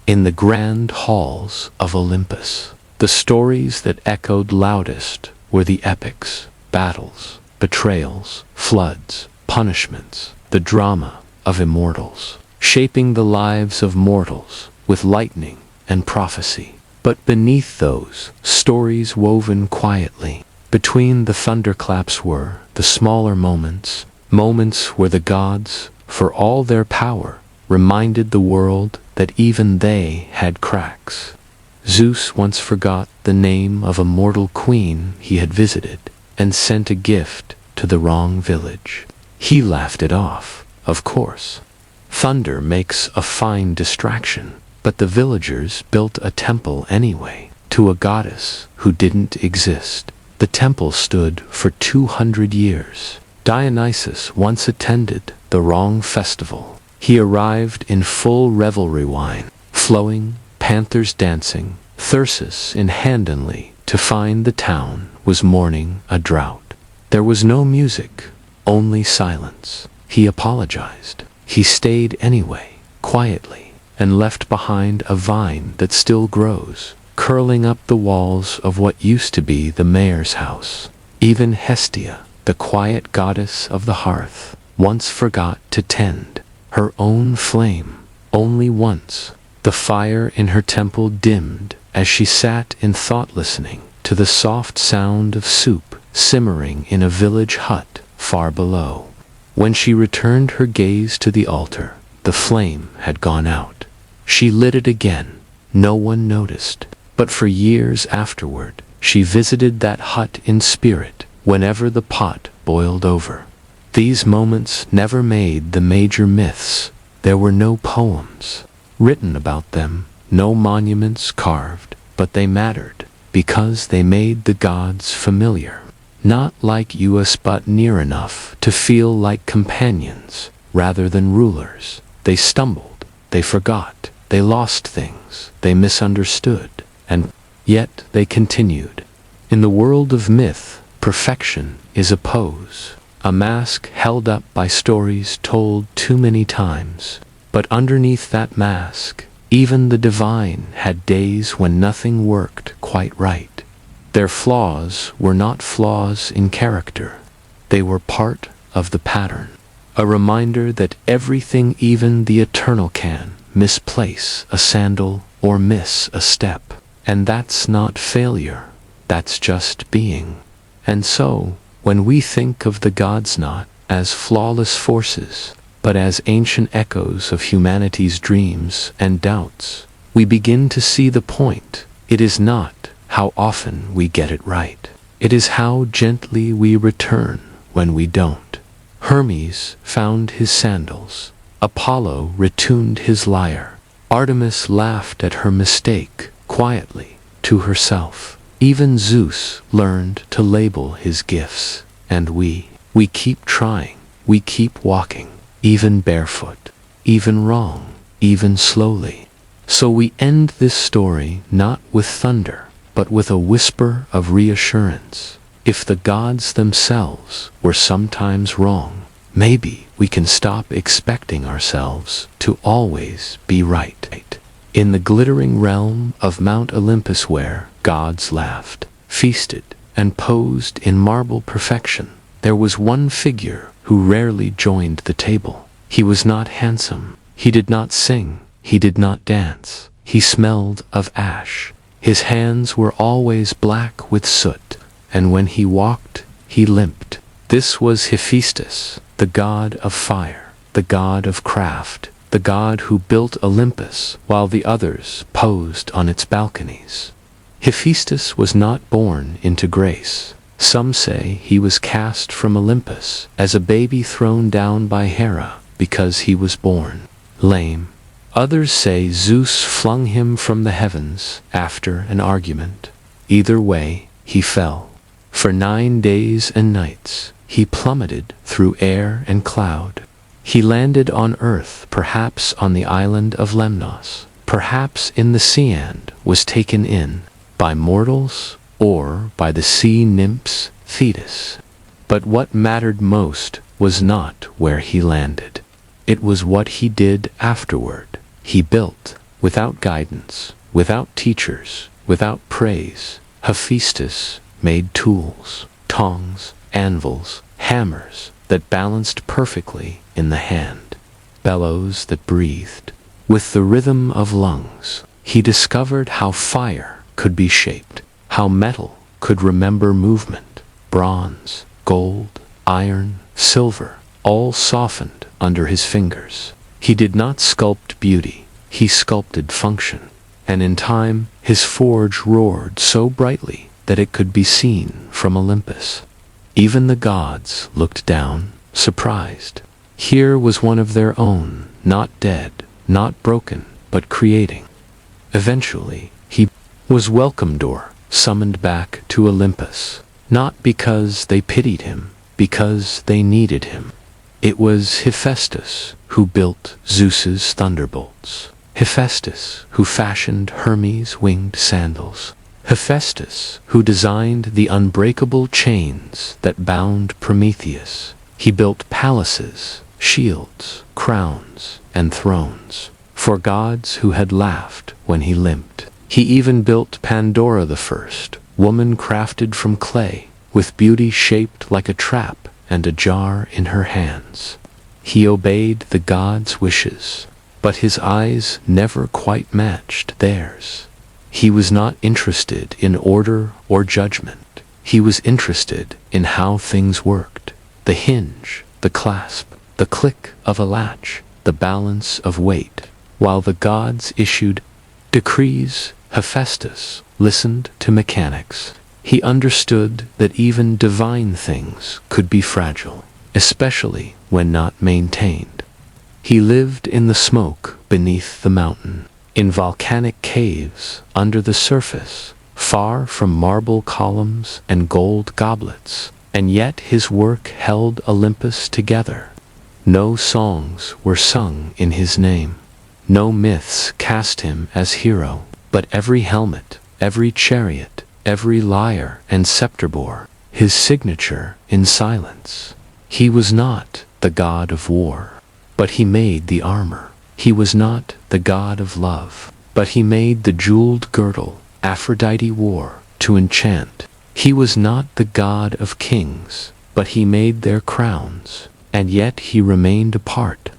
In the grand halls of Olympus, the stories that echoed loudest were the epics, battles, betrayals, floods, punishments, the drama of immortals, shaping the lives of mortals with lightning and prophecy. But beneath those stories woven quietly, between the thunderclaps were the smaller moments, moments where the gods, for all their power, reminded the world that even they had cracks. Zeus once forgot the name of a mortal queen he had visited and sent a gift to the wrong village. He laughed it off, of course. Thunder makes a fine distraction, but the villagers built a temple anyway, to a goddess who didn't exist. The temple stood for 200 years. Dionysus once attended the wrong festival. He arrived in full revelry wine, flowing, panthers dancing, Thyrsis in Handonly, to find the town was mourning a drought. There was no music, only silence. He apologized. He stayed anyway, quietly, and left behind a vine that still grows, curling up the walls of what used to be the mayor's house. Even Hestia, the quiet goddess of the hearth, once forgot to tend her own flame. Only once. The fire in her temple dimmed as she sat in thought, listening to the soft sound of soup simmering in a village hut far below. When she returned her gaze to the altar, the flame had gone out. She lit it again. No one noticed, but for years afterward, she visited that hut in spirit whenever the pot boiled over. These moments never made the major myths. There were no poems written about them, no monuments carved, but they mattered because they made the gods familiar. Not like us, but near enough to feel like companions rather than rulers. They stumbled, they forgot, they lost things, they misunderstood, and yet they continued. In the world of myth, perfection is a pose, a mask held up by stories told too many times. But underneath that mask, even the divine had days when nothing worked quite right. Their flaws were not flaws in character. They were part of the pattern. A reminder that everything, even the eternal, can misplace a sandal or miss a step. And that's not failure. That's just being. And so, when we think of the gods not as flawless forces, but as ancient echoes of humanity's dreams and doubts, we begin to see the point. It is not how often we get it right. It is how gently we return when we don't. Hermes found his sandals. Apollo retuned his lyre. Artemis laughed at her mistake, quietly, to herself. Even Zeus learned to label his gifts. And we keep trying, we keep walking, even barefoot, even wrong, even slowly. So we end this story not with thunder, but with a whisper of reassurance. If the gods themselves were sometimes wrong, maybe we can stop expecting ourselves to always be right. In the glittering realm of Mount Olympus where gods laughed, feasted, and posed in marble perfection, there was one figure who rarely joined the table. He was not handsome, he did not sing, he did not dance, he smelled of ash. His hands were always black with soot, and when he walked, he limped. This was Hephaestus, the god of fire, the god of craft, the god who built Olympus while the others posed on its balconies. Hephaestus was not born into grace. Some say he was cast from Olympus as a baby thrown down by Hera because he was born lame. Others say Zeus flung him from the heavens after an argument. Either way, he fell. For 9 days and nights, he plummeted through air and cloud. He landed on earth, perhaps on the island of Lemnos, perhaps in the sea, and was taken in by mortals or by the sea nymphs Thetis. But what mattered most was not where he landed. It was what he did afterward. He built, without guidance, without teachers, without praise. Hephaestus made tools, tongs, anvils, hammers that balanced perfectly in the hand, bellows that breathed. With the rhythm of lungs, he discovered how fire could be shaped, how metal could remember movement. Bronze, gold, iron, silver, all softened under his fingers. He did not sculpt beauty, he sculpted function. And in time, his forge roared so brightly that it could be seen from Olympus. Even the gods looked down, surprised. Here was one of their own, not dead, not broken, but creating. Eventually, he was welcomed or summoned back to Olympus, not because they pitied him, because they needed him. It was Hephaestus who built Zeus's thunderbolts. Hephaestus who fashioned Hermes' winged sandals. Hephaestus who designed the unbreakable chains that bound Prometheus. He built palaces, shields, crowns, and thrones for gods who had laughed when he limped. He even built Pandora the first, woman crafted from clay, with beauty shaped like a trap and a jar in her hands. He obeyed the gods' wishes, but his eyes never quite matched theirs. He was not interested in order or judgment. He was interested in how things worked. The hinge, the clasp, the click of a latch, the balance of weight. While the gods issued decrees, Hephaestus listened to mechanics. He understood that even divine things could be fragile, especially when not maintained. He lived in the smoke beneath the mountain, in volcanic caves under the surface, far from marble columns and gold goblets, and yet his work held Olympus together. No songs were sung in his name. No myths cast him as hero, but every helmet, every chariot, every lyre and scepter bore his signature in silence. He was not the god of war, but he made the armor. He was not the god of love, but he made the jeweled girdle Aphrodite wore to enchant. He was not the god of kings, but he made their crowns, and yet he remained apart.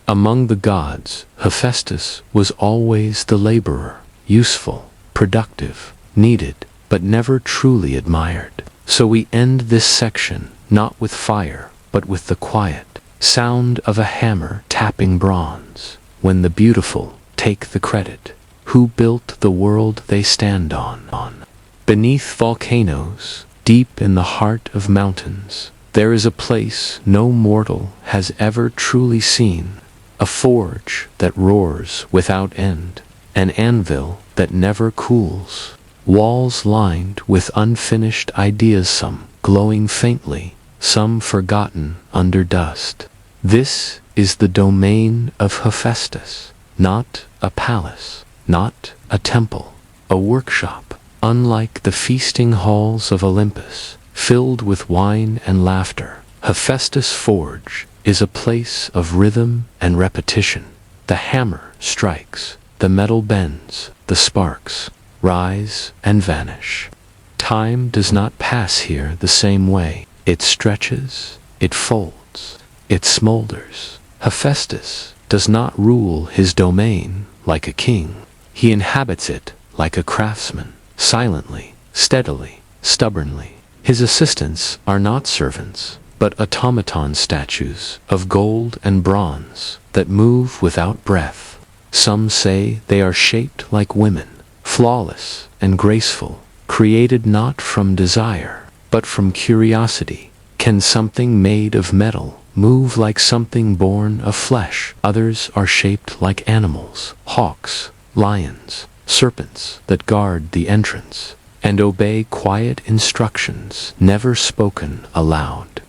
Among the gods, Hephaestus was always the laborer, useful, productive, needed, but never truly admired. So we end this section not with fire, but with the quiet sound of a hammer tapping bronze, when the beautiful take the credit, who built the world they stand on. Beneath volcanoes, deep in the heart of mountains, there is a place no mortal has ever truly seen, a forge that roars without end, an anvil that never cools, walls lined with unfinished ideas, some glowing faintly, some forgotten under dust. This is the domain of Hephaestus, not a palace, not a temple, a workshop, unlike the feasting halls of Olympus, filled with wine and laughter. Hephaestus' forge is a place of rhythm and repetition. The hammer strikes, the metal bends, the sparks rise and vanish. Time does not pass here the same way. It stretches, it folds, it smolders. Hephaestus does not rule his domain like a king. He inhabits it like a craftsman, silently, steadily, stubbornly. His assistants are not servants, but automaton statues of gold and bronze that move without breath. Some say they are shaped like women, flawless and graceful, created not from desire, but from curiosity. Can something made of metal move like something born of flesh? Others are shaped like animals, hawks, lions, serpents that guard the entrance and obey quiet instructions never spoken aloud.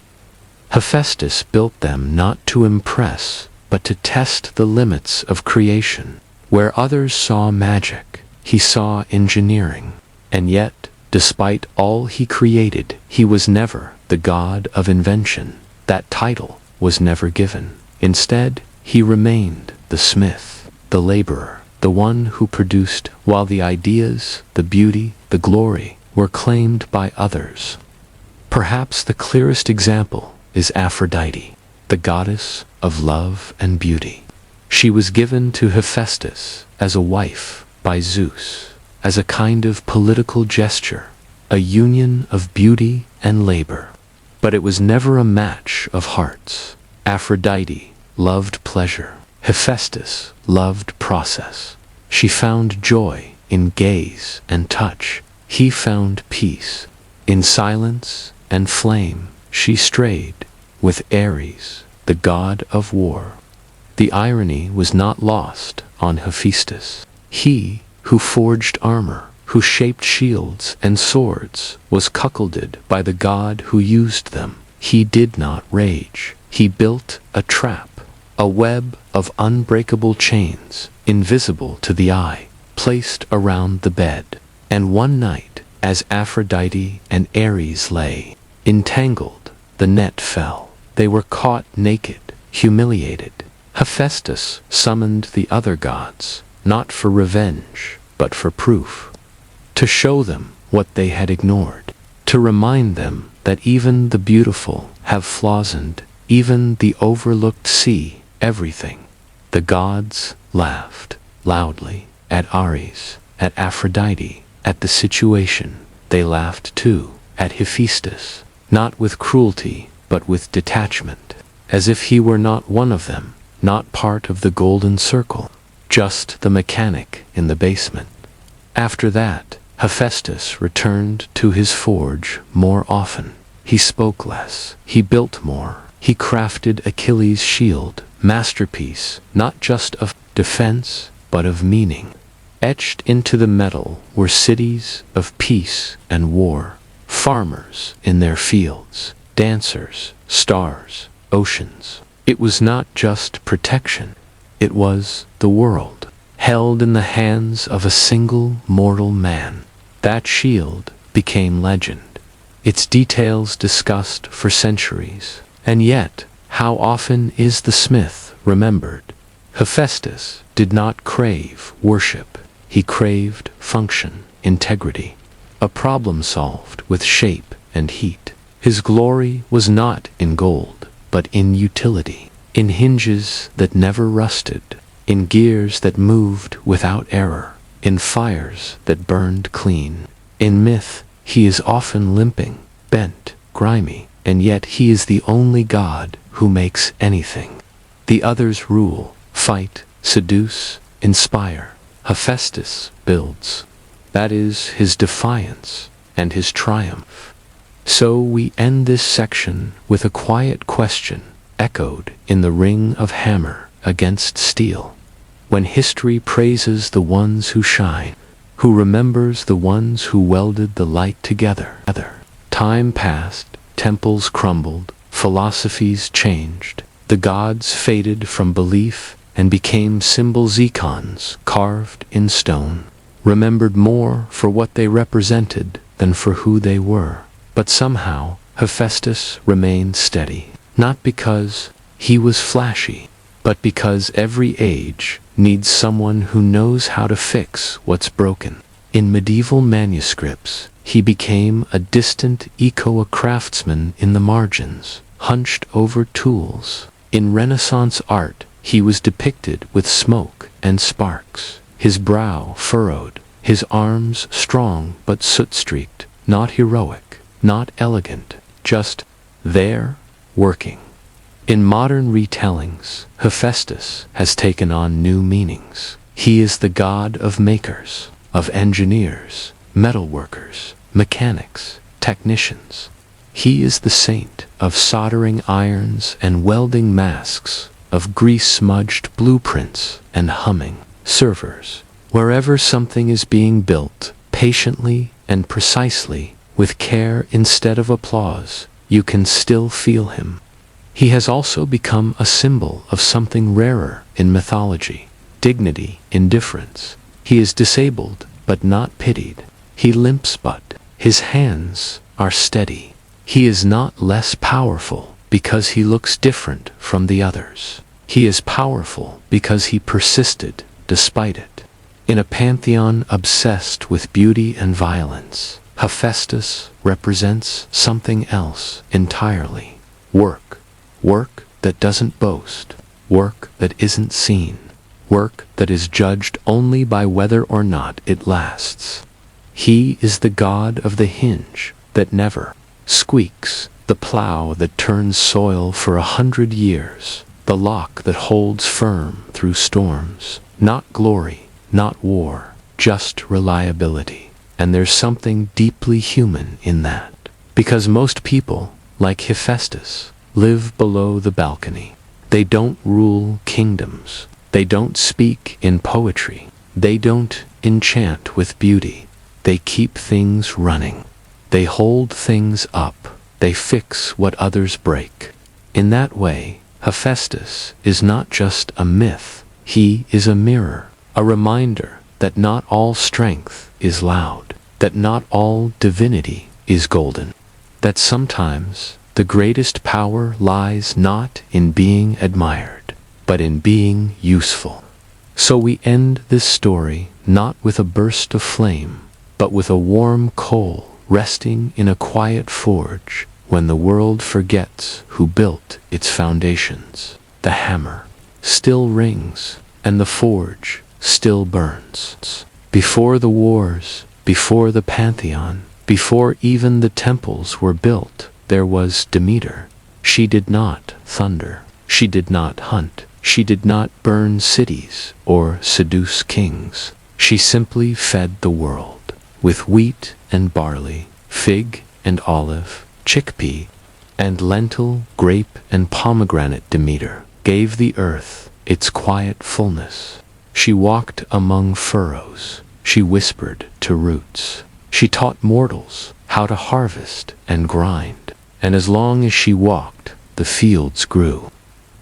Hephaestus built them not to impress, but to test the limits of creation. Where others saw magic, he saw engineering. And yet, despite all he created, he was never the god of invention. That title was never given. Instead, he remained the smith, the laborer, the one who produced, while the ideas, the beauty, the glory were claimed by others. Perhaps the clearest example is Aphrodite, the goddess of love and beauty. She was given to Hephaestus as a wife by Zeus, as a kind of political gesture, a union of beauty and labor. But it was never a match of hearts. Aphrodite loved pleasure. Hephaestus loved process. She found joy in gaze and touch. He found peace in silence and flame. She strayed with Ares, the god of war. The irony was not lost on Hephaestus. He, who forged armor, who shaped shields and swords, was cuckolded by the god who used them. He did not rage. He built a trap, a web of unbreakable chains, invisible to the eye, placed around the bed. And one night, as Aphrodite and Ares lay entangled, the net fell. They were caught naked, humiliated. Hephaestus summoned the other gods, not for revenge, but for proof. To show them what they had ignored. To remind them that even the beautiful have flaws and even the overlooked see everything. The gods laughed loudly at Ares, at Aphrodite, at the situation. They laughed too at Hephaestus, not with cruelty, but with detachment, as if he were not one of them, not part of the golden circle, just the mechanic in the basement. After that, Hephaestus returned to his forge more often. He spoke less. He built more. He crafted Achilles' shield, masterpiece, not just of defense, but of meaning. Etched into the metal were cities of peace and war, farmers in their fields, dancers, stars, oceans. It was not just protection. It was the world, held in the hands of a single mortal man. That shield became legend, its details discussed for centuries. And yet, how often is the smith remembered? Hephaestus did not crave worship. He craved function, integrity, a problem solved with shape and heat. His glory was not in gold, but in utility, in hinges that never rusted, in gears that moved without error, in fires that burned clean. In myth, he is often limping, bent, grimy, and yet he is the only god who makes anything. The others rule, fight, seduce, inspire. Hephaestus builds. That is his defiance and his triumph. So we end this section with a quiet question echoed in the ring of hammer against steel. When history praises the ones who shine, who remembers the ones who welded the light together? Time passed, temples crumbled, philosophies changed, the gods faded from belief and became symbols, icons carved in stone, remembered more for what they represented than for who they were. But somehow Hephaestus remained steady, not because he was flashy, but because every age needs someone who knows how to fix what's broken. In medieval manuscripts, he became a distant echo, a craftsman in the margins, hunched over tools. In Renaissance art, he was depicted with smoke and sparks, his brow furrowed, his arms strong but soot-streaked, not heroic, not elegant, just there, working. In modern retellings, Hephaestus has taken on new meanings. He is the god of makers, of engineers, metalworkers, mechanics, technicians. He is the saint of soldering irons and welding masks, of grease-smudged blueprints and humming servers. Wherever something is being built, patiently and precisely, with care instead of applause, you can still feel him. He has also become a symbol of something rarer in mythology: dignity, indifference. He is disabled, but not pitied. He limps, but his hands are steady. He is not less powerful because he looks different from the others. He is powerful because he persisted despite it. In a pantheon obsessed with beauty and violence, Hephaestus represents something else entirely. Work. Work that doesn't boast. Work that isn't seen. Work that is judged only by whether or not it lasts. He is the god of the hinge that never squeaks, the plow that turns soil for 100 years, the lock that holds firm through storms. Not glory, not war, just reliability. And there's something deeply human in that. Because most people, like Hephaestus, live below the balcony. They don't rule kingdoms. They don't speak in poetry. They don't enchant with beauty. They keep things running. They hold things up. They fix what others break. In that way, Hephaestus is not just a myth. He is a mirror, a reminder that not all strength is loud, that not all divinity is golden, that sometimes the greatest power lies not in being admired, but in being useful. So we end this story not with a burst of flame, but with a warm coal resting in a quiet forge when the world forgets who built its foundations. The hammer still rings, and the forge still burns. Before the wars, before the pantheon, before even the temples were built, there was Demeter. She did not thunder. She did not hunt. She did not burn cities or seduce kings. She simply fed the world with wheat and barley, fig and olive, chickpea and lentil, grape and pomegranate. Demeter gave the earth its quiet fullness. She walked among furrows. She whispered to roots. She taught mortals how to harvest and grind. And as long as she walked, the fields grew.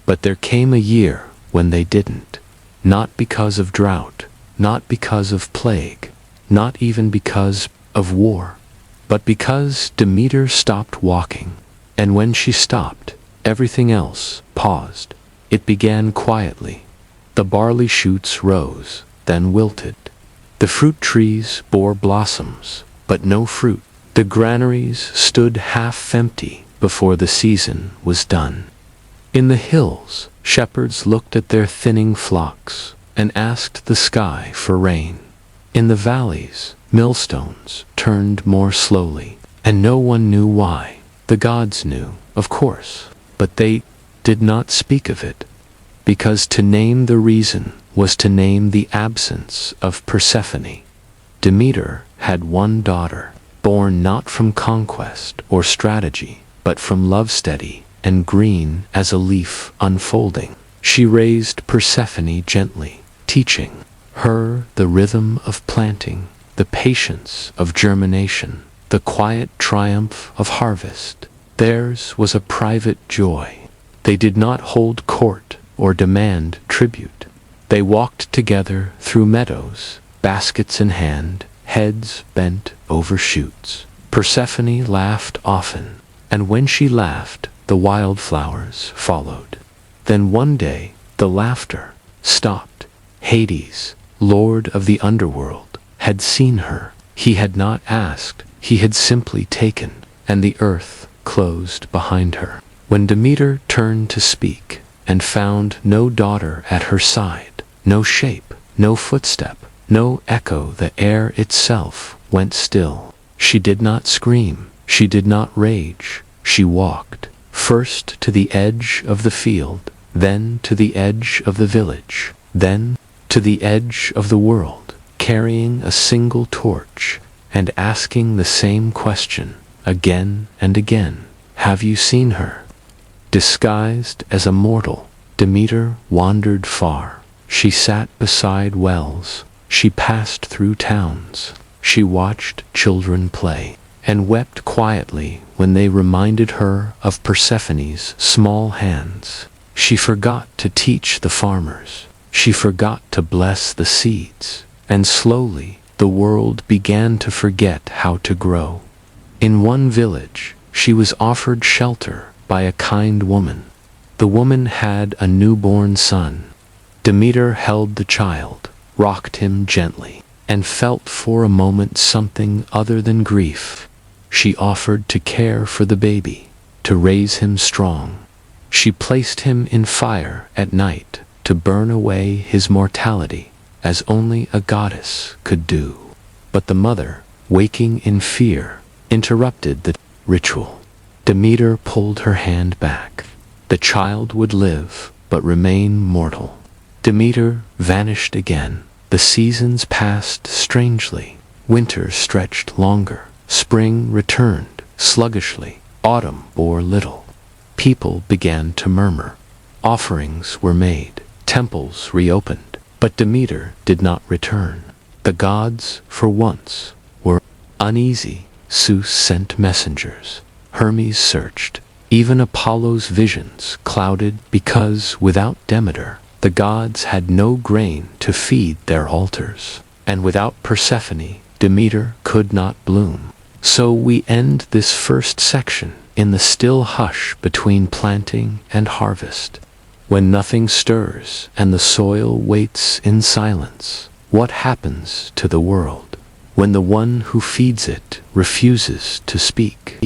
But there came a year when they didn't. Not because of drought, not because of plague, not even because of war, but because Demeter stopped walking. And when she stopped, everything else paused. It began quietly. The barley shoots rose, then wilted. The fruit trees bore blossoms, but no fruit. The granaries stood half empty before the season was done. In the hills, shepherds looked at their thinning flocks and asked the sky for rain. In the valleys, millstones turned more slowly, and no one knew why. The gods knew, of course, but they did not speak of it, because to name the reason was to name the absence of Persephone. Demeter had one daughter, born not from conquest or strategy, but from love steady and green as a leaf unfolding. She raised Persephone gently, teaching her the rhythm of planting, the patience of germination, the quiet triumph of harvest. Theirs was a private joy. They did not hold court or demand tribute. They walked together through meadows, baskets in hand, heads bent over shoots. Persephone laughed often, and when she laughed, the wildflowers followed. Then one day, the laughter stopped. Hades, lord of the underworld, had seen her. He had not asked, he had simply taken, and the earth closed behind her. When Demeter turned to speak, and found no daughter at her side, no shape, no footstep, no echo, the air itself went still. She did not scream, she did not rage, she walked, first to the edge of the field, then to the edge of the village, then to the edge of the world, carrying a single torch, and asking the same question, again and again. Have you seen her? Disguised as a mortal, Demeter wandered far. She sat beside wells, she passed through towns, she watched children play, and wept quietly when they reminded her of Persephone's small hands. She forgot to teach the farmers, she forgot to bless the seeds, and slowly the world began to forget how to grow. In one village, she was offered shelter by a kind woman. The woman had a newborn son. Demeter held the child, rocked him gently, and felt for a moment something other than grief. She offered to care for the baby, to raise him strong. She placed him in fire at night to burn away his mortality, as only a goddess could do. But the mother, waking in fear, interrupted the ritual. Demeter pulled her hand back. The child would live, but remain mortal. Demeter vanished again. The seasons passed strangely. Winter stretched longer. Spring returned sluggishly. Autumn bore little. People began to murmur. Offerings were made. Temples reopened. But Demeter did not return. The gods, for once, were uneasy. Zeus sent messengers. Hermes searched. Even Apollo's visions clouded because without Demeter, the gods had no grain to feed their altars. And without Persephone, Demeter could not bloom. So we end this first section in the still hush between planting and harvest. When nothing stirs and the soil waits in silence, what happens to the world when the one who feeds it refuses to speak?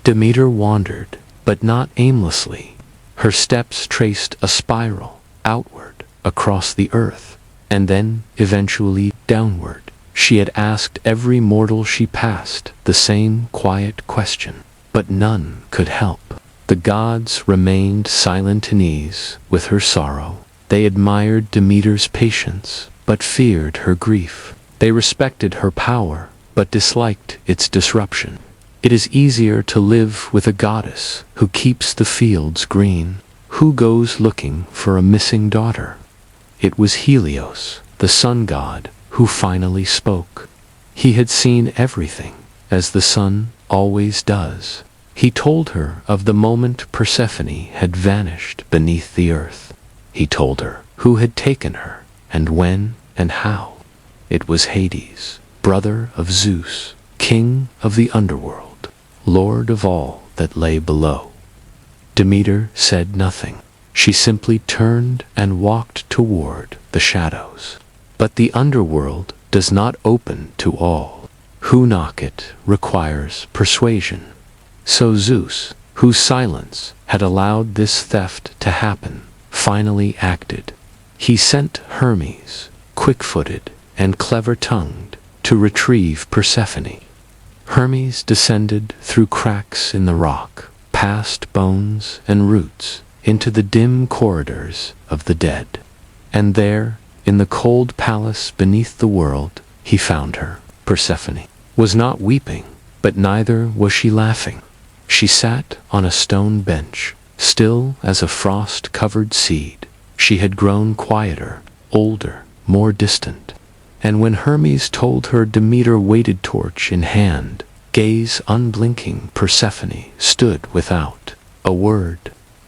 Demeter wandered, but not aimlessly. Her steps traced a spiral, outward, across the earth, and then, eventually, downward. She had asked every mortal she passed the same quiet question, but none could help. The gods remained silent and ease with her sorrow. They admired Demeter's patience, but feared her grief. They respected her power, but disliked its disruption. It is easier to live with a goddess who keeps the fields green, who goes looking for a missing daughter. It was Helios, the sun god, who finally spoke. He had seen everything, as the sun always does. He told her of the moment Persephone had vanished beneath the earth. He told her who had taken her, and when, and how. It was Hades, brother of Zeus, king of the underworld, lord of all that lay below. Demeter said nothing. She simply turned and walked toward the shadows. But the underworld does not open to all. Who knock it requires persuasion. So Zeus, whose silence had allowed this theft to happen, finally acted. He sent Hermes, quick-footed and clever-tongued, to retrieve Persephone. Hermes descended through cracks in the rock, past bones and roots, into the dim corridors of the dead. And there, in the cold palace beneath the world, he found her. Persephone was not weeping, but neither was she laughing. She sat on a stone bench, still as a frost-covered seed. She had grown quieter, older, more distant. And when Hermes told her Demeter waited torch in hand, gaze unblinking, Persephone stood without a word.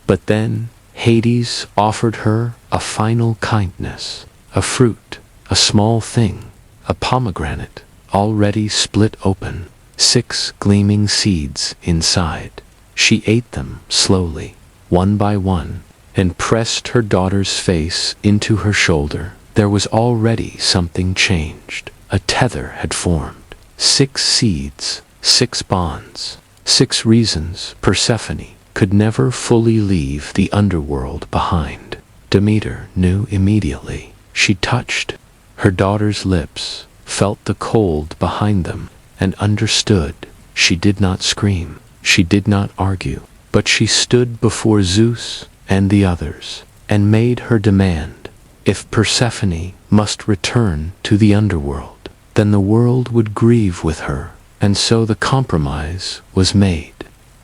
But then Hades offered her a final kindness, a fruit, a small thing, a pomegranate, already split open, 6 gleaming seeds inside. She ate them slowly, one by one, and pressed her daughter's face into her shoulder. There was already something changed. A tether had formed. 6 seeds, 6 bonds, 6 reasons Persephone could never fully leave the underworld behind. Demeter knew immediately. She touched her daughter's lips, felt the cold behind them, and understood. She did not scream. She did not argue. But she stood before Zeus and the others, and made her demand. If Persephone must return to the underworld, then the world would grieve with her, and so the compromise was made.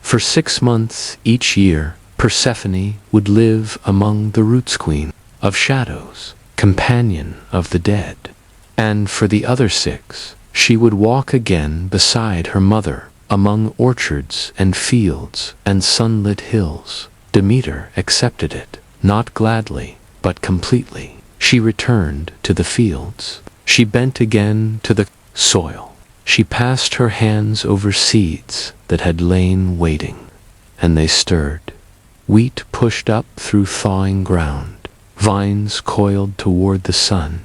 For 6 months each year, Persephone would live among the roots, queen of shadows, companion of the dead. And for the other 6, she would walk again beside her mother, among orchards and fields and sunlit hills. Demeter accepted it, not gladly, but completely. She returned to the fields. She bent again to the soil. She passed her hands over seeds that had lain waiting, and they stirred. Wheat pushed up through thawing ground. Vines coiled toward the sun.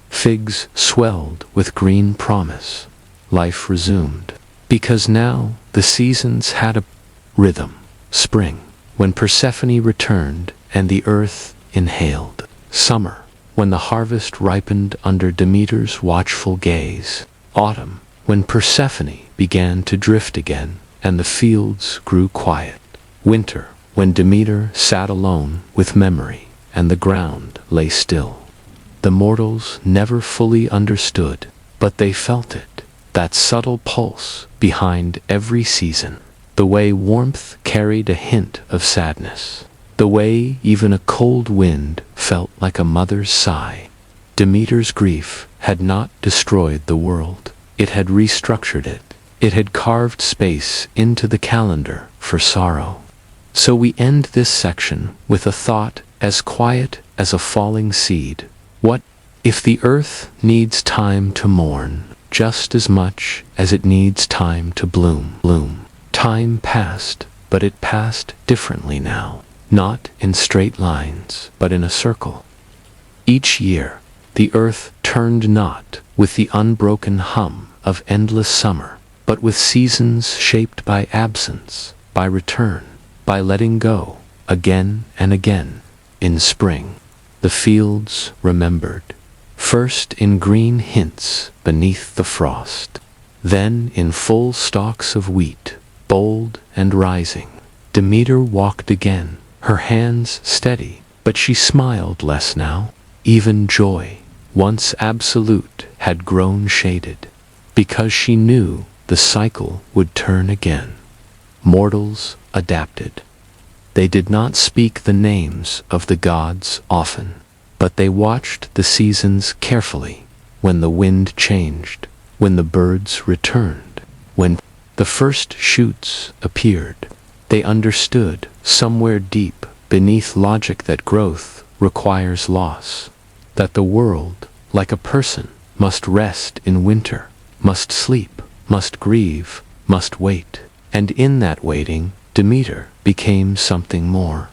Figs swelled with green promise. Life resumed. Because now the seasons had a rhythm. Spring, when Persephone returned and the earth inhaled. Summer, when the harvest ripened under Demeter's watchful gaze. Autumn, when Persephone began to drift again and the fields grew quiet. Winter, when Demeter sat alone with memory and the ground lay still. The mortals never fully understood, but they felt it. That subtle pulse behind every season, the way warmth carried a hint of sadness, the way even a cold wind felt like a mother's sigh. Demeter's grief had not destroyed the world. It had restructured it. It had carved space into the calendar for sorrow. So we end this section with a thought as quiet as a falling seed. What if the earth needs time to mourn just as much as it needs time to bloom? Time passed, but it passed differently now, not in straight lines, but in a circle. Each year, the earth turned not with the unbroken hum of endless summer, but with seasons shaped by absence, by return, by letting go, again and again. In spring, the fields remembered. First in green hints beneath the frost, then in full stalks of wheat, bold and rising. Demeter walked again, her hands steady, but she smiled less now. Even joy, once absolute, had grown shaded, because she knew the cycle would turn again. Mortals adapted. They did not speak the names of the gods often, but they watched the seasons carefully. When the wind changed, when the birds returned, when the first shoots appeared, they understood somewhere deep beneath logic that growth requires loss, that the world, like a person, must rest in winter, must sleep, must grieve, must wait. And in that waiting, Demeter became something more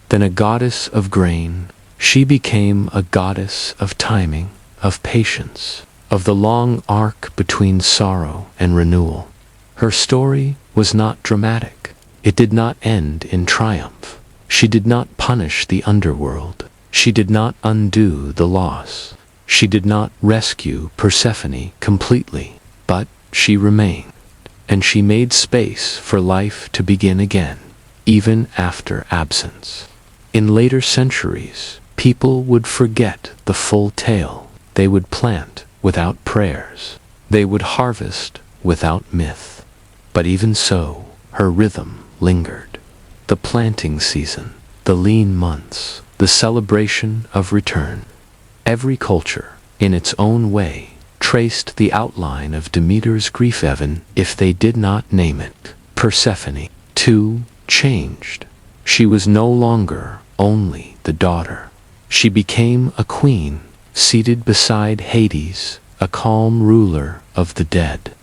than a goddess of grain. She became a goddess of timing, of patience, of the long arc between sorrow and renewal. Her story was not dramatic. It did not end in triumph. She did not punish the underworld. She did not undo the loss. She did not rescue Persephone completely, but she remained. And she made space for life to begin again, even after absence. In later centuries, people would forget the full tale. They would plant without prayers. They would harvest without myth. But even so, her rhythm lingered. The planting season, the lean months, the celebration of return. Every culture, in its own way, traced the outline of Demeter's grief, even if they did not name it. Persephone, too, changed. She was no longer only the daughter. She became a queen, seated beside Hades, a calm ruler of the dead.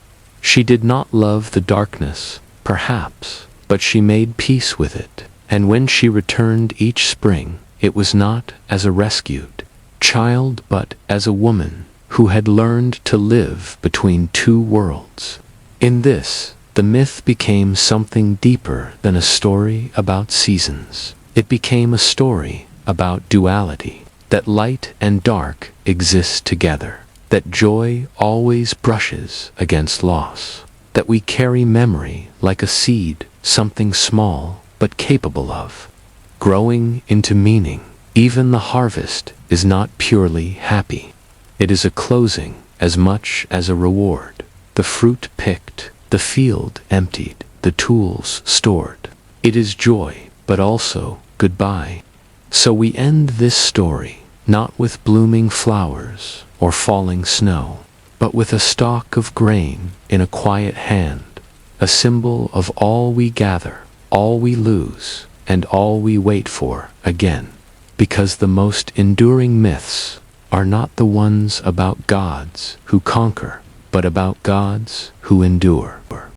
She did not love the darkness, perhaps, but she made peace with it, and when she returned each spring, it was not as a rescued child but as a woman who had learned to live between two worlds. In this, the myth became something deeper than a story about seasons. It became a story about duality, that light and dark exist together, that joy always brushes against loss, that we carry memory like a seed, something small but capable of growing into meaning. Even the harvest is not purely happy. It is a closing as much as a reward. The fruit picked, the field emptied, the tools stored. It is joy, but also goodbye. So we end this story, not with blooming flowers or falling snow, but with a stalk of grain in a quiet hand, a symbol of all we gather, all we lose, and all we wait for again. Because the most enduring myths are not the ones about gods who conquer, but about gods who endure.